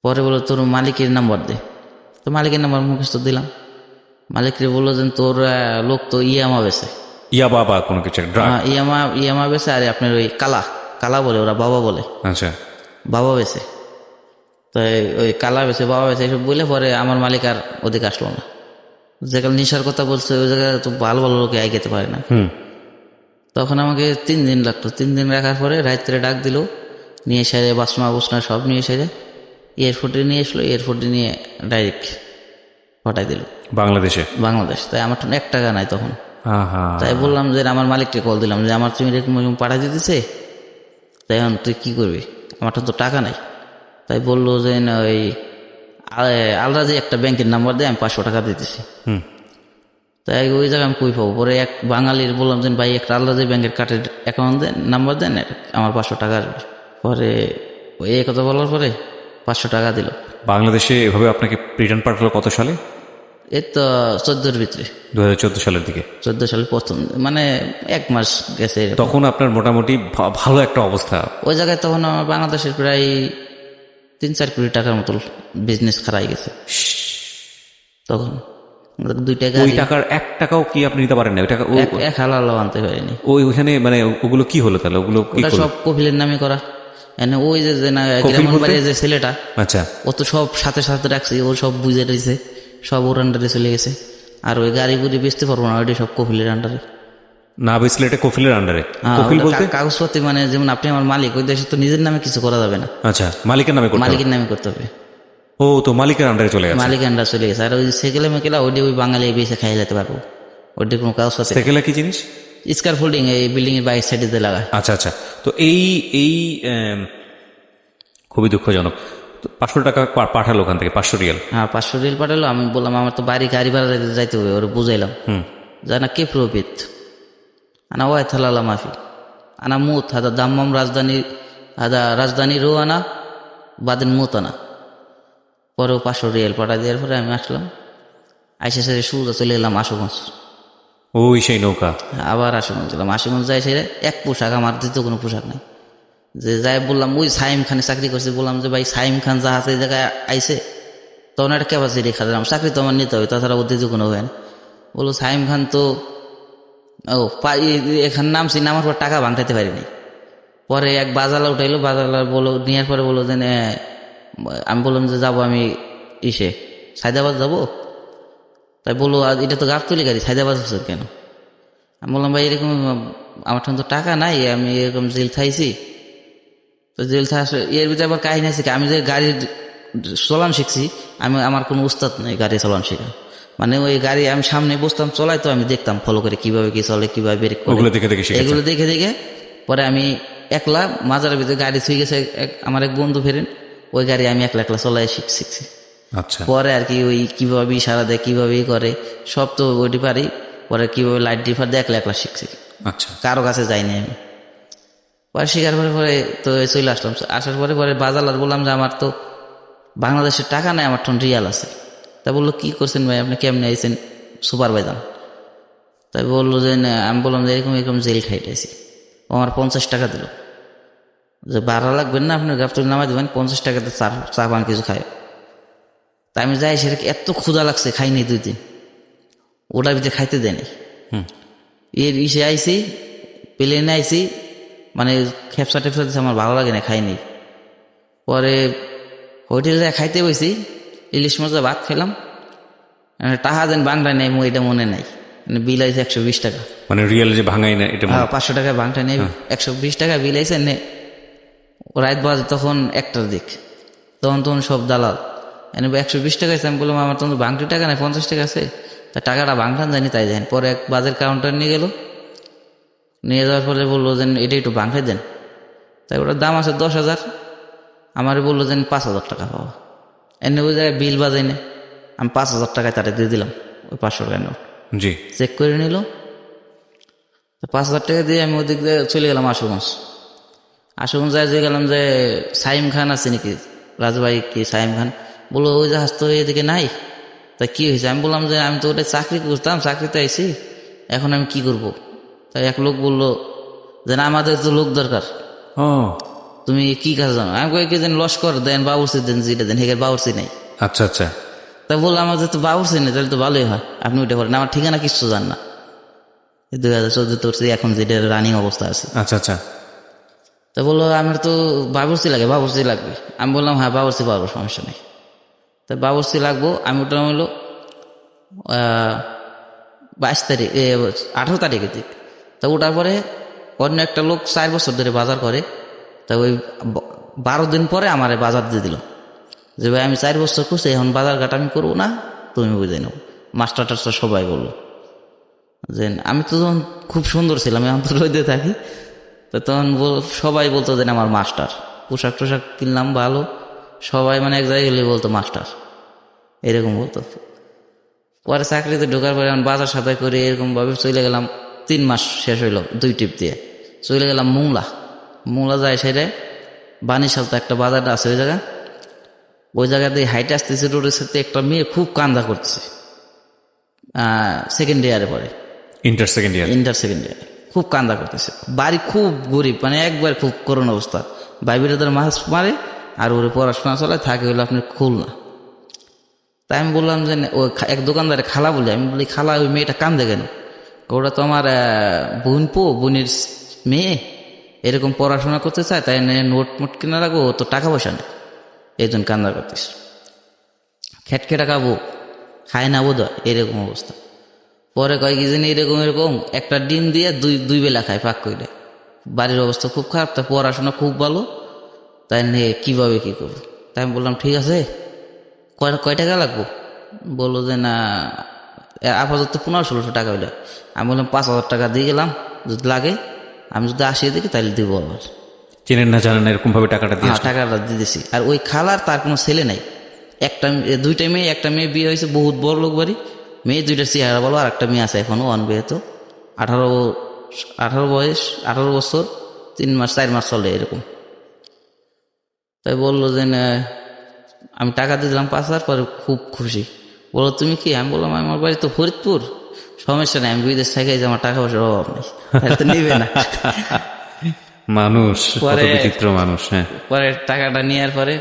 পরে বললো তোর মালিকের নাম্বার দে। তো মালিকের নাম্বার মুখস্থ দিলাম। মালিকরে বললো যে তোর লোক তো ইয়ামা বেছে, ইয়াবা বা কোনো কিছু, ইয়ামা বেছে। আর আপনার ওই কালা বলে, ওরা বাবা বলে। আচ্ছা। বাবা বেছে। তো ওই কালা বেছে, বাবা বেছে, এইসব বলে পরে আমার মালিক আর ওদিকে আসলো না। যেখানে নেশার কথা বলছে ওই জায়গায় তো ভালো ভালো লোকে আইতে পারে না। তখন আমাকে 3 দিন লাগতো। 3 দিন রাখার পরে রাত্রে ডাক দিল, নিয়ে এসে বাসনা বুসনা সব নিয়ে এসে এয়ারপোর্টে নিয়ে আসলো। এয়ারপোর্টে নিয়ে ডাইরেক্ট পাঠাই দিল বাংলাদেশ। তাই আমার 1 টাকা নাই তখন। তাই বললাম যে আমার মালিককে কল দিলাম যে আমার তুমি এরকম পাঠাই দিতেছে, তাই এখন তুই কি করবি, আমার তো টাকা নাই। তাই বললো যে ওই আলাদা যে একটা ব্যাংকের নাম্বার দেয়, আমি 500 টাকা দিতেছি। তাই ওই জায়গায় আমি কই পাবো। পরে এক বাঙালির বললাম যে ভাই একটা আলাদা যে ব্যাংকের কার্ডের অ্যাকাউন্ট দেন, নাম্বার দেন, আমার 500 টাকা আসবে। পরে ওই কথা বলার পরে 500 টাকা দিল। বাংলাদেশে এভাবে আপনাকে রিটার্ন পাঠালো কত সালে? এই তো 14-র ভিতরে, 2014 সালের দিকে। 14 সালে প্রথম, মানে 1 মাস গেছে। তখন আপনার মোটামুটি ভালো একটা অবস্থা ওই জায়গায়। তখন আমার বাংলাদেশের প্রায় 3-4 কোটি টাকার মতো বিজনেস খারাই গেছে তখন। 2 টাকা, ওই টাকার 1 টাকাও কি আপনি নিতে পারেন না? ওই টাকা এক হালাল আনতে পারিনি। ওইখানে মানে ওগুলো কি হলো তাহলে? ওগুলো সব কপিলের নামে করা। ওই যে গ্রামবাড়ির যে ছেলেটা, আচ্ছা, ও তো সব সাথে রাখছে, ও সব বুঝে রয়েছে, সব ওর আন্ডারে চলে গেছে। আর ওই গাড়ি গুড়ি বেচতে পারবো না, ওইটা সব কফিলের আন্ডারে। না বেসলে এটা কফিলের আন্ডারে। কফিল বলতে কাগজপত্র মানে যেমন আপনি আমার মালিক, ওই দেশে তো নিজের নামে কিছু করা যাবে না, আচ্ছা মালিকের নামে করতে হবে। মালিকের নামে করতে হবে। ও তো মালিকের আন্ডারে চলে গেছে। মালিকের আন্ডার চলে গেছে। আর ওই সেকেলে মেকেলা ওইটা ওই বাঙালি বেছে খাইয়ে যেতে পারবো, ওইটা কোনো কাগজপত্র। সেকেলা কি জিনিস? স্কার ফোল্ডিং, এই বিল্ডিং এর বাইরের সাইডে লাগায়। আচ্ছা আচ্ছা। তো এই এই খুবই দুঃখজনক। 500 টাকা পাঠালো ওখান থেকে, 500 রিয়াল। হ্যাঁ 500 রিয়াল পাঠালো। আমি বললাম আমার তো বাড়ি গাড়ি ভাড়া যাইতে হবে, ওরা বুঝাইলাম জানা কে প্রফিট আনা ওয়াই থালালা মাফি আনা মুত হাদা দাম্মাম রাজধানী রো আনা বাদেন মুত আনা। পরেও 500 রিয়াল পাঠা দেওয়ার পরে আমি আসলাম, আইসে সেরে সুদা চলে এলাম আশুগঞ্জ। ওই সেই নৌকা। আবার আশুগঞ্জ গেলাম। আশুগঞ্জ যাই সেরে এক পোশাক, আমার দ্বিতীয় কোনো পোশাক নাই। যে যাই বললাম ওই সাইম খানে চাকরি করছে, বললাম যে ভাই সাইম খান জাহাজ এই জায়গায় আইসে, তখন একটা ক্যাপাসিটি রেখা দিলাম, চাকরি তো আমার নিতে হবে, তাছাড়া ওর দ্বিতীয় কোনো হয় না। বললো সাইম খান তো এখানে নামছি, নামার পর টাকা ভাঙটাইতে পারিনি। পরে এক বাজালা উঠাইলো, বাজালা বলো নেওয়ার পরে বললো যে আমি বললাম যে যাবো আমি সায়দাবাদ যাবো। তাই বললো এটা তো গাবতলি গাড়ি, সায়দাবাদ হচ্ছে কেন? আমি বললাম ভাই এরকম আমার তো টাকা নাই, আমি এরকম জেল খাইছি। তো জেল থা এর ভিতরে আবার কাহিনী আছে, আমি যে গাড়ির চালান শিখছি, আমার কোনো উস্তাদ নেই গাড়ি চালান শেখা। মানে ওই গাড়ি আমি সামনে বসতাম চলাই, তো আমি দেখতাম ফলো করে কিভাবে কি চলে, কিভাবে ব্রেক করে, এগুলো দেখে দেখে পরে আমি একলা মাজারের ভিতরে গাড়ি থুই গেছে আমার এক বন্ধু ফেরেন, ওই গাড়ি আমি একলা একলা চলাই শিখছি। আচ্ছা। পরে আর কি ওই কিভাবে ইশারা দেয়, কিভাবে করে সব তো ওইটি পারি। পরে কিভাবে লাইট ডিফার দিয়ে একলা একলা শিখছি। আচ্ছা। কারো কাছে যাইনি আমি। পরে শিকার পরে পরে তো চলে আসলাম। আসার পরে পরে বাজার বললাম যে আমার তো বাংলাদেশের টাকা নাই, আমার ঠন রিয়াল আছে। তা বললো কি করছেন ভাই আপনি, কেমনি আইছেন সুপারভাইজার? তাই বললো যে আমি বললাম যে এরকম এরকম জেল খাইতেছি। ও আমার 50 টাকা দিল, যে ভাড়া লাগবেন না আপনার গাফতলি নামাই দেবেন, 50 টাকাতে চা পান কিছু খায়। তাই আমি যাই, সেটা এত ক্ষুধা লাগছে, খাইনি 2 দিন, ওটার ভিতরে খাইতে দেয়নি। এর ইসে আইসি, প্লেনে আইসি, মানে খেপসা টেপসা দিচ্ছে, আমার ভালো লাগে না, খাইনি। পরে হোটেলে খাইতে বসি, ইলিশ মাছ ভাত খেলাম, টাকা দেন বাংলায় নেই, এটা মনে নাই, বিল আইছে 120 টাকা। মানে রিয়েল যে ভাঙাই না এটা? 500 টাকা বাংটা নেই, 120 টাকা বিল আইছে। রাত বাজে তখন 1টার দিক, তখন সব দালাল 120 টাকা আছে। আমি বললাম আমার তখন বাংটি টাকা নেই, 50 টাকা আছে। তা টাকাটা বাংটান জানি, তাই দেন। পরে এক বাজার কাউন্টার নিয়ে গেল, নিয়ে যাওয়ার পরে বললো যে এটা একটু বাংটাই দেন। তাই ওটার দাম আছে 10,000, আমারে বললো যে 5,000 টাকা পাওয়া। ওই জায়গায় বিল বাজাই না, আমি 5,000 টাকায় তারা দিয়ে দিলাম ওই 500 টাকা নোট। জি। চেক করে নিল, 5,000 টাকা দিয়ে আমি ওদিক দিয়ে চলে গেলাম আশুগঞ্জ। আশুগঞ্জ যাই গেলাম যে সাইম খান আছে নাকি, রাজু ভাই কি সাইম খান? বললো ওই জাহাজ তো এদিকে নাই। তা কি হয়েছে? আমি বললাম যে আমি তো ওটা চাকরি করতাম, চাকরিতে আইসি, এখন আমি কি করব? তাই এক লোক বললো যে আমাদের তো লোক দরকার, তুমি কি কাজ জানো? আমি কয়েক দিন লস্কর দেন, বাবুর্চি দেন, যেটা দেন, হেগের বাবুর্চি নেই। আচ্ছা আচ্ছা। তা বললাম আমাদের তো বাবুর্চি নেই, তাহলে তো ভালোই হয়, আপনি ওইটা করেন, আমার ঠিকানা কিচ্ছু জান না। 2014 এখন যেটা রানিং অবস্থা আছে। আচ্ছা আচ্ছা। তা বললো আমার তো বাবুর্চি লাগে, বাবুর্চি লাগবে। আমি বললাম হ্যাঁ বাবুর্চি পারবো, সমস্যা নেই। তা বাবুর্চি লাগবো। আমি ওটা হলো 22 তারিখ 18 তারিখের দিক। তা ওটার পরে অন্য একটা লোক 4 বছর ধরে বাজার করে, তা ওই 12 দিন পরে আমার বাজার দিয়ে দিল যে ভাই আমি 4 বছর করছি, এখন বাজার ঘাট আমি করবো না, তুমি বুঝে নেবো। মাস্টার টাস্টার সবাই বললো যে আমি তো তখন খুব সুন্দর ছিলাম, এখন তো রোদে থাকি। তো তখন সবাই বলতো যে আমার মাস্টার, পোশাক টোশাক কিনলাম ভালো, সবাই মানে এক জায়গায় গেলে বলতো মাস্টার, এরকম বলতো। পরে চাকরিতে ঢোকার পরে আমি বাজার সাদাই করে এরকম ভাবে চলে গেলাম। 3 মাস শেষ হইলো, 2 টিপ দিয়ে চলে গেলাম মোংলা যায় সেরে বাণী সালতে একটা বাজার আছে ওই জায়গাতে হাইটে আসতেছে, রোডের সাথে একটা মেয়ে খুব কান্দা করতেছে। সেকেন্ড ইয়ারে পরে, ইন্টার সেকেন্ড ইয়ার, খুব কান্দা করতেছে। বাড়ি খুব গরিব, মানে একবার খুব করুণ অবস্থা। বাইবিরা তার মাছ মারে আর ওরে পড়াশোনা চলে, থাকে হইলো আপনার খুলনা। তাই আমি বললাম যে ওই এক দোকানদারে খালা বলি, আমি বলি খালা ওই মেয়েটা কান্দে কেন? ওটা তো আমার বোনের মেয়ে, এরকম পড়াশোনা করতে চায়, তাই নোট মোট কিনে রাখবো, তো টাকা পয়সা নেই, এই জন্য কান্দা করতেছে। খেটখেটা খাবো, খায় না বোধ, এরকম অবস্থা। পরে কয় কি জানি এরকম এরকম একটা ডিম দিয়ে দুই বেলা খায় পাক করে। বাড়ির অবস্থা খুব খারাপ, তাই পড়াশোনা খুব ভালো, তাই নিয়ে কিভাবে কি করবো। তাই আমি বললাম ঠিক আছে, কয় টাকা লাগবো? বললো যে না আপাতত 1500-1600 টাকা হইলে। আমি বললাম 5000 টাকা দিয়ে গেলাম, যদি লাগে আমি যদি আসিয়ে দেখি তাহলে দিব আবার। চেনেন না জানেন না এরকম ভাবে টাকাটা দিয়ে হ্যাঁ, টাকাটা দিয়ে দিছি। আর ওই খালার তার কোনো ছেলে নাই, দুইটা মেয়ে, একটা মেয়ে বিয়ে হয়েছে বহুত বড় লোক বাড়ি, মেয়ে দুইটা চেহারা বলো, আর একটা মেয়ে আছে এখনো অনবিবাহিত, 18 বয়স, 18 বছর 3 মাস 4 মাস চলে এরকম। তাই বললো যে না, আমি টাকা দিয়ে দিলাম 5000, পরে খুব খুশি। বললো তুমি কি? আমি বললাম আমার বাড়ি তো ফরিদপুর, সমস্যা নেই, আমি বিদেশ থেকে আমার টাকা পয়সার অভাব নেই, তো নিবে না। মানুষ কত পরে বিচিত্র মানুষ। হ্যাঁ, পরে টাকাটা নেওয়ার পরে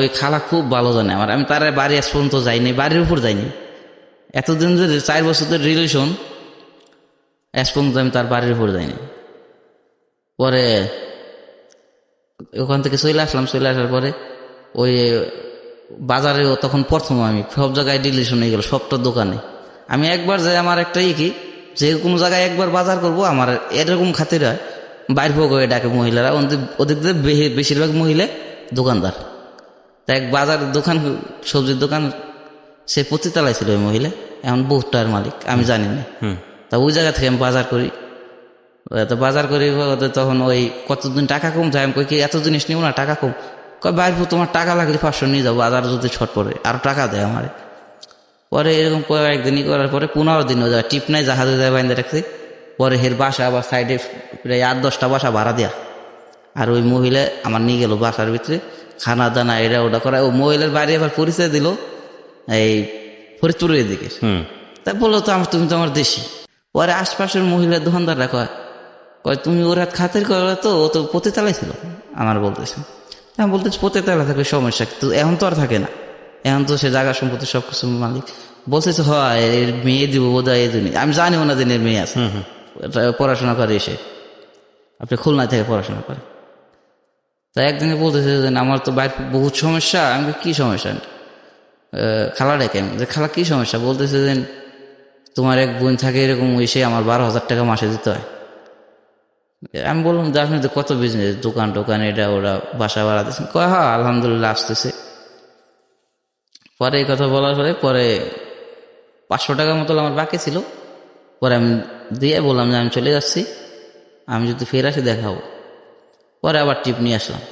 ওই খালা খুব ভালো জানে আমার, আমি তার বাড়ি আজ পর্যন্ত যাইনি, বাড়ির উপর যাইনি। এতদিন যে 4 বছরের রিলেশন, আজ পর্যন্ত আমি তার বাড়ির উপর যাইনি। পরে ওখান থেকে চলে আসলাম, চলে আসার পরে ওই বাজারে তখন প্রথম আমি সব জায়গায় রিলেশন হয়ে গেল, সবটা দোকানে। আমি একবার যাই, আমার একটা কি যে কোনো জায়গায় একবার বাজার করব, আমার এরকম খাতির হয়, বাইর ভোগ হয়ে ডাকে মহিলারা, ওদের বেশিরভাগ মহিলা দোকানদার। তা এক বাজারের দোকান, সবজির দোকান, সে পতিতালায় ছিল ওই মহিলা, এখন বহুটার মালিক, আমি জানি না। তা ওই জায়গা থেকে আমি বাজার করি, তো বাজার করি তখন ওই কতদিন টাকা কম যায়, আমি কই কি এত জিনিস নিব না, টাকা কম। কয় বাইর তোমার টাকা লাগলে 500 নিয়ে যাবো, বাজার যদি ছট পড়ে আরো টাকা দেয় আমার। পরে এরকম কয়েকদিনই করার পরে 15 দিন হয়ে যায়, টিপ নাই, জাহাজে যায় বাইন্দা রাখছি। পরে হের বাসা আবার সাইডে প্রায় 8-10টা বাসা ভাড়া দেয়া, আর ওই মহিলা আমার নিয়ে গেল বাসার ভিতরে, খানা দানা এটা ওটা করা। ও মহিলার বাড়ি আবার পরিচয় দিল এই ফরিদপুরের এদিকে। তা বললো তো তুমি তো আমার দেশি। পরে আশপাশের মহিলার দোকানদাররা কয় তুমি ওর হাত খাতের করে, তো ও তো পতিতালায় ছিল আমার বলতেছে। আমি বলতেছি পতিতালা থাকে সমস্যা, কিন্তু এখন তো আর থাকে না, এখন তো সে জায়গা সম্পত্তি সবকিছু মালিক। বলতেছে হয় এর মেয়ে দিব বোধহয় এই জন্য, আমি জানি ওনার দিনের মেয়ে আছে, পড়াশোনা করে এসে, আপনি খুলনা থেকে পড়াশোনা করে। তাই একদিনে বলতেছে যে আমার তো বাইরে বহুত সমস্যা। আমি কি সমস্যা? খালা ডেকে, যে খালা কি সমস্যা? বলতেছে যে তোমার এক বোন থাকে এরকম, এসে আমার 12,000 টাকা মাসে দিতে হয়। আমি বললাম যে আপনি তো কত বিজনেস, দোকান টোকান এটা ওরা, বাসা ভাড়া দিচ্ছেন? কয় হ্যাঁ আলহামদুলিল্লাহ আসতেছে। পরে এই কথা বলার পরে 500 টাকার মতো আমার বাকি ছিল। পরে আমি দিয়ে বললাম যে আমি চলে যাচ্ছি, আমি যদি ফের আসি দেখাবো। পরে আবার টিপ নিয়ে আসলাম,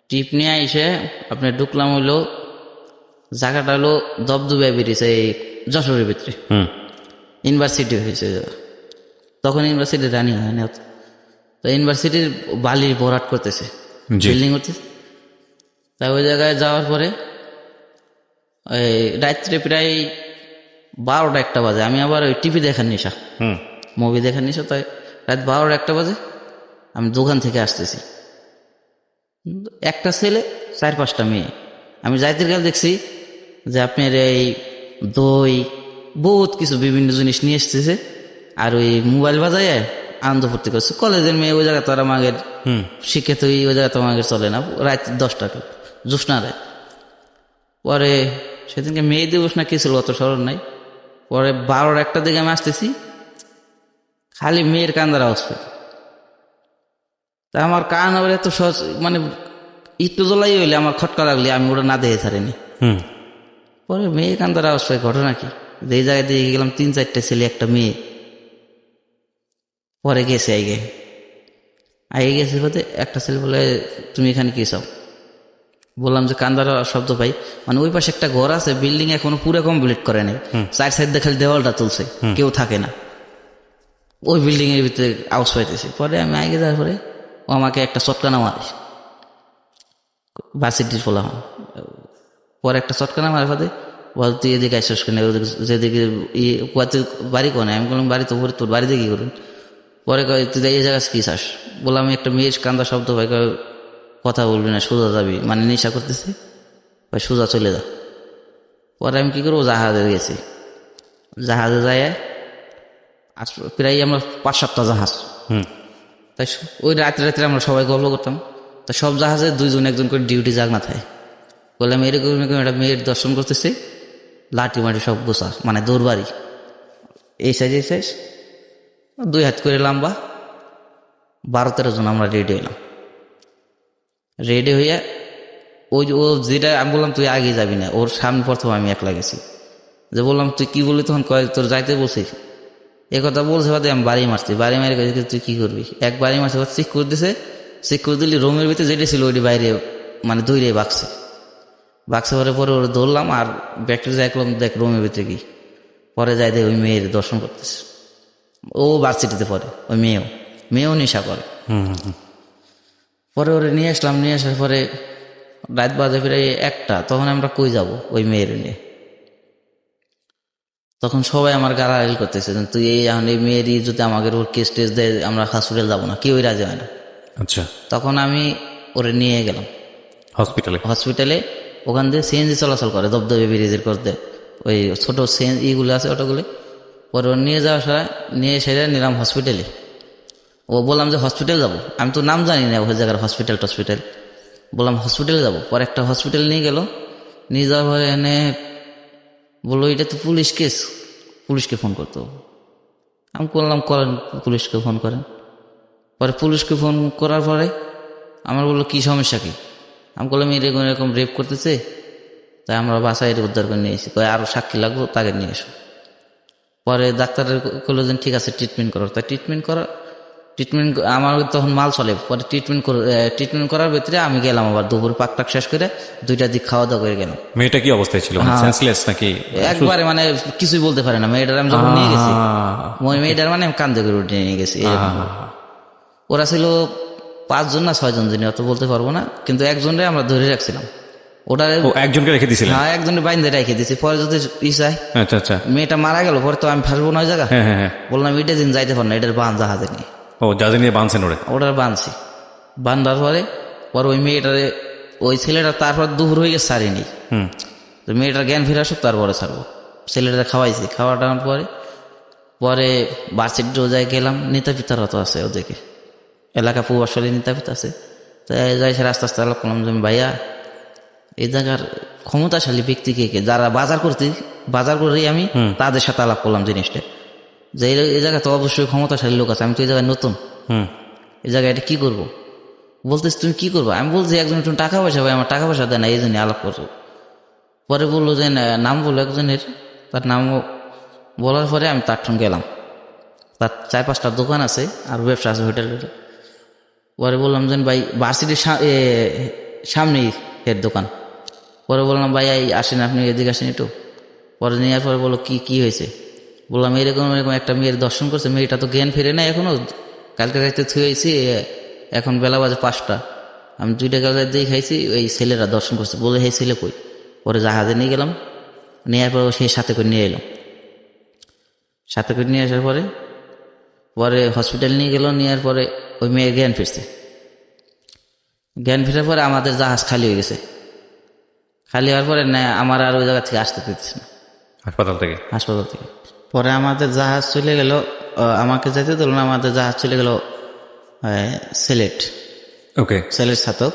টিপ নিয়ে এসে আপনি ঢুকলাম হইলো জায়গাটা হলো দবদবে বেরিয়েছে এই যশোরের ভিতরে, ইউনিভার্সিটি হয়েছে তখন, ইউনিভার্সিটি রানিং হয়নি, তো ইউনিভার্সিটির বালির ভরাট করতেছে, বিল্ডিং করতেছে। তাই ওই জায়গায় যাওয়ার পরে ওই রাত্রে প্রায় 12টা-1টা বাজে, আমি আবার ওই টিভি দেখার নেশা, মুভি দেখার নেশা, তাই রাত 12টা-1টা বাজে আমি দোকান থেকে আসতেছি, একটা ছেলে 4-5টা মেয়ে। আমি যাইতে গেলে দেখছি যে আপনার এই দই বহুত কিছু বিভিন্ন জিনিস নিয়ে এসতেছে, আর ওই মোবাইল বাজায় আনন্দ ফুর্তি করছে। কলেজের মেয়ে ওই জায়গা তো আর আমাদের শিক্ষিত, ওই জায়গা তো আমাদের চলে না, রাত 10টা জ্যোৎস্না রাত। পরে সেদিনকে মেয়ে দিবস না কি ছিল অত স্মরণ নাই। পরে 12টা-1টার দিকে আমি আসতেছি, খালি মেয়ের কান্দার আওয়াজ পাই। তা আমার কান আবার এত সহজ, মানে একটু জ্বলাই হইলে আমার খটকা লাগলে আমি ওটা না দেখে ছাড়িনি। পরে মেয়ে কান্দার আওয়াজ পাই, ঘটনা কি? এই জায়গায় দিয়ে গেলাম 3-4টে ছেলে, একটা মেয়ে। পরে গেছে আগে গেছে বলতে একটা ছেলে বলে তুমি এখানে কি চাও? বললাম যে কান্দার শব্দ পাই, মানে ওই পাশে একটা ঘর আছে, বিল্ডিং এখনো পুরো কমপ্লিট করে নাই, 4 সাইড দিয়ে খালি দেওয়ালটা তুলছে, কেউ থাকে না, ওই বিল্ডিং এর ভিতরে আওয়াজ পাইতেছে। পরে আমি আগে যাওয়ার পরে ও আমাকে একটা চটকানা মারে, ভার্সিটির ফোলা। পরে একটা চটকানা মারে ফাঁদে, বল তুই এদিকে আসিস কেন, যেদিকে বাড়ি কোনে? আমি বললাম বাড়ি তো ভরে, তোর বাড়িতে কি করুন? পরে কয় তুই এই জায়গায় কি চাস? বললাম আমি একটা মেয়ের কান্দা শব্দ ভাই, কথা বলবি না, সোজা যাবি, মানে নেশা করতেছি ভাই, সোজা চলে যা। পরে আমি কি করবো, জাহাজে গেছি, জাহাজে যাই প্রায় আমরা 5-7টা জাহাজ। তাই ওই রাত্রে আমরা সবাই গল্প করতাম। তা সব জাহাজে 2-1 করে ডিউটি জাগনা থাকে। বললাম এরকম একটা মেয়ের দর্শন করতেছি, লাঠি মাটি সব গোছা, মানে দৌড়বাড়ি, এই সাইজ 2 হাত করে লম্বা, 12-13 জন আমরা রেডি হইলাম। রেডি হইয়া ও যেটা আমি বললাম তুই আগে যাবি না, ওর সামনে প্রথম আমি একলা গেছি। যে বললাম তুই কি বললি, তখন কয় তোর যাইতে বলছিস। এ কথা বলছে বাদে আমি বাড়ি মারছি, বাড়ি মারি তুই কি করবি, এক বাড়ি মারছে, চেক করে দিছে। চেক করে দিলি রুমের ভিতরে যেটা ছিল ওইটি বাইরে মানে দৌড়ে বাকছে পরে ওর ধরলাম আর ব্যাগটা যাই করলাম, দেখ রুমের ভিতরে কি। পরে যাই দেখ ওই মেয়ের দর্শন করতেছে, ও ভার্সিটিতে পড়ে, ওই মেয়েও নেশা করে। পরে ওরে নিয়ে আসলাম, নিয়ে আসার পরে রাত বাজে ফিরে 1টা, তখন আমরা কই যাব ওই মেয়ের নিয়ে। তখন সবাই আমার গালাগালি করতেছে, তুই এখন এই মেয়েরই যদি আমাকে ওর কেস টেস দেয় আমরা হসপিটাল যাবো না, কেউই রাজি হয় না। আচ্ছা, তখন আমি ওরে নিয়ে গেলাম হসপিটালে। ওখান দিয়ে সিএনজি চলাচল করে দবদবে ব্রিজের করতে, ওই ছোট ইগুলো আছে ওটাগুলো। পরে ওর নিয়ে যাওয়ার সময় নিয়ে সেটা নিলাম হসপিটালে। ও বললাম যে হসপিটাল যাব, আমি তো নাম জানি না ওই জায়গার হসপিটাল বললাম হসপিটালে যাব। পরে একটা হসপিটাল নিয়ে গেল, নিয়ে যাওয়ার পরে এনে বললো এটা তো পুলিশ কেস, পুলিশকে ফোন করতে হবে। আমি করলাম, করেন, পুলিশকে ফোন করেন। পরে পুলিশকে ফোন করার পরে আমার বললো কি সমস্যা কি। আমি বললাম এরকম রেপ করতেছে, তাই আমরা বাসায় উদ্ধার করে নিয়ে এসেছি, আরো সাক্ষী লাগবো, তাকে নিয়ে এসো। পরে ডাক্তারের বললো যে ঠিক আছে ট্রিটমেন্ট করো। তাই ট্রিটমেন্ট আমার তখন মাল চলে। পরে ট্রিটমেন্ট করার ভিতরে আমি গেলাম আবার দুপুর পাক শেষ করে 2টার দিক খাওয়া দাওয়া করে গেলাম। মেয়েটা কি অবস্থায় ছিল, সেন্সলেস নাকি? একবারে মানে কিছুই বলতে পারে না। মেয়েটার আমি যখন নিয়ে গেছি, মেয়েটার মানে আমি কান্দে করে উঠে নিয়ে গেছি। ওরা ছিল 5 জন না 6 জন জানি, অত বলতে পারবো না, কিন্তু একজনরে আমরা ধরে রাখছিলাম। ওটা একজনকে রেখে দিয়েছিলেন? হ্যাঁ, একজনের বাইন্দে রেখে দিয়েছি। পরে যদি চাই আচ্ছা, মেয়েটা মারা গেল, পরে তো আমি ফাঁসবো না ওই জায়গা। বললাম এটা দিন যাইতে পার না, এটার বান জাহাজে নিয়ে। জাহাজে নিয়ে বাঁধছেন? ওটার বাঁধছি। বান্ধার পরে ওই মেয়েটারে, ওই ছেলেটা তারপর দুপুর হয়ে গেছে ছাড়িনি। তো মেয়েটার জ্ঞান ফিরে আসুক তারপরে ছাড়বো। ছেলেটা খাওয়াইছি, খাওয়া টাওয়ার পরে ভার্সিটি রোজায় গেলাম। নেতা পিতারা তো আছে ওদেরকে, এলাকা প্রভাবশালী নেতা পিতা আছে। তাই যাই সে আস্তে আস্তে আলাপ করলাম যে ভাইয়া এই জায়গার ক্ষমতাশালী ব্যক্তি কে, যারা বাজার করি আমি তাদের সাথে আলাপ করলাম জিনিসটা, যে এই জায়গায় তো অবশ্যই ক্ষমতাশালী লোক আছে, আমি তো এই জায়গায় নতুন, এই জায়গায় এটা কি করবো। বলতেছি তুমি কি করবো? আমি বলছি একজন একটু টাকা পয়সা ভাই, আমার টাকা পয়সা দেয় না, এই জন্য আলাপ করবো। পরে বললো যে নাম বললো একজনের, তার নাম বলার পরে আমি তার সঙ্গে গেলাম। তার 4-5টা দোকান আছে আর ব্যবসা আছে হোটেলের। পরে বললাম যে ভাই ভার্সিটির সামনেই এর দোকান। পরে বললাম ভাই আসেন, আপনি এদিকে আসেন একটু। পরে নেওয়ার পরে বললো কি হয়েছে। বললাম এরকম একটা মেয়ের দর্শন করছে, মেয়েটা তো জ্ঞান ফেরে না এখনো, কালকে রাতে থুয়েছি, এখন বেলা বাজে 5টা, আমি 2টা গাছ দিয়ে খাইছি, ওই ছেলেরা দর্শন করছে। বলে সেই ছেলে কই? পরে জাহাজে নিয়ে গেলাম, নেওয়ার পরে সেই সাথে করে নিয়ে এলাম। সাথে করে নিয়ে আসার পরে হসপিটাল নিয়ে গেল। নেওয়ার পরে ওই মেয়ের জ্ঞান ফিরছে। জ্ঞান ফেরার পরে আমাদের জাহাজ খালি হয়ে গেছে। খালি হওয়ার পরে না আমার আর ওই জায়গা থেকে আসতে দিচ্ছে না, হাসপাতাল থেকে। পরে আমাদের জাহাজ চলে গেল, আমাকে যেতে দিল না, আমাদের জাহাজ চলে গেল সিলেট। সিলেট ছাতক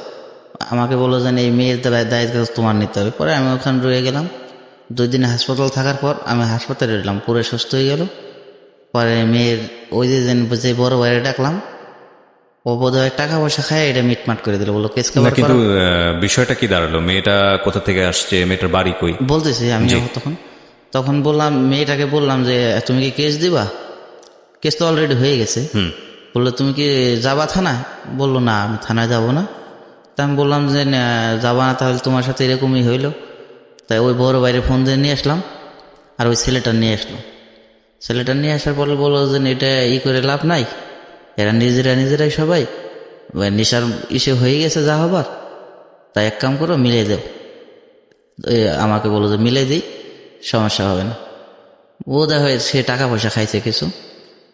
আমাকে বললো যে এই মেয়ের দায়িত্ব তোমার নিতে হবে। পরে আমি ওখানে রয়ে গেলাম 2 দিন হাসপাতাল থাকার পর আমি হাসপাতালে রইলাম, পুরো সুস্থ হয়ে গেল। পরে মেয়ের ওই যে বড় ভাইরে ডাকলাম, ও বোধহয় টাকা পয়সা খায় এটা মিটমাট করে দিল, বললো কেস কভার। কিন্তু বিষয়টা কি দাঁড়ালো? মেয়েটা কোথা থেকে আসছে, মেয়েটার বাড়ি কই? বলতেছি আমি তখন বললাম, মেয়েটাকে বললাম যে তুমি কি কেস দিবা? কেস তো অলরেডি হয়ে গেছে। বললো তুমি কি যাবা থানা? বললো না আমি থানায় যাব না। তা আমি বললাম যে যাবা না, তাহলে তোমার সাথে এরকমই হইলো। তাই ওই বড় বাইরে ফোন দিয়ে নিয়ে আসলাম, আর ওই ছেলেটা নিয়ে আসলো। ছেলেটা নিয়ে আসার পরে বললো যে এটা করে লাভ নাই, এরা নিজেরাই সবাই নেশার ইসে হয়ে গেছে যা হবার, তাই এক কাম করো মিলিয়ে দেও। আমাকে বললো যে মিলিয়ে দিই, সমস্যা হবে না। ও দেখা সে টাকা পয়সা খাইছে কিছু।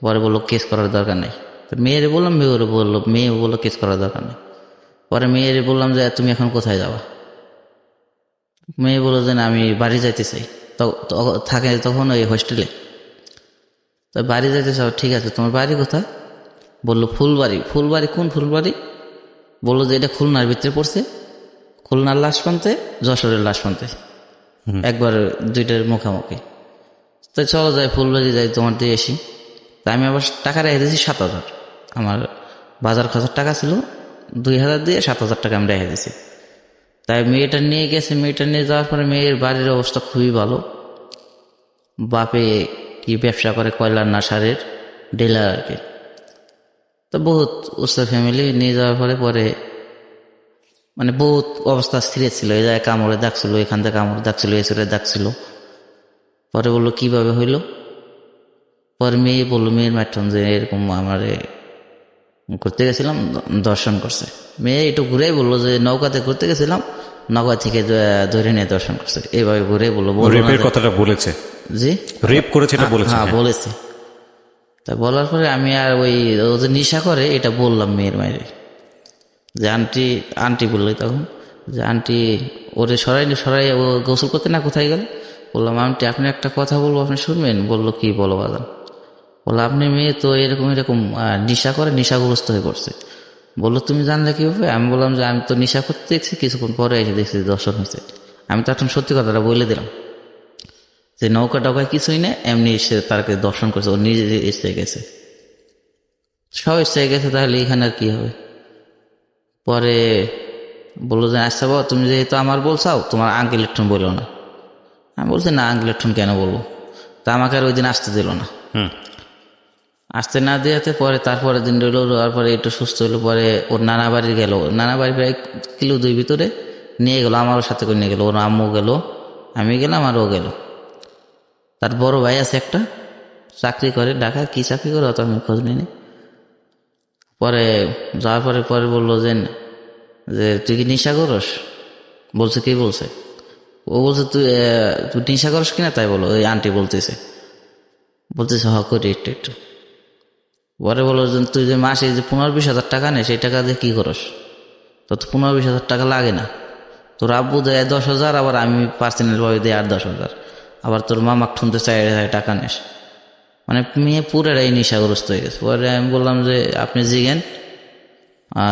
পরে বললো কেস করার দরকার নেই। তো মেয়েরে বললাম, মেয়ে বললো কেস করার দরকার নেই। পরে মেয়েরে বললাম যে তুমি এখন কোথায় যাবা? মেয়ে বললো যে আমি বাড়ি যাইতে চাই। থাকে তখন ওই হোস্টেলে। তো বাড়ি যাইতে চাও, ঠিক আছে তোমার বাড়ি কোথায়? বললো ফুলবাড়ি। কোন ফুলবাড়ি? বললো যে এটা খুলনার ভিতরে পড়ছে, খুলনার লাশ প্রান্তে, যশোরের লাশ প্রান্তে, একবার 2টার মুখোমুখি। তো চলো যাই ফুলবাড়ি যাই, তোমার দিয়ে আসি। তা আমি আবার টাকা রেখে দিয়েছি 7,000। আমার বাজার খরচার টাকা ছিল 2,000 দিয়ে 7,000 টাকা আমি রেখে দিয়েছি। তাই মেয়েটা নিয়ে গেছে, মেয়েটা নিয়ে যাওয়ার পরে মেয়ের বাড়ির অবস্থা খুবই ভালো। বাপে কি ব্যবসা করে, কয়লার নাসারের ডিলার আর কি। তো বহুত উচ্চ ফ্যামিলি। নিয়ে যাওয়ার পরে মানে বহুত অবস্থা স্থির ছিল। এই জায়গায় কামড়ে ডাকছিল, এখান থেকে কামড়ে ডাকছিল, এসে ডাকছিল। পরে বললো কিভাবে হইল। পরে মেয়ে বললো, মেয়ের মাধ্যম যে এরকম আমার ঘুরতে গেছিলাম, দর্শন করছে। মেয়ে একটু ঘুরে বললো যে নৌকাতে ঘুরতে গেছিলাম, নৌকা থেকে ধরে নিয়ে দর্শন করছে। এইভাবে ঘুরে বললো। রেপের কথাটা বলেছে? জি, রেপ করেছে এটা বলেছে? হ্যাঁ বলেছে। তা বলার পরে আমি আর ওই ও যে নেশা করে এটা বললাম মেয়ের মায়ের, যে আন্টি বললো তখন, যে আন্টি ওরে সরাই ও গোসল করতে না কোথায় গেল। বললাম আন্টি আপনি একটা কথা বলবো, আপনি শুনবেন। বললো কি বলো বাজান। বললো আপনি মেয়ে তো এরকম নেশা করে, নেশাগ্রস্ত হয়ে পড়ছে। বললো তুমি জানলে কীভাবে। আমি বললাম যে আমি তো নেশা করতে দেখছি, কিছুক্ষণ পরে এসে দেখছি দর্শন হয়েছে। আমি তো এখন সত্যি কথাটা বলে দিলাম যে নৌকা টৌকায় কিছুই না, এমনি এসে তাকে দর্শন করছে, ও নিজে এসে গেছে, সব এসে গেছে। তাহলে এখানে আর কি হবে। পরে বললো যে আচ্ছা বাবা তুমি যেহেতু আমার বলছাও, তোমার আঙ্কেল একটু বললো না। আমি বলছি না আঙ্কেল একটু কেন বলবো। তা আমাকে আর ওই দিন আসতে দিল না। আসতে না দেওয়াতে পরে তারপরের দিন রইল, রোয়ার পরে একটু সুস্থ হইলো। পরে ওর নানা বাড়ি গেল, নানা বাড়ি প্রায় 1 কিলো 2 ভিতরে নিয়ে গেল, আমারও সাথে করে নিয়ে গেল। ওর আম্মু গেল, আমি গেলাম, আর ও গেল। তার বড় ভাই আছে একটা, চাকরি করে ঢাকা, কি চাকরি করে অত আমি খোঁজ নিইনি। পরে যাওয়ার পরে বললো যে তুই কি নেশা করস। বলছে কি বলছে। ও বলছে তুই নেশা করস কিনা তাই বলো। ওই আন্টি বলতেছে হ করি একটু। পরে বললো যে তুই যে মাসে যে 15-20 হাজার টাকা নেই, সেই টাকা দিয়ে কি করস। তো 15-20 হাজার টাকা লাগে না। তোর আব্বু দেয় 10,000, আবার আমি পার্সোনাল ভাবে দেয় 8-10 হাজার, আবার তোর মামাক ঠুনতে চাই টাকা নেস। মানে মেয়ে পুরাটাই নেশাগ্রস্ত হয়ে গেছে। পরে আমি বললাম যে আপনি জিগেন।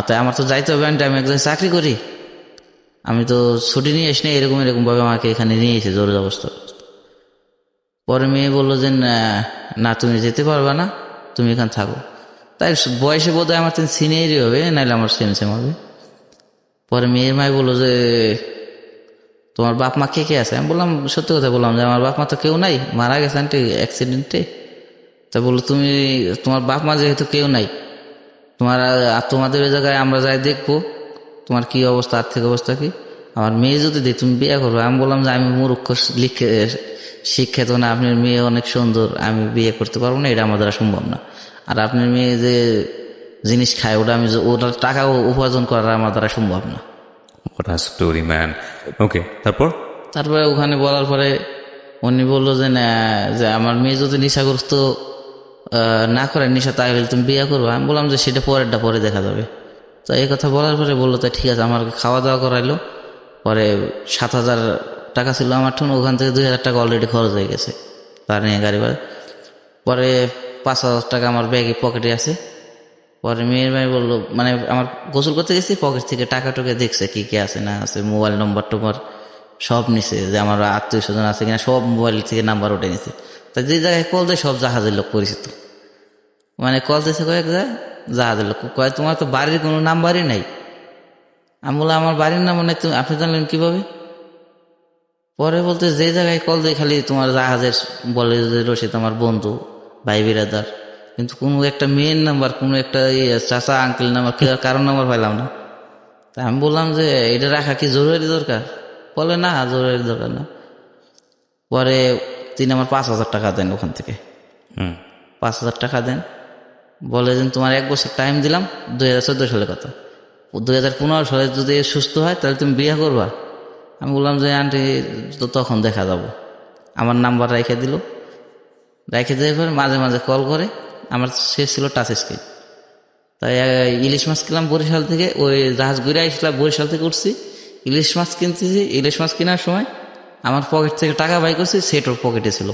তাই আমার তো যাইতে হবে, আমি এক জায়গায় চাকরি করি, আমি তো ছুটি নিয়ে আসি না, এরকম ভাবে আমাকে এখানে নিয়ে এসে জোর অবস্থা। পরে মেয়ে বললো যে না তুমি যেতে পারবা না, তুমি এখানে থাকো। তাই বয়সে বোধ হয় আমার সিনিয়রই হবে, নাহলে আমার সেম হবে। পরে মেয়ের মাই বললো যে তোমার বাপ মা কে আছে। আমি বললাম সত্যি কথা বললাম যে আমার বাপ মা তো কেউ নাই, মারা গেছে আন্টি অ্যাক্সিডেন্টে। তা বললো তুমি তোমার বাপ মা যেহেতু কেউ নাই, তোমাদের ওই জায়গায় আমরা যাই দেখবো তোমার কি অবস্থা, আর্থিক অবস্থা কি। আমার মেয়ে যদি দেখ তুমি বিয়ে করবো। আমি বললাম যে আমি মূর্খ শিক্ষিত না, আপনার মেয়ে অনেক সুন্দর, আমি বিয়ে করতে পারবো না, এটা আমার দ্বারা সম্ভব না। আর আপনার মেয়ে যে জিনিস খায় ওটার টাকা উপার্জন করা আমার দ্বারা সম্ভব না। What a story, man. Okay, তারপরে ওখানে বলার পরে উনি বললো যে না, যে আমার মেয়ে যদি নেশাগ্রস্ত না করে নেশা, তাহলে তুমি বিয়ে করবো। আমি বললাম যে সেটা পরে দেখা যাবে। তো এই কথা বলার পরে বললো তাই ঠিক আছে। আমার খাওয়া দাওয়া করাইলো। পরে 7,000 টাকা ছিল আমার ঠুন, ওখান থেকে 2,000 টাকা অলরেডি খরচ হয়ে গেছে তার নিয়ে গাড়ি ভাড়া। পরে 5,000 টাকা আমার ব্যাগে পকেটে আছে। পরে মেয়ের ভাই বললো, মানে আমার গোসল করতে গেছি, পকেট থেকে টাকা টুকে দেখছে কি আছে না আছে, মোবাইল নম্বর টোম্বর সব নিছে, যে আমার আত্মীয় স্বজন আছে কিনা সব মোবাইল থেকে নাম্বার উঠে নিছে। তা যে জায়গায় কল দেয় সব জাহাজের লোক পরিচিত, মানে কল দিয়েছে কয়েক জায়গায় জাহাজের লোক। কয় তোমার তো বাড়ির কোনো নাম্বারই নাই। আমি বললাম আমার বাড়ির নাম্বার নেই, তুমি আপনি জানলেন কিভাবে। পরে বলতে যে জায়গায় কল দেয় খালি তোমার জাহাজের বলে যে রশিদ আমার বন্ধু ভাই বিরাদার, কিন্তু কোনো একটা মেয়ের নাম্বার, কোনো একটা চাচা আঙ্কেল নাম্বার, কারোর নাম্বার পাইলাম না। তা আমি বললাম যে এটা রাখা কি জরুরি দরকার। বলে না জরুরি দরকার না। পরে তিনি আমার 5,000 টাকা দেন ওখান থেকে। 5,000 টাকা দেন, বলে যে তোমার 1 বছর টাইম দিলাম, 2014 সালের কথা। 2015 সালে যদি সুস্থ হয় তাহলে তুমি বিয়ে করবা। আমি বললাম যে আন্টি তো তখন দেখা যাব। আমার নাম্বার রেখে দিল। রেখে দেওয়ার পর মাঝে মাঝে কল করে। আমার শেষ ছিল টাচ স্ক্রিন। তাই ইলিশ মাছ কিনলাম বরিশাল থেকে, ওই জাহাজ ঘুরে আসলাম, বরিশাল থেকে উঠছি, ইলিশ মাছ কিনতেছি। ইলিশ মাছ কেনার সময় আমার পকেট থেকে টাকা বাই করছি, সেট ওর পকেটে ছিল।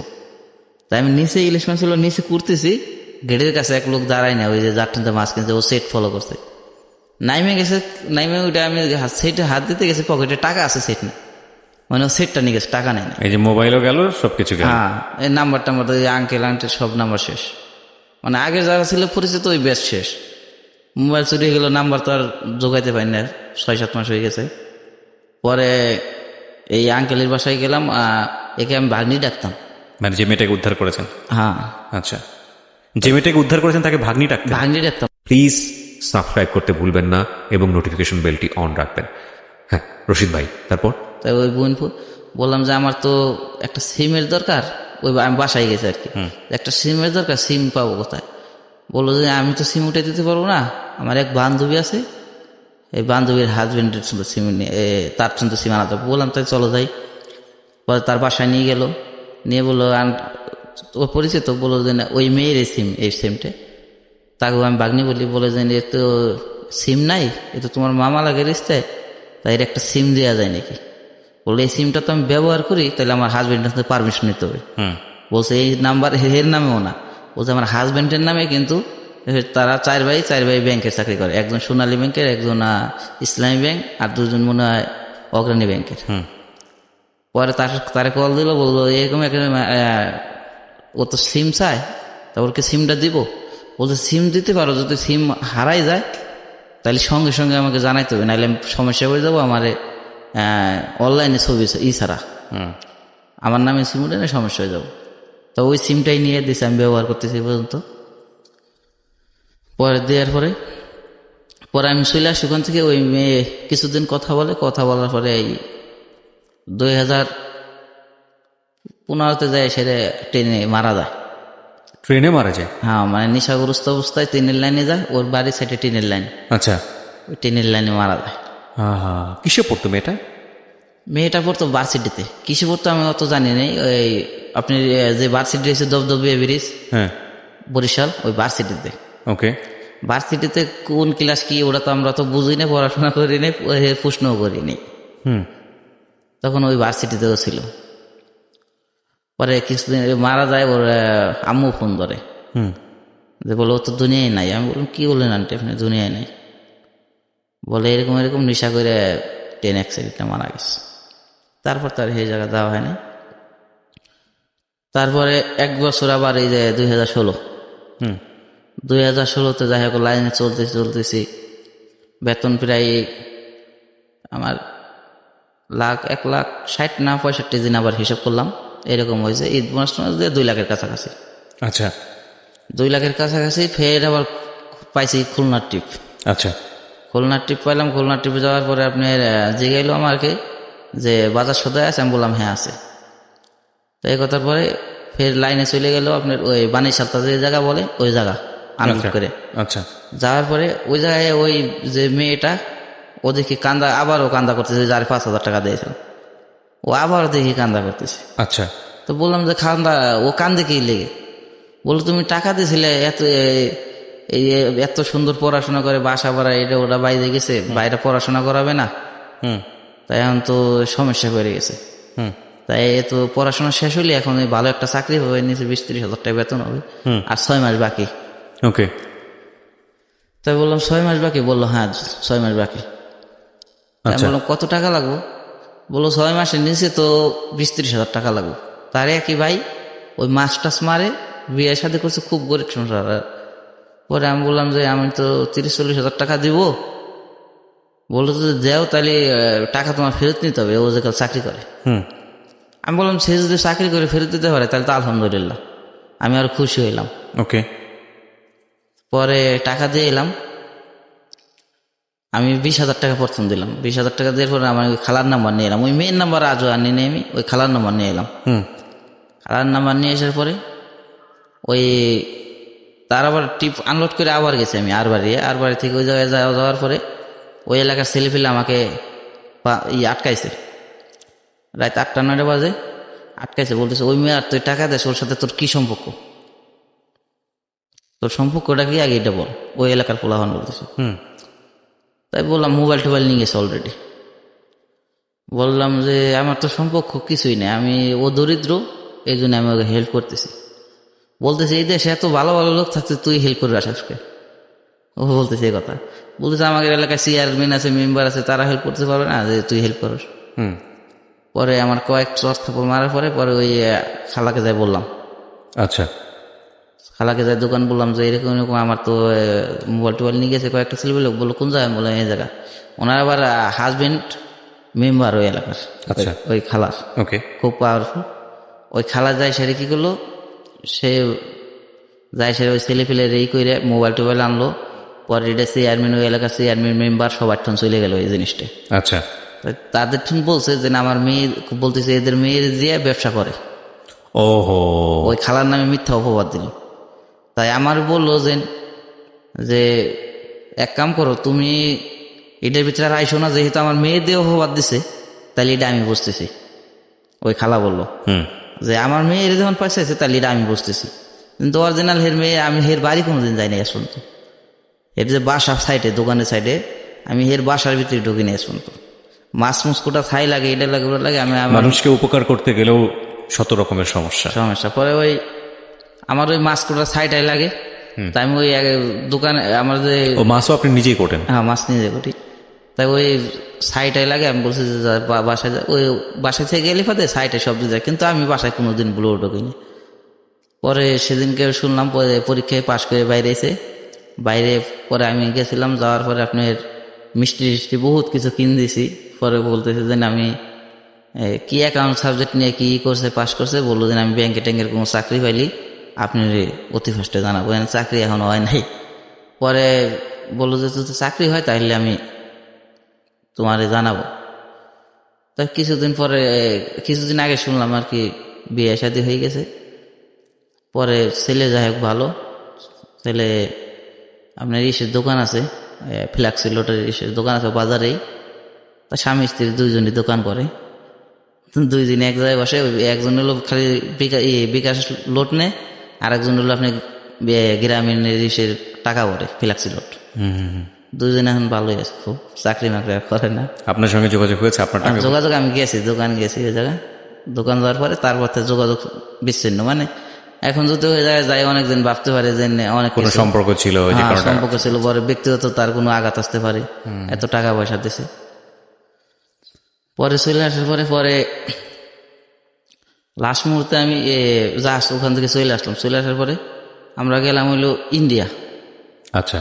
তাই আমি নিচে ইলিশ মাছ ছিল নিচে করতেছি, গেটের কাছে এক লোক দাঁড়ায় না, ওই যে যাত্রীতে মাছ কিনছে, ও সেট ফলো করছে। নাইমে গেছে, নাইমে ওইটা আমি সেটে হাত দিতে গেছে, পকেটে টাকা আছে, সেট না। মানে ও সেটটা নিয়ে গেছে, টাকা নেয় না। এই যে মোবাইলও গেল, সবকিছু গেল। হ্যাঁ, এই নাম্বার টাম্বার আঙ্কেল আন্টি সব নাম্বার শেষ, মানে আগে যারা ছিল পরিচিত ওই বেশ শেষ। মোবাইল চুরি হয়ে গেল, নাম্বার তো আর জোগাইতে পারি না, 6-7 মাস হয়ে গেছে। পরে এই আঙ্কেলের বাসায় গেলাম, একে আমি ভাগ্নি ডাকতাম। মানে যে মেয়েটাকে উদ্ধার করেছেন? হ্যাঁ, আচ্ছা, যে মেয়েটাকে উদ্ধার করেছেন তাকে ভাগ্নি ডাকতেন? ভাগ্নি ডাকতাম। প্লিজ সাবস্ক্রাইব করতে ভুলবেন না এবং নোটিফিকেশন বেলটি অন রাখবেন। হ্যাঁ রশিদ ভাই, তারপর? তাই ওই বোন বললাম যে আমার তো একটা সিমের দরকার, ওই আমি বাসায় গেছি আর কি, একটা সিমের দরকার, সিম পাবো কোথায়? বললো যে আমি তো সিম উঠে দিতে পারবো না, আমার এক বান্ধবী আছে, এই বান্ধবীর হাজবেন্ডের সিম নিয়ে, তার শুনতে সিম আনাতে। বললাম তাই চলো যাই। পরে তার বাসায় নিয়ে গেল, নিয়ে বললো ও পরিচিত, বললো যে না ওই মেয়ের এই সিম, এই সিমটা। তাকে আমি বাগনি বলি, বলে যে এ তো সিম নাই, এ তো তোমার মামা লাগে রিস্তায়, তাই এর একটা সিম দেওয়া যায় নাকি? বললো এই সিমটা তো আমি ব্যবহার করি, তাহলে আমার হাজবেন্ডের সাথে পারমিশন নিতে হবে। বলছে এই নাম্বার এর নামেও না, বলছে আমার হাজবেন্ডের নামে, কিন্তু তারা 4 ভাই ব্যাংকের চাকরি করে, একজন সোনালী ব্যাংকের, একজন ইসলামী ব্যাংক, আর 2জন মনে হয় অগ্রণী ব্যাংকের। পরে তারে কল দিল, বললো এরকম ও তো সিম চায়, তা ওরকে সিমটা দিব। বলছে সিম দিতে পারো, যদি সিম হারাই যায় তাহলে সঙ্গে সঙ্গে আমাকে জানাইতে হবে, নাহলে আমি সমস্যা হয়ে যাবো, আমার অনলাইনে ছবি ছাড়া আমার নামে সিম উঠে না, সমস্যা হয়ে যাবো। তো ওই সিমটাই নিয়ে দিয়েছে, আমি ব্যবহার করতেছি পর্যন্ত। পরে দেওয়ার পরে আমি চলে আসি ওখান থেকে। ওই মেয়ে কিছুদিন কথা বলার পরে এই 2015-তে যায়, সেটা ট্রেনে মারা যায়। ট্রেনে মারা যায়? হ্যাঁ, মানে নেশাগ্রস্ত অবস্থায় ট্রেনের লাইনে যায়, ওর বাড়ি সাইডে ট্রেনের লাইন। আচ্ছা, ওই ট্রেনের লাইনে মারা যায়। কিসে পড়তো মেয়েটা? মেয়েটা পড়তো ভার্সিটিতে। কিসে পড়তো আমি অত জানি নাই। ওই আপনি যে ভার্সিটি রয়েছে দবদবিয়া ব্রিজ, হ্যাঁ, বরিশাল, ওই ভার্সিটিতে। ওকে। ভার্সিটিতে কোন ক্লাস কি ওরা তো আমরা তো বুঝি না, পড়াশোনা করি নাই, প্রশ্নও করি নাই। তখন ওই ভার্সিটিতেও ছিল। পরে কিছুদিন মারা যায়, ওর আম্মু ফোন ধরে, যে বলে ও তো দুনিয়ায় নাই। আমি বললাম কি বললেন আন্টি আপনি, দুনিয়ায় নাই? বলে এরকম এরকম নেশা করে ট্রেন অ্যাক্সিডেন্টে মারা গেছে। তারপর তার সেই জায়গা দেওয়া হয়নি। তারপরে 1 বছর আবার এই যে 2016-তে যাই হোক লাইনে চলতেছি, বেতন প্রায় আমার 1,60,000 না 65 দিন, আবার হিসাব করলাম এরকম হয়েছে। ঈদ বোনাস 2 লাখের কাছাকাছি। আচ্ছা, 2 লাখের কাছাকাছি। ফের আবার পাইছি খুলনার ট্রিপ। আচ্ছা, খুলনার ট্রিপ পাইলাম। খুলনার ট্রিপে যাওয়ার পরে আপনার জিগাইলো আমাকে যে বাজার সদায় আছে? আমি বললাম হ্যাঁ আছে। তো এই কথার পরে ফের লাইনে চলে গেল আপনার ওই বানিশালতা যে জায়গা বলে, ওই জায়গা আনলোড করে। আচ্ছা, যাওয়ার পরে ওই জায়গায় ওই যে মেয়েটা, ও দেখি কান্দা, আবারও কান্দা করতেছে, যার 5,000 টাকা দিয়েছিল, ও আবারও দেখি কান্দা করতেছে। আচ্ছা, তো বললাম যে ও কান্দে কি লেগে? বললো তুমি টাকা দিয়েছিলে, এত সুন্দর পড়াশোনা করে, বাসা ভাড়া এটা ওরা বাইরে গেছে, বাইরে পড়াশোনা করাবে না, তাই এখন তো সমস্যা করে গেছে। তাই তো পড়াশোনা শেষ হলে এখন ভালো একটা চাকরি হবে, নিচে 20-30 হাজার টাকা বেতন হবে, আর 6 মাস বাকি। ওকে। তাই বললাম 6 মাস বাকি? বললো হ্যাঁ 6 মাস বাকি। আমি বললাম কত টাকা লাগবো? বললো 6 মাসের নিচে তো 20-30 হাজার টাকা লাগবে। তার একই ভাই ওই মাস্টার্স মারে, বিয়ে শাদী করছে, খুব গরিব সংসার। পরে আমি বললাম যে আমি তো 30-40 হাজার টাকা দিব। বললো তো যাও, তাহলে টাকা তোমার ফেরত নিতে হবে, ও যে চাকরি করে। আমি বললাম সে যদি চাকরি করে ফেরত দিতে পারে তাহলে তো আলহামদুলিল্লাহ, আমি আরো খুশি হইলাম। ওকে। পরে টাকা দিয়ে এলাম, আমি 20,000 টাকা প্রথম দিলাম। 20,000 টাকা দেওয়ার পরে আমার ওই খালার নাম্বার নিয়ে এলাম। ওই মেয়ের নাম্বার আজও আনি নেই, আমি ওই খালার নাম্বার নিয়ে এলাম। খালার নাম্বার নিয়ে আসার পরে ওই তার আবার টিপ আনলোড করে আবার গেছি আমি আর বাড়ি থেকে ওই জায়গায় যাওয়ার পরে ওই এলাকার ছেলে ফেলে আমাকে আটকাইছে। রাত 8-9 বাজে আটকাইছে, বলতেছে ওই মেয়ে আর তুই টাকা দেশ, ওর সাথে তোর কি সম্পর্ক? তোর সম্পর্কটা কি আগে এটা বল। ওই এলাকার পোলাহান বলতেছে। তাই বললাম মোবাইল টোবাইল নিয়ে গেছে অলরেডি। বললাম যে আমার তো সম্পর্ক কিছুই নেই, আমি ও দরিদ্র, এই জন্য আমি ওকে হেল্প করতেছি। বলতেছে এই দেশে এত ভালো ভালো লোক থাকতে তুই হেল্প করে আসবে? ও বলতেছে এই কথা। বলতেছে আমাদের এলাকায় চেয়ারম্যান আছে, মেম্বার আছে, তারা হেল্প করতে পারবে না যে তুই হেল্প করিস? পরে আমার কয়েক চর থাপড় মারার পরে পরে ওই খালাকে যাই বললাম, আচ্ছা খালাকে যাই দোকান বললাম যে এরকম এরকম আমার তো মোবাইল টোবাইল নিয়ে গেছে কয়েকটা ছেলে বলে, বললো কোন জায়গায়? বললাম এই জায়গা। ওনার আবার হাজবেন্ড মেম্বার ওই এলাকার, আচ্ছা ওই খালার, ওকে খুব পাওয়ারফুল। ওই খালা যায় সেরে কি করলো, সে যায় সেরে ওই ছেলে ফেলে রেই করে মোবাইল টোবাইল আনলো। পরে এটা চেয়ারম্যান, ওই এলাকার চেয়ারম্যান মেম্বার সবার ঠন চলে গেল এই জিনিসটা। আচ্ছা তাদের ঠন বলছে যে না, আমার মেয়ে বলতেছে এদের মেয়ের দিয়ে ব্যবসা করে, ওহো ওই খালার নামে মিথ্যা অপবাদ দিল। তাই আমার বললো যে এক কাম করো, তুমি এটার ভিতরে আর আইসো না, যেহেতু আমার মেয়ে দিয়ে অপবাদ দিছে তাহলে এটা আমি বুঝতেছি। ওই খালা বললো যে আমার মেয়ের যখন পয়সাছে তাহলে এটা আমি বুঝতেছি, কিন্তু অরিজিনাল হের মেয়ে আমি হের বাড়ি কোনোদিন যাইনি শুনতো। এর যে বাসা সাইডে, দোকানের সাইডে, আমি হের বাসার ভিতরে ঢুকি নিয়ে শুনতো। মাছ মুসকুটা ছাই লাগে, এটা লাগে ওটা লাগে, আমি মানুষকে উপকার করতে গেলেও শত রকমের সমস্যা। পরে ওই আমার ওই মাছকুটা ছাইটাই লাগে, তাই আমি ওই দোকানে আমার যে মাছও আপনি নিজেই কোটেন? হ্যাঁ, মাছ নিজে করি। তাই ওই ছাইটাই লাগে, আমি বলছি যে বাসায় ওই বাসায় থেকে গেলে পাতে ছাইটাই সব দিয়ে যায়, কিন্তু আমি বাসায় কোনোদিন ব্লো ঢুকিনি। পরে সেদিনকে শুনলাম পরে পরীক্ষায় পাশ করে বাইরে এসে, বাইরে পরে আমি গেছিলাম, যাওয়ার পরে আপনার মিষ্টি টিষ্টি বহুত কিছু কিনে দিয়েছি। পরে বলতেছে যে আমি কি অ্যাকাউন্ট সাবজেক্ট নিয়ে কি করছে, পাশ করছে, বললো যে আমি ব্যাংকে ট্যাঙ্কের কোনো চাকরি পাইলি আপনি অতি ফার্স্টে জানাবো, চাকরি এখনো হয় নাই। পরে বললো যে যদি চাকরি হয় তাহলে আমি তোমারে জানাবো। তা কিছুদিন আগে শুনলাম আর কি বিয়ে শাদী হয়ে গেছে। পরে ছেলে যাই হোক ভালো, ছেলে আপনার ইসের দোকান আছে, ফ্ল্যাক্সি লোটের ইসের দোকান আছে বাজারেই। তা স্বামী স্ত্রী দুইজনই দোকান করে, দুইদিন এক জায়গায় বসে। একজন হলো খালি বিকাশ লোট নেয়, আর একজন হলো আপনি গ্রামীণ ইসের টাকা ভরে ফ্ল্যাক্সি লোট। দুইজনে এখন ভালোই আছে, খুব চাকরি মাকরি করে না। আপনার সঙ্গে যোগাযোগ হয়েছে? আপনার যোগাযোগ আমি গেছি, দোকান গেছি, ওই জায়গায় দোকান যাওয়ার পরে তারপর যোগাযোগ বিচ্ছিন্ন। মানে এখন যদি ওই জায়গায় যাই অনেকদিন ভাবতে পারে যে অনেক কোনো সম্পর্ক ছিল, সম্পর্ক ছিল, পরে ব্যক্তিগত তার কোনো আঘাত আসতে পারে, এত টাকা পয়সা দিছে। পরে চলে আসার পরে লাস্ট মুহূর্তে আমি ওখান থেকে চলে আসলাম। চলে আসার পরে আমরা গেলাম হইলো ইন্ডিয়া। আচ্ছা,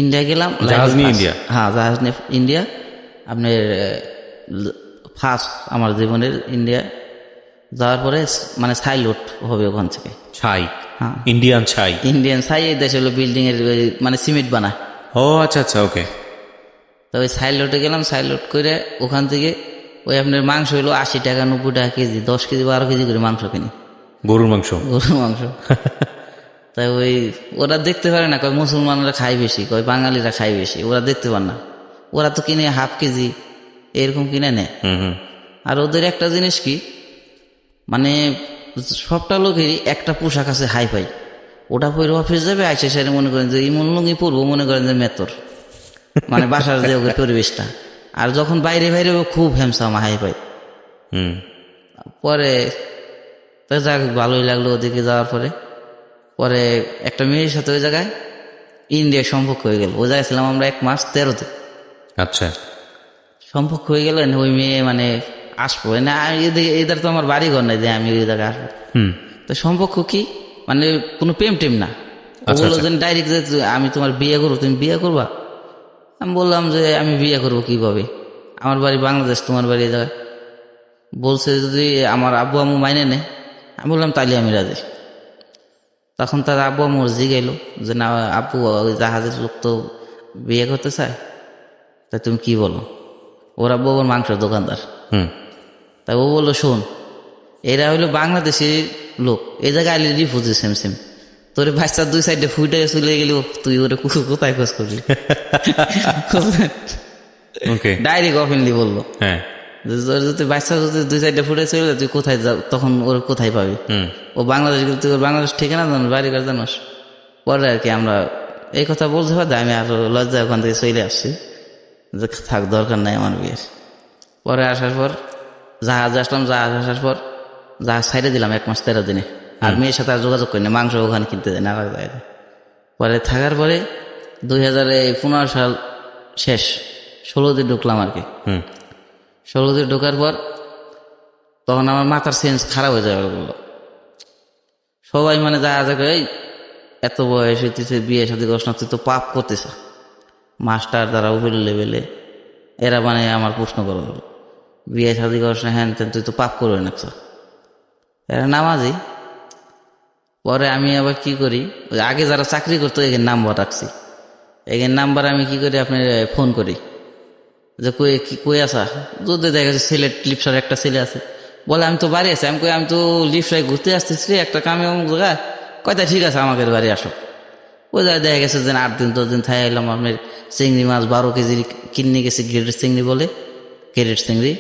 ইন্ডিয়া গেলাম, জাহাজ নিয়ে ইন্ডিয়া? হ্যাঁ, জাহাজ নিয়ে ইন্ডিয়া। আপনার ফার্স্ট আমার জীবনের ইন্ডিয়া যাওয়ার পরে মানে ছাই লোড হবে ওখান থেকে। ছাই? হ্যাঁ, ইন্ডিয়ান ছাই। এই দেশে হলো বিল্ডিং এর মানে সিমেন্ট বানায়। ও আচ্ছা আচ্ছা, ওকে। তো ওই ছাই লোডে গেলাম, ছাই লোড করে ওখান থেকে ওই আপনার মাংস হইলো 80 টাকা 90 টাকা কেজি, 10 কেজি 12 কেজি করে মাংস কিনি, গরুর মাংস। তাই ওই ওরা দেখতে পারে না, কয় মুসলমানরা খায় বেশি, কয় বাঙালিরা খায় বেশি, ওরা দেখতে পারে না। ওরা তো কিনে হাফ কেজি এরকম কিনে নেয়। আর ওদের একটা জিনিস কি, মানে সবটা লোকেরই একটা পোশাক আছে হাই ফাই, ওটা পরে অফিস যাবে, আইসে সেরে মনে করেন যে ইমন লুঙ্গি পরবো, মনে করেন যে মেতর, মানে বাসার যে ওকে পরিবেশটা। আর যখন বাইরে বাইরে খুব হ্যামসাম হাই ফাই। পরে যাক ভালোই লাগলো ওদিকে যাওয়ার পরে একটা মেয়ের সাথে ওই জায়গায় ইন্ডিয়ার সম্পর্ক হয়ে গেল। ওই জায়গায় ছিলাম আমরা 1 মাস 13 দিন। আচ্ছা, সম্পর্ক হয়ে গেল। ওই মেয়ে মানে আসবো না, এদের তো আমার বাড়ি ঘর নাই যে আমি ওই জায়গায় আসবো। তো সম্পর্ক কি, মানে কোনো প্রেম টেম না। বললো যে ডাইরেক্ট যে আমি তোমার বিয়ে করবো, তুমি বিয়ে করবা? আমি বললাম যে আমি বিয়ে করবো কিভাবে, আমার বাড়ি বাংলাদেশ, তোমার বাড়ি এই জায়গায়। বলছে যদি আমার আব্বু আম্মু মাইনে নেয়। আমি বললাম তাহলে আমি রাজি। তখন তার আব্বু আম্মু জিগাইলো যে না আব্বু, ওই জাহাজের লোক তো বিয়ে করতে চায়, তাই তুমি কি বলো? ওর আব্বু ওর মাংসের দোকানদার। তাই ও বললো শোন, এরা হইলো বাংলাদেশি লোক, এই জায়গায় আইলে রিফিউজি সেম তোর বাচ্চার 2 সাইডে ফুটে চলে গেলি, তুই ওরে কোথায় খোঁজ করবি? ডাইরেক্ট ওপেনলি বললো, যদি বাচ্চা যদি 2 সাইডে ফুটে চলে যায় তুই কোথায় যাও, তখন ওর কোথায় পাবি? ও বাংলাদেশ, তুই ওর বাংলাদেশ ঠিকানা জানো, বাড়ি ঘর জানোস? পরে আর কি আমরা এই কথা বলতে পারি, আমি আর লজ্জা ওখান থেকে চলে আসছি যে থাক, দরকার নাই আমার বিয়ের। পরে আসার পর জাহাজ আসলাম, জাহাজ আসার পর জাহাজ ছাইড়ে দিলাম 1 মাস 13 দিনে। আর মেয়ের সাথে আর যোগাযোগ করি না, মাংস ওখানে কিনতে যায় না যায়। পরে থাকার পরে 2015 সাল শেষ 16 দিন ঢুকলাম আর কি। 16 দিন ঢোকার পর তখন আমার মাথার সেন্স খারাপ হয়ে যাবে বললো। সবাই মানে যা যা করে, এত বয়স হইতেছে বিয়ে শাদী করছ না, তুই তো পাপ করতেছ, মাস্টার দ্বারা উপর লেভেলে এরা মানে আমার প্রশ্ন করে হলো, বিয়ে শাদী করছ না, হ্যান তুই তো পাপ করবে না। এরা নামাজি। পরে আমি আবার কি করি, ওই আগে যারা চাকরি করতো এখানে নাম্বার রাখছি, এখানে নাম্বার আমি কি করি, আপনার ফোন করি যে কই আসা, যদি দেখা যাচ্ছে সিলেট লিপসার একটা ছেলে আছে, বলে আমি তো বাড়ি আছি। আমি কই আমি তো লিপসায় ঘুরতে আসতেছি একটা কামে অমুক জায়গায়, কয়টা ঠিক আছে আমাকে বাড়ি আসো। ওই জায়গায় দেখা গেছে যে 8 দিন 10 দিন থাই এলাম। আপনার চিংড়ি মাছ 12 কেজি কিনে গেছি, গ্রেডের চিংড়ি বলে, গ্রেডের চিংড়ি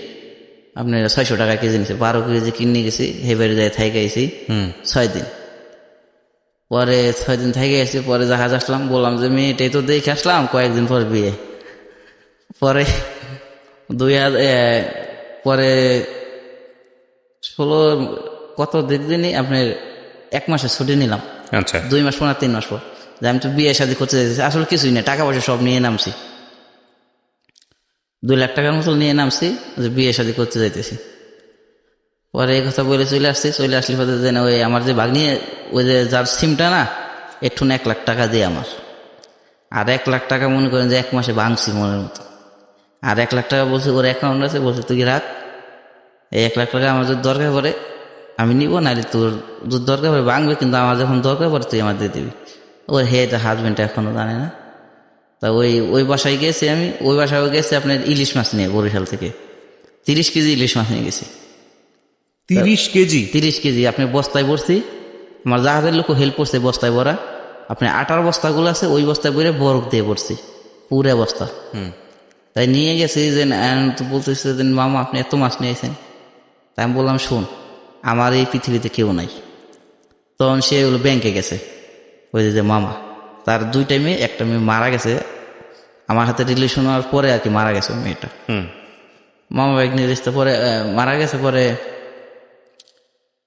আপনার 600 টাকা কেজি নিছে, 12 কেজি কিনে গেছি, হেবারে যায় থাই গেছি 6 দিন। পরে 6 দিন থেকে গেছি, পরে জাহাজ আসলাম, বললাম যে মেয়েটাই তো দেখে আসলাম, কয়েকদিন পর বিয়ে। পরে পরে 16 কত দিনই আপনার 1 মাসে ছুটি নিলাম। আচ্ছা, 2 মাস পর 3 মাস পর যে আমি তো বিয়ে শাদী করতে যাইতেছি। আসলে কিছুই না, টাকা পয়সা সব নিয়ে নামছি, 2 লাখ টাকার মতো নিয়ে নামছি যে বিয়ে শাদী করতে যাইতেছি। পরে এই কথা বলে চলে আসছি। চলে আসলে পরে যেন ওই আমার যে ভাগ্নি, ওই যে যার সিমটা না, একটু 1 লাখ টাকা দিয়ে আমার, আর 1 লাখ টাকা মনে করেন যে 1 মাসে ভাঙছি মনের মতো। আর 1 লাখ টাকা বলছে ওর অ্যাকাউন্ট আছে, বলছে তুই রাখ, এই 1 লাখ টাকা আমার যদি দরকার পড়ে আমি নিব, নাহলে তোর যদি দরকার পড়ে ভাঙবে, কিন্তু আমার যখন দরকার পড়ে তুই আমার দিয়ে দিবি। ওর হাজবেন্ড এখনো জানে না। তা ওই বাসায় গেছি আমি, ওই বাসায় গেছি আপনার ইলিশ মাছ নিয়ে, বরিশাল থেকে 30 কেজি ইলিশ মাছ নিয়ে গেছি। 30 কেজি? 30 কেজি আপনি বস্তায় ভরছি, আমার জাহাজের লোক হেল্প করছে বস্তায় ভরা। আপনি আটার বস্তাগুলো আছে, ওই বস্তায় ভরে বরফ দিয়ে ভরছি, পুরা বস্তা। তাই নিয়ে গেছি যে তো বলতেছে যে মামা আপনি এত মাছ নিয়েছেন। তাই আমি বললাম শোন, আমার এই পৃথিবীতে কেউ নাই। তখন সে হলো ব্যাংকে গেছে, ওই যে মামা, তার 2টা মেয়ে, একটা মেয়ে মারা গেছে আমার হাতে রিলেশন হওয়ার পরে আর কি, মারা গেছে মেয়েটা। মামা ব্যাগ নিয়ে আসতে পরে মারা গেছে। পরে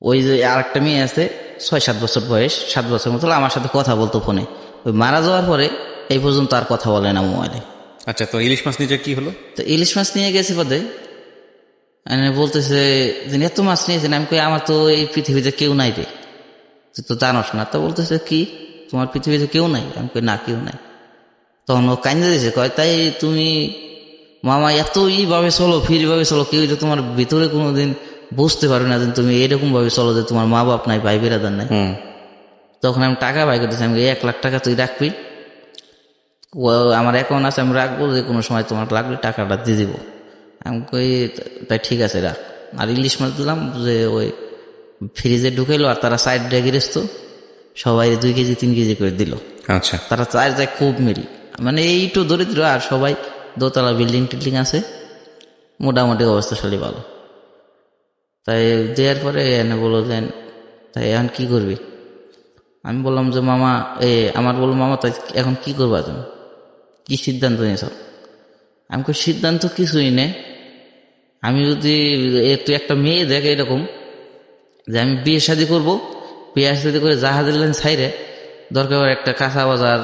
ওই যে আর একটা মেয়ে আছে 6-7 বছর বয়স, 7 বছর মতো, আমার সাথে কথা বলতো ফোনে। ওই মারা যাওয়ার পরে এই পর্যন্ত আর কথা বলে না মোবাইলে। আচ্ছা, তো ইলিশ মাছ নিয়ে কি হলো? তো ইলিশ মাছ নিয়ে গেছে পদে, বলতেছে যে এত মাছ নিয়েছেন। আমি কই আমার তো এই পৃথিবীতে কেউ নাই রে, তুই তো জানোস না। তো বলতেছে কি তোমার পৃথিবীতে কেউ নাই? আমি কই না, কেউ নাই। তখন ও কান্দে দিয়েছে, কয় তাই তুমি মামা এত ভাবে চলো, ফ্রি ভাবে চলো, কেউ তো তোমার ভিতরে কোনোদিন বুঝতে পারবে না যে তুমি এরকম ভাবে চলো যে তোমার মা বাপ নাই, ভাই বেরাদার নাই। তখন আমি টাকা বাই করতেছি, আমি 1 লাখ টাকা তুই রাখবি, আমার অ্যাকাউন্ট আছে, আমি রাখবো, যে কোনো সময় তোমার লাগলে টাকাটা দিয়ে দিব। আমি কই তাই ঠিক আছে রাখ। আর ইলিশ মাছ দিলাম, যে ওই ফ্রিজে ঢুকাইলো, আর তারা সাইড দিয়ে গিরেস্ত সবাই 2 কেজি 3 কেজি করে দিল। আচ্ছা, তারা চার যায় খুব মিল, মানে এইটু দরিদ্র, আর সবাই দোতলা বিল্ডিং টিল্ডিং আছে, মোটামুটি অবস্থাশালী ভালো। তাই দেওয়ার পরে এনে বললো দেন, তাই এখন কি করবি? আমি বললাম যে মামা আমার বললো মামা তাই এখন কি করবা তুমি, কি সিদ্ধান্ত নিয়েছ? আমি কই সিদ্ধান্ত কিছুই নেই, আমি যদি তুই একটা মেয়ে দেখে এরকম যে আমি বিয়ে শাদী করবো, বিয়ে শাদী করে জাহাজের লাইন ছাইরে দরকার একটা কাঁচা বাজার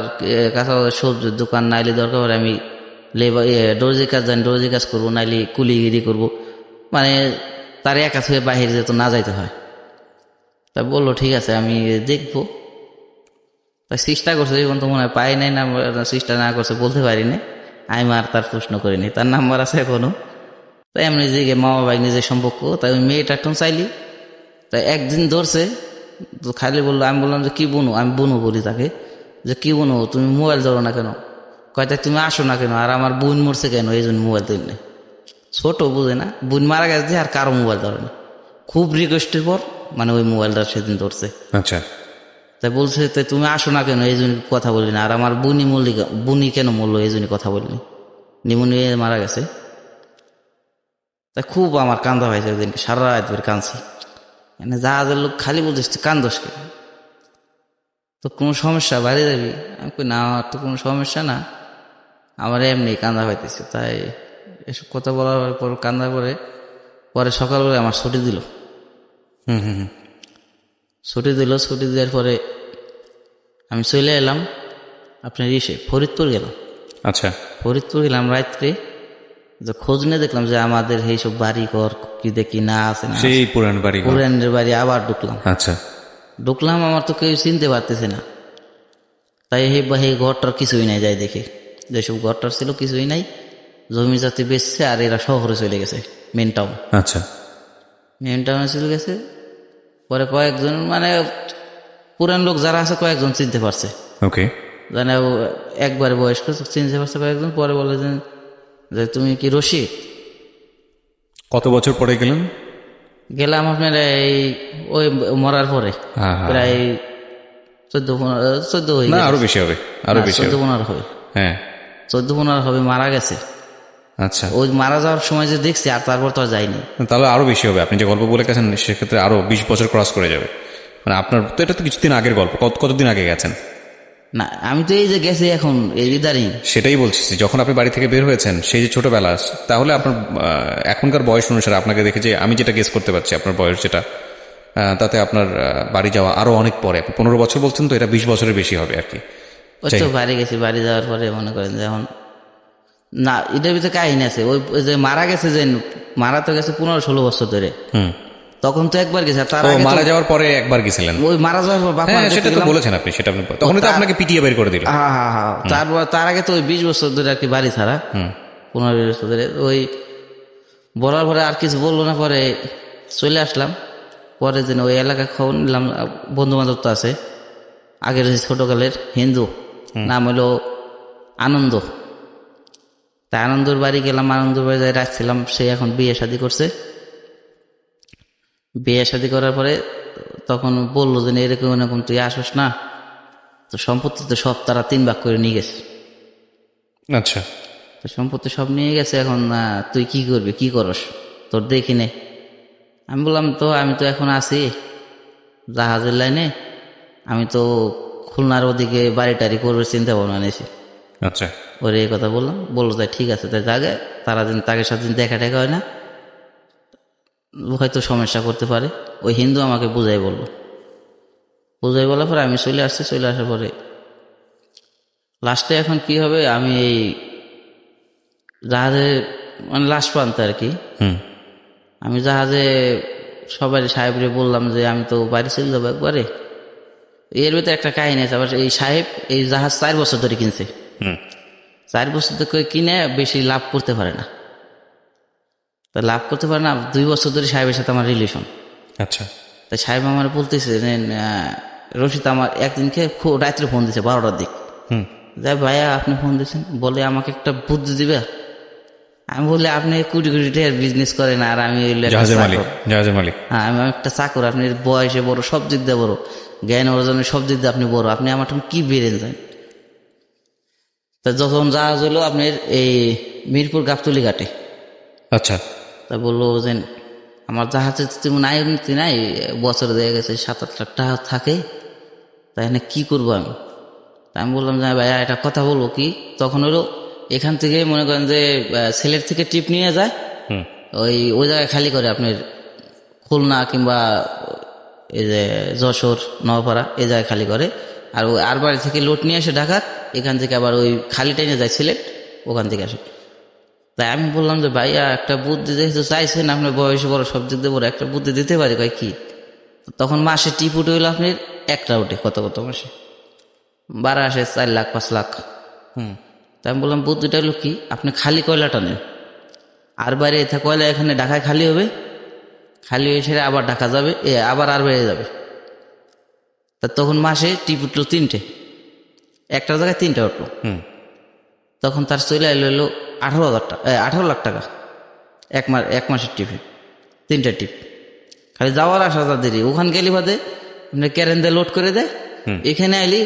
সবজির দোকান, নাইলে দরকার আমি দর্জি কাজ জানি, দর্জি কাজ করবো, নাইলে কুলিগিরি করবো, মানে তার একা থেকে বাহিরে যেত না যাইতে হয়। তা বললো ঠিক আছে আমি দেখবো। তাই চেষ্টা করছে, এখন তো মনে হয় পাই নাই, নাম্বার চেষ্টা না করছে বলতে পারিনি, আমি আর তার প্রশ্ন করিনি, তার নাম্বার আছে এখনো। তাই এমনি যে মামা ভাই নিজের সম্পর্ক, তাই ওই মেয়েটা একটু চাইলি। তাই একদিন ধরছে, তো খালি বললো, আমি বললাম যে কি বুনু, আমি বুনু বলি তাকে, যে কি বুনু তুমি মোবাইল ধরো না কেন? কয়টা তুমি আসো না কেন? আর আমার বোন মরছে কেন, এই জন্য মোবাইল ধরি না। ছোট বুঝে না, বোন মারা গেছে আর কারো মোবাইল ধরে না। খুব রিকোয়েস্টের পর মানে ওই মোবাইলটা সেদিন ধরছে। আচ্ছা, তাই বলছে তাই তুমি আসো না কেন, এই জন্য কথা বলি না। আর আমার বুনি কেন মরলো, এই জন্য কথা বলিনি, নিমোনিয়া মারা গেছে। তাই খুব আমার কান্দা হয়েছে ওই দিনকে, সারা রাত ধরে কাঁদছি। মানে জাহাজের লোক খালি বলছিস কান্দোস কে, তো কোনো সমস্যা বাড়ি যাবি? আমি কই না আমার তো কোনো সমস্যা না, আমার এমনি কান্দা পাইতেছে। তাই এসব কথা বলার পর কান্দা পরে সকালবেলা আমার ছুটি দিল। ছুটি দেওয়ার পরে আমি চলে এলাম আপনার ফরিদপুর গেলাম। আচ্ছা, ফরিদপুর গেলাম রাত্রে, যে খোঁজ নিয়ে দেখলাম যে আমাদের এইসব বাড়ি ঘর কি দেখি না আছে না সেই পুরান বাড়ি ঘর। পুরানের বাড়ি। আবার আচ্ছা, ঢুকলাম, আমার তো কেউ চিনতে পারতেছে না। তাই এই ঘরটার কিছুই নাই, যাই দেখে যেসব ঘরটার ছিল কিছুই নাই, জমি জাতি বেচছে আর এরা শহরে চলে গেছে, মেন টাউন। আচ্ছা, মেন টাউনে চলে গেছে। পরে কয়েকজন মানে পুরান লোক যারা আছে কয়েকজন চিনতে পারছে, ওকে। মানে একবারে বয়স্ক চিনতে পারছে কয়েকজন। পরে বলে যে তুমি কি রশিদ? কত বছর পরে গেলেন? গেলাম আপনার এই ওই মরার পরে হ্যাঁ, হ্যাঁ। প্রায় 14 হয়ে না, গেছে। আরো বেশি হবে, আরো বেশি হবে। 14-15 হবে, হ্যাঁ, 14-15 হবে, মারা গেছে। আচ্ছা, ওই মারা যাওয়ার সময় যে দেখছি, আর তারপর তো আর যাইনি। তাহলে আরো বেশি হবে। আপনি যে গল্প বলে গেছেন সেক্ষেত্রে আরো 20 বছর ক্রস করে যাবে। মানে আপনার তো এটা তো কিছুদিন আগের গল্প, কতদিন আগে গেছেন? না, আমি তো এই যে গেছি এখন এই ইদারিং। সেটাই বলছি, যখন আপনি বাড়ি থেকে বের হয়েছেন সেই যে ছোটবেলা, তাহলে আপনার এখনকার বয়স অনুসারে আপনাকে দেখে যে আমি যেটা গেস করতে পারছি আপনার বয়স যেটা, তাতে আপনার বাড়ি যাওয়া আরো অনেক পরে। 15 বছর বলছেন তো, এটা 20 বছরের বেশি হবে আর কি। ওই তো বাড়ি গেছি, বাড়ি যাওয়ার পরে মনে করেন যে এখন না, এটার ভিতরে কাহিনী আছে। ওই যে মারা গেছে, যে মারা তো গেছে 15-16 বছর ধরে, তখন তো একবার গেছে। তার আগে মারা যাওয়ার পরে একবার গেছিলেন? ওই মারা যাওয়ার পর বাপ হ্যাঁ, সেটা তো বলেছেন আপনি, সেটা আপনি তখন তো আপনাকে পিটিয়ে বের করে দিল। হ্যাঁ, তারপর তার আগে তো ওই 20 বছর ধরে আর কি বাড়ি ছাড়া, 15-20 বছর ধরে। ওই বলার পরে আর কিছু বললো না, পরে চলে আসলাম। পরে যেন ওই এলাকায় খবর নিলাম, বন্ধু বান্ধব তো আছে আগের ছোটকালের, হিন্দু, নাম হলো আনন্দ। তা আনন্দর বাড়ি গেলাম, আনন্দর বাড়ি যাই রাখছিলাম। সে এখন বিয়ে শাদী করছে। বিয়ে শাদী করার পরে তখন বললো যে এরকম এরকম তুই আসস না, তো সম্পত্তি তো সব তারা 3 ভাগ করে নিয়ে গেছে। আচ্ছা, তো সম্পত্তি সব নিয়ে গেছে, এখন তুই কি করবি, কি করস, তোর দেখি নে। আমি বললাম তো আমি তো এখন আছি জাহাজের লাইনে, আমি তো খুলনার ওদিকে বাড়ি টাড়ি করবে চিন্তা ভাবনা নিয়েছি। আচ্ছা, ওরে এই কথা বললাম, বললো তাই ঠিক আছে, তাই জাগে তারা দিন তাকে সাথে দেখা টেকা হয় না, হয়তো সমস্যা করতে পারে। ওই হিন্দু আমাকে বুঝাই বললো, বুঝাই বলার পরে আমি চলে আসছি। চলে আসার পরে লাস্টে এখন কি হবে, আমি এই জাহাজে মানে লাস্ট প্রান্তে আর কি, আমি জাহাজে সবাই সাহেবরে বললাম যে আমি তো বাড়ি চলে যাবো একবারে। এর ভিতরে একটা কাহিনী আছে আবার। এই সাহেব এই জাহাজ 4 বছর ধরে কিনছে। 4 বছর ধরে কিনে বেশি লাভ করতে পারে না। তা লাভ করতে পারে না, 2 বছর ধরে সাহেবের সাথে আমার রিলেশন। আচ্ছা, তাই সাহেব আমার বলতেছে রশিদ আমার একদিনকে রাত্রে ফোন দিছে 12টার দিক, যাই ভাইয়া আপনি ফোন দিচ্ছেন, বলে আমাকে একটা বুদ্ধি দিবে। আমি বলি আপনি কোটি কোটি টাকার বিজনেস করেন আর আমি জাহাজের মালিক। হ্যাঁ, আমি একটা চাকর, আপনি বয়সে বড়, সব দিক দিয়ে বড়, জ্ঞান অর্জনে সব দিক দিয়ে আপনি বড়, আপনি আমার কি বেড়ে যান। তা যখন জাহাজ হলো আপনার এই মিরপুর গাবতলি ঘাটে। আচ্ছা, তা বললো যে আমার জাহাজে তেমন আয় উন্নতি নাই, বছরে দেখা গেছে 7-8 লাখ টাকা থাকে, তাই না কি করবো আমি। তা আমি বললাম যে ভাইয়া এটা কথা বলবো কি। তখন হলো এখান থেকে মনে করেন যে সিলেট থেকে টিপ নিয়ে যায়, ওই জায়গায় খালি করে আপনার খুলনা কিংবা এই যে যশোর, নওপাড়া এই জায়গায় খালি করে। আর ওই আর বাড়ি থেকে লোড নিয়ে আসে ঢাকার, এখান থেকে আবার ওই খালি টাইনে যায় সিলেট, ওখান থেকে আসে। তাই আমি বললাম যে ভাইয়া একটা বুদ্ধি যেহেতু চাইছেন, আপনার বয়সে বড়, সব দিক দিয়ে বড়, একটা বুদ্ধি দিতে পারি। কয় কি? তখন মাসে টিপ উঠে হইলো আপনার একটা উঠে কত মাসে 12 আসে 4 লাখ 5 লাখ। তাই আমি বললাম বুদ্ধিটা হলো কি, আপনি খালি কয়লাটা নেন, আর বাইরে কয়লা এখানে ঢাকায় খালি হবে, খালি হয়ে সেরে আবার ঢাকা যাবে, আবার আর বেড়ে যাবে। তা তখন মাসে টিপ উঠলো 3টে, একটার জায়গায় 3টা উঠলো। তখন তার চলে এলো 18 লাখ টাকা এক মাসের টিপে, 3টা টিপ। খালি যাওয়ার আসা দেরি, ওখানে গেলি বাদে আপনি ক্যারেন দিয়ে লোড করে দেয়, এখানে আইলি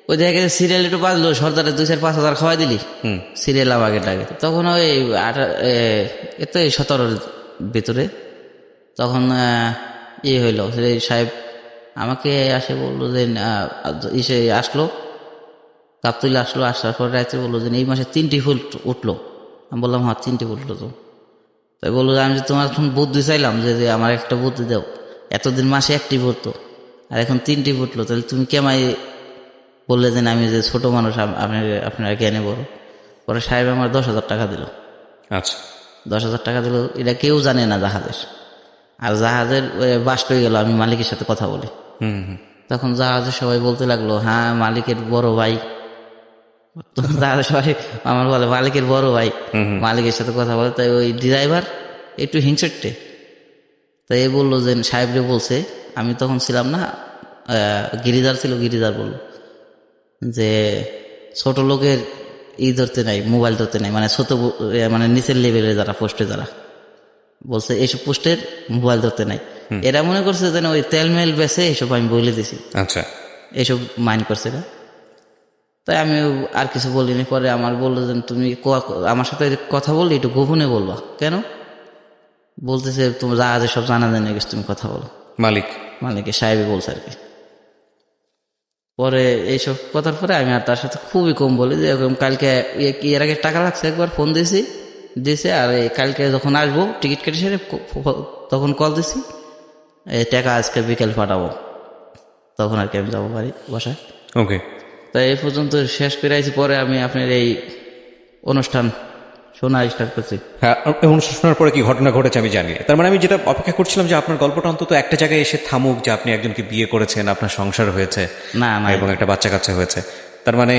ওই দেখে সিরিয়াল একটু বাজলো, সর্দারে 2-4-5 হাজার খাওয়াই দিলি, সিরিয়াল আগে টাগে। তখন ওই 17-র ভিতরে তখন হইলো, সাহেব আমাকে আসে বললো যে ইসে আসলো, গাবতলী আসলো, আসার পর রাত্রে বললো যে এই মাসে 3টি ফুল উঠলো। আমি বললাম হ্যাঁ 3টি উঠলো। তো তাই বললো যে আমি যে তোমার এখন বুদ্ধি চাইলাম যে আমার একটা বুদ্ধি দাও, এতদিন মাসে 1টি ফুটতো আর এখন 3টি ফুটলো, তাহলে তুমি কেমাই বললে যে আমি যে ছোট মানুষ, আপনার জ্ঞানে বড়। পরে সাহেব আমার 10,000 টাকা দিল। আচ্ছা। 10,000 টাকা দিল, এটা কেউ জানে না জাহাজের। আর জাহাজের বাস্ট হয়ে গেল, আমি মালিকের সাথে কথা বলি। তখন জাহাজের সবাই বলতে লাগলো, হ্যাঁ মালিকের বড় ভাই। তখন জাহাজের সবাই আমার বলে মালিকের বড় ভাই, মালিকের সাথে কথা বলে। তাই ওই ড্রাইভার একটু হিংসেটে, তাই এ বললো যে সাহেবরে বলছে, আমি তখন ছিলাম না, গিরিদার ছিল, গিরিদার বলল যে ছোট লোকের ধরতে নাই, মোবাইল ধরতে নাই, মানে ছোট মানে নিচের লেভেলের যারা পোস্টে যারা বলছে এইসব পোস্টের মোবাইল ধরতে নাই। এরা মনে করছে যেন ওই তেল মেল বেছে এইসব আমি বলে দিছি। আচ্ছা। এইসব মাইন্ড করছে না। তাই আমি আর কিছু বলিনি। পরে আমার বললো যে তুমি আমার সাথে কথা বললে একটু গোপনে বলবা। কেন? বলতেছে তোমার জাহাজে সব জানা জানিয়ে গেছে, তুমি কথা বলো। মালিকের সাহেবই বলছে আর কি। পরে এইসব কথার পরে আমি আর তার সাথে খুবই কম বলি, যে এরকম কালকে এর আগে টাকা লাগছে, একবার ফোন দিয়েছে আর কালকে যখন আসবো টিকিট কেটে সেরে তখন কল দিছি, এই টাকা আজকে বিকেল পাঠাবো, তখন আর কি আমি যাবো বাড়ি বাসায়। ওকে। তাই এই পর্যন্ত শেষ করে আইছি। পরে আমি আপনার এই অনুষ্ঠান শোনা স্টার্ট করছি। হ্যাঁ, অনুষ্ঠান শোনার পরে কি ঘটনা ঘটেছে আমি জানি। তার মানে আমি যেটা অপেক্ষা করছিলাম যে আপনার গল্পটা অন্তত একটা জায়গায় এসে থামুক, যে আপনি একজনকে বিয়ে করেছেন, আপনার সংসার হয়েছে না এবং একটা বাচ্চা কাচ্চা হয়েছে। তার মানে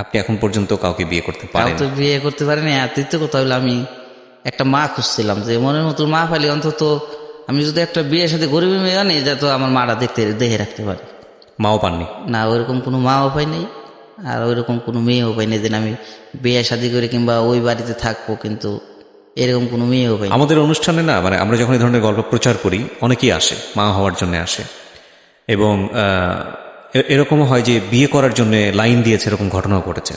আপনি এখন পর্যন্ত কাউকে বিয়ে করতে পারেন? তো বিয়ে করতে পারিনি। আর তৃতীয় কথা হলো, আমি একটা মা খুঁজছিলাম, যে মনের মতো মা পাইলে অন্তত আমি যদি একটা বিয়ের সাথে গরিবের মেয়ে আনি, যাতে আমার মারা দেখে রাখতে পারে। মাও পাননি? না, ওইরকম কোনো মাও পাই নাই, আর ওইরকম কোনো মেয়েও পাই নাই যে আমি বিয়ে শাদী করে কিংবা ওই বাড়িতে থাকবো, কিন্তু এরকম কোনো মেয়েও পাই। আমাদের অনুষ্ঠানে না, মানে আমরা যখন এই ধরনের গল্প প্রচার করি, অনেকেই আসে, মা হওয়ার জন্য আসে, এবং এরকমও হয় যে বিয়ে করার জন্য লাইন দিয়েছে, এরকম ঘটনাও ঘটেছে।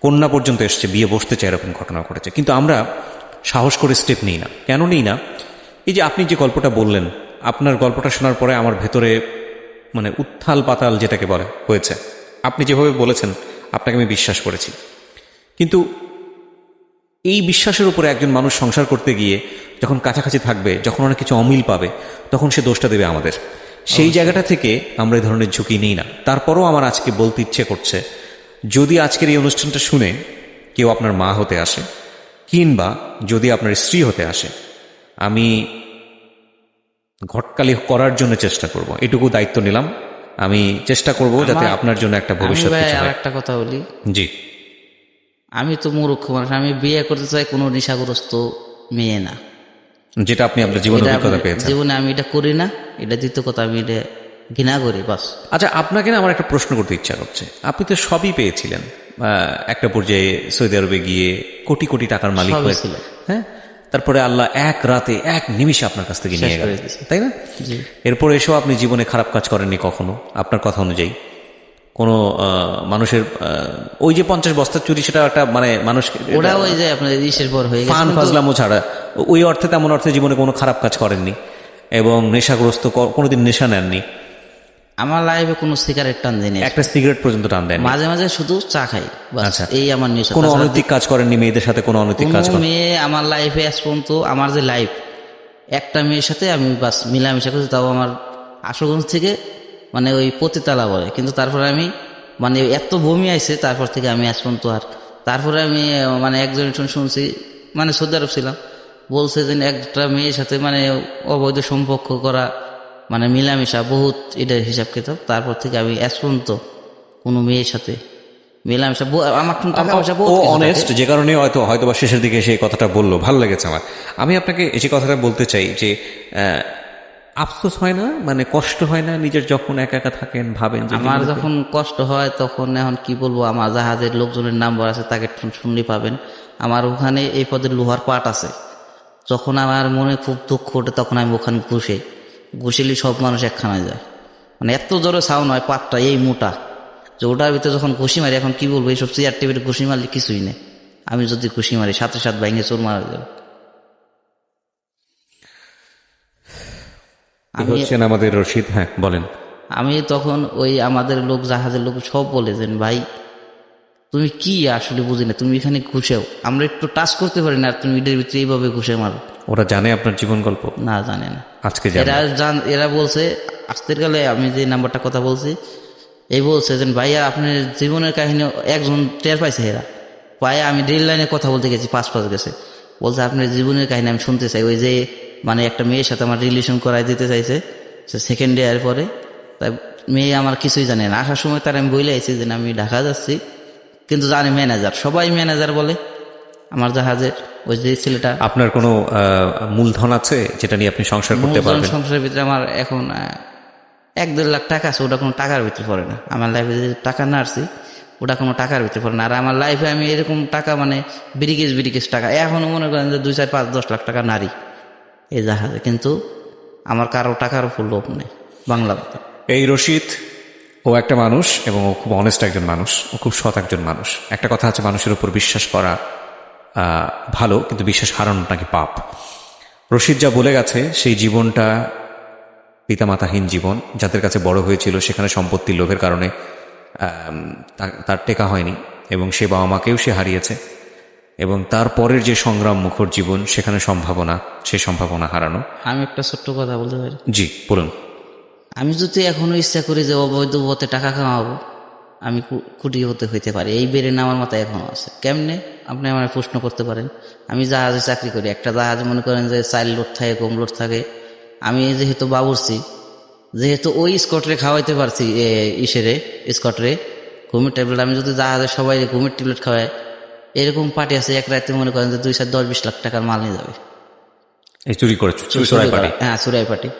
কন্যা পর্যন্ত এসছে, বিয়ে বসতে চায়, এরকম ঘটনা ঘটেছে। কিন্তু আমরা সাহস করে স্টেপ নিই না। কেন নিই না? এই যে আপনি যে গল্পটা বললেন, আপনার গল্পটা শোনার পরে আমার ভেতরে মানে উত্থাল পাতাল যেটাকে বলে হয়েছে। আপনি যেভাবে বলেছেন, আপনাকে আমি বিশ্বাস করেছি। কিন্তু এই বিশ্বাসের উপরে একজন মানুষ সংসার করতে গিয়ে যখন কাছাকাছি থাকবে, যখন অনেক কিছু অমিল পাবে, তখন সে দোষটা দেবে আমাদের। সেই জায়গাটা থেকে আমরা এই ধরনের ঝুঁকি নিই না। তারপরও আমার আজকে বলতে ইচ্ছে করছে, যদি আজকের এই অনুষ্ঠানটা শুনে কেউ আপনার মা হতে আসে, কিংবা যদি আপনার স্ত্রী হতে আসে, আমি ঘটকালি করার জন্য চেষ্টা করব। এটুকু দায়িত্ব নিলাম। আমি চেষ্টা করব যাতে আপনার জন্য একটা ভবিষ্যৎ কিছু হয়। একটা কথা বলি, জি। আমি তো মূর্খ মানুষ, আমি বিয়ে করতে চাই কোনো নেশাগ্রস্ত মেয়ে না, যেটা আপনি আপনার জীবনে অভিজ্ঞতা পেয়েছেন। জীবনে আমি এটা করি না, এটা দ্বিতীয় কথা, আমি এটা ঘৃণা করি, বাস। আচ্ছা, আপনাকে না আমার একটা প্রশ্ন করতে ইচ্ছা করছে। আপনি তো সবই পেয়েছিলেন, একটা পর্যায়ে সৌদি আরবে গিয়ে কোটি কোটি টাকার মালিক হয়েছিল, হ্যাঁ? তারপরে আল্লাহ এক রাতে, এক নিমিষে আপনার কাছ থেকে নিয়ে গেল, তাই না? এরপর এসেও আপনি জীবনে খারাপ কাজ করেননি কখনো, আপনার কথা অনুযায়ী। কোনো মানুষের ওই যে 50 বস্তা চুরি, সেটা একটা মানে মানুষ, ওটা ওই যে আপনার ইসের পর হয়ে গেছে, ফান ফাজলামো ছাড়া ওই অর্থে তেমন অর্থে জীবনে কোনো খারাপ কাজ করেননি, এবং নেশাগ্রস্ত কোনোদিন নেশা নেননি। আমার লাইফে কোনো সিগারেট টান দেয়নি, একটা সিগারেট পর্যন্ত টান দেন? মাঝে মাঝে শুধু চা খাই, আচ্ছা, এই আমার নেশা। কোনো অনৈতিক কাজ করেননি? মেয়েদের সাথে কোনো অনৈতিক কাজ করেন? মেয়ে আমার লাইফে আজ পর্যন্ত, আমার যে লাইফ, একটা মেয়ের সাথে আমি বাস মিলামিশা করছি, তাও আমার আশুগঞ্জ থেকে, মানে ওই পতিতালা বলে, কিন্তু তারপরে আমি মানে এত বমি আইছে, তারপর থেকে আমি আজ পর্যন্ত আর। তারপরে আমি মানে একজন শুনছি, মানে সৌদি আরব ছিলাম, বলছে যে একটা মেয়ের সাথে মানে অবৈধ সম্পর্ক করা, মানে মিলামিশা বহুত, এটার হিসাব কিতাব। তারপর থেকে আমি আজ পর্যন্ত কোনো মেয়ের সাথে মিলামিশা, আমার টাকা পয়সা বহুত অনেস্ট, যে কারণে হয়তো বা শেষের দিকে এসে কথাটা বললো, ভালো লেগেছে আমার। আমি আপনাকে এই কথাটা বলতে চাই যে আফসোস হয় না, মানে কষ্ট হয় না নিজের, যখন একা একা থাকেন, ভাবেন যে আমার যখন কষ্ট হয় তখন, এখন কি বলবো, আমার জাহাজের লোকজনের নাম্বার আছে, তাকে শুনলে পাবেন। আমার ওখানে এই পদের লোহার পাট আছে, যখন আমার মনে খুব দুঃখ ওঠে, তখন আমি ওখানে ঘুষিলি সব মানুষ একখানায় যায়, মানে এত জোরে সাউন্ড হয়, পাটটা এই মোটা, যে ওটার ভিতরে যখন ঘুষি মারি, এখন কি বলবো, এইসব চেয়ার টেবিলে ঘুষি মারলে কিছুই নেই, আমি যদি ঘুষি মারি সাথে সাথে ভেঙে চোর মারা যাবে। আমাদের রশিদ, হ্যাঁ বলেন। আমি তখন ওই আমাদের লোক, জাহাজের লোক সব বলে যে ভাই তুমি কি আসলে বুঝি না, তুমি এখানে ঘুষেও, আমরা একটু টাচ করতে পারি না, আর তুমি এটার ভিতরে এইভাবে ঘুষে মারো। ওরা জানে আপনার জীবন গল্প? না, জানে না। আজকে এরা বলছে, আজকের কালে আমি যে নাম্বারটা কথা বলছি, এই বলছে যে ভাইয়া আপনার জীবনের কাহিনী একজন টের পাইছে, এরা পায়ে আমি রেল লাইনে কথা বলতে গেছি, পাঁচ গেছে, বলছে আপনার জীবনের কাহিনী আমি শুনতে চাই। ওই যে মানে একটা মেয়ের সাথে আমার রিলেশন করাই দিতে চাইছে, সে সেকেন্ড ইয়ার পরে। তাই মেয়ে আমার কিছুই জানে না। আসার সময় তার আমি বলে আইছি যে আমি ঢাকা যাচ্ছি, কিন্তু জানি ম্যানেজার, সবাই ম্যানেজার বলে আমার জাহাজের। ওই যে ছেলেটা, আপনার কোনো মূলধন আছে যেটা নিয়ে আপনি সংসার করতে মূলধন পারবেন? সংসারের ভিতরে আমার এখন 1-1.5 লাখ টাকা আছে, ওটা কোনো টাকার ভিতরে পড়ে না। আমার লাইফে যে টাকা না আসছি ওটা কোনো টাকার ভিতরে পড়ে না। আর আমার লাইফে আমি এরকম টাকা মানে বিরিকেশ টাকা, এখনো মনে করেন যে 2, 4, 5, 10 লাখ টাকা নারী এই জাহাজে, কিন্তু আমার কারো টাকার উপর লোভ নেই। বাংলা কথা, এই রশিদ ও একটা মানুষ এবং ও খুব অনেস্ট একজন মানুষ, ও খুব সৎ একজন মানুষ। একটা কথা আছে, মানুষের উপর বিশ্বাস করা ভালো, কিন্তু বিশ্বাস হারানো নাকি পাপ। রশিদ যা বলে গেছে সেই জীবনটা পিতামাতাহীন জীবন, যাদের কাছে বড় হয়েছিল সেখানে সম্পত্তির লোভের কারণে তার টেকা হয়নি, এবং সে বাবা মাকেও সে হারিয়েছে, এবং তারপরের যে সংগ্রাম মুখর জীবন সেখানে সে সম্ভাবনা হারানো। আমি একটা ছোট্ট কথা বলতে পারি? জি বলুন। আমি যদি এখনো ইচ্ছা করি যে অবৈধ পথে টাকা কামাবো, আমি কোটিপতি হইতে পারি। এই বেড়ে আমার মাথায় এখনো আছে। কেমনে আপনি আমার প্রশ্ন করতে পারেন। আমি জাহাজে চাকরি করি, একটা জাহাজে মনে করেন যে 4 লোড থাকে, কম লোড থাকে। আমি যেহেতু বাবুর্চি, যেহেতু ওই স্কটরে খাওয়াইতে পারছি, স্কটরে ঘুমের ট্যাবলেট, আমি যদি জাহাজে সবাই ঘুমের ট্যাবলেট খাওয়াই, এরকম পার্টি আছে এক রাতে মনে করেন যে 2, 4, 10, 20 লাখ টাকার মাল নিয়ে যাবে। এই চুরি করে হ্যাঁ, চুরাই পার্টি।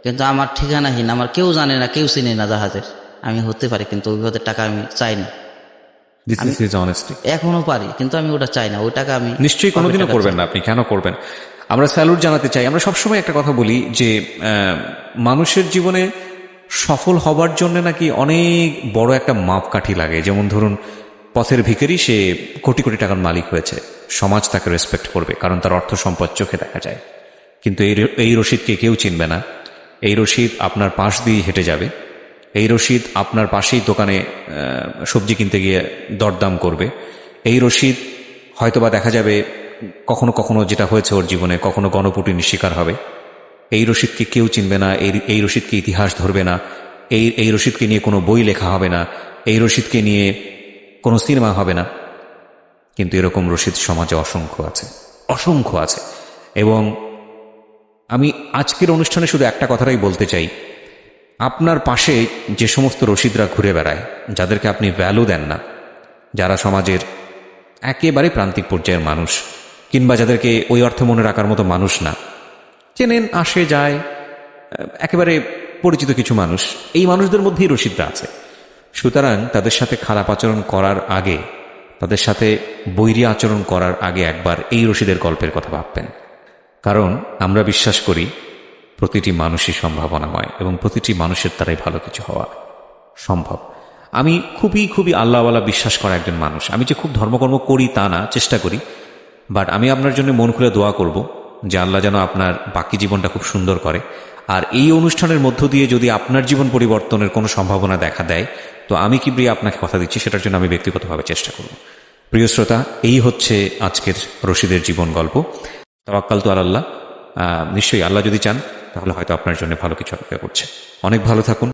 কিন্তু আমার ঠিকানাহীন, আমার কেউ জানে না, কেউ চিনে না জাহাজের। আমি হতে পারি, কিন্তু ওই পথে টাকা আমি চাই না। This is honesty. এখনো পারি, কিন্তু আমি ওটা চাই না। ওই টাকা আমি নিশ্চয়ই কোনোদিনও করবেন না। আপনি কেন করবেন? আমরা স্যালুট জানাতে চাই। আমরা সবসময় একটা কথা বলি যে মানুষের জীবনে সফল হবার জন্য নাকি অনেক বড় একটা মাপকাঠি লাগে। যেমন ধরুন, পথের ভিখারি, সে কোটি কোটি টাকার মালিক হয়েছে, সমাজ তাকে রেসপেক্ট করবে কারণ তার অর্থ সম্পদ চোখে দেখা যায়। কিন্তু এই রশিদকে কেউ চিনবে না। এই রশিদ আপনার পাশ দিয়ে হেঁটে যাবে। এই রশিদ আপনার পাশেই দোকানে সবজি কিনতে গিয়ে দরদাম করবে। এই রশিদ হয়তোবা দেখা যাবে কখনো কখনো, যেটা হয়েছে ওর জীবনে, কখনো গণপুটির শিকার হবে। এই রশিদকে কেউ চিনবে না। এই রশিদকে ইতিহাস ধরবে না। এই রশিদকে নিয়ে কোনো বই লেখা হবে না। এই রশিদকে নিয়ে কোনো সিনেমা হবে না। কিন্তু এরকম রশিদ সমাজে অসংখ্য আছে। এবং আমি আজকের অনুষ্ঠানে শুধু একটা কথাটাই বলতে চাই, আপনার পাশে যে সমস্ত রশিদরা ঘুরে বেড়ায়, যাদেরকে আপনি ভ্যালু দেন না, যারা সমাজের একেবারে প্রান্তিক পর্যায়ের মানুষ, কিংবা যাদেরকে ওই অর্থে মনে রাখার মতো মানুষ না, চেনেন, আসে যায়, একেবারে পরিচিত কিছু মানুষ, এই মানুষদের মধ্যেই রশিদরা আছে। সুতরাং তাদের সাথে খারাপ আচরণ করার আগে, তাদের সাথে বৈরী আচরণ করার আগে একবার এই রশিদের গল্পের কথা ভাববেন। কারণ আমরা বিশ্বাস করি প্রতিটি মানুষই সম্ভাবনাময় এবং প্রতিটি মানুষের দ্বারাই ভালো কিছু হওয়া সম্ভব। আমি খুবই আল্লাহওয়ালা বিশ্বাস করা একজন মানুষ। আমি যে খুব ধর্মকর্ম করি তা না, চেষ্টা করি, বাট আমি আপনার জন্য মন খুলে দোয়া করব যে আল্লাহ যেন আপনার বাকি জীবনটা খুব সুন্দর করে। আর এই অনুষ্ঠানের মধ্য দিয়ে যদি আপনার জীবন পরিবর্তনের কোনো সম্ভাবনা দেখা দেয়, তো আমি কিবরিয়া আপনাকে কথা দিচ্ছি, সেটার জন্য আমি ব্যক্তিগতভাবে চেষ্টা করব। প্রিয় শ্রোতা, এই হচ্ছে আজকের রশিদের জীবন গল্প। তাওয়াক্কালতু আলাল্লাহ। নিশ্চয়ই আল্লাহ যদি চান তাহলে হয়তো আপনার জন্য ভালো কিছু অপেক্ষা করছে। অনেক ভালো থাকুন।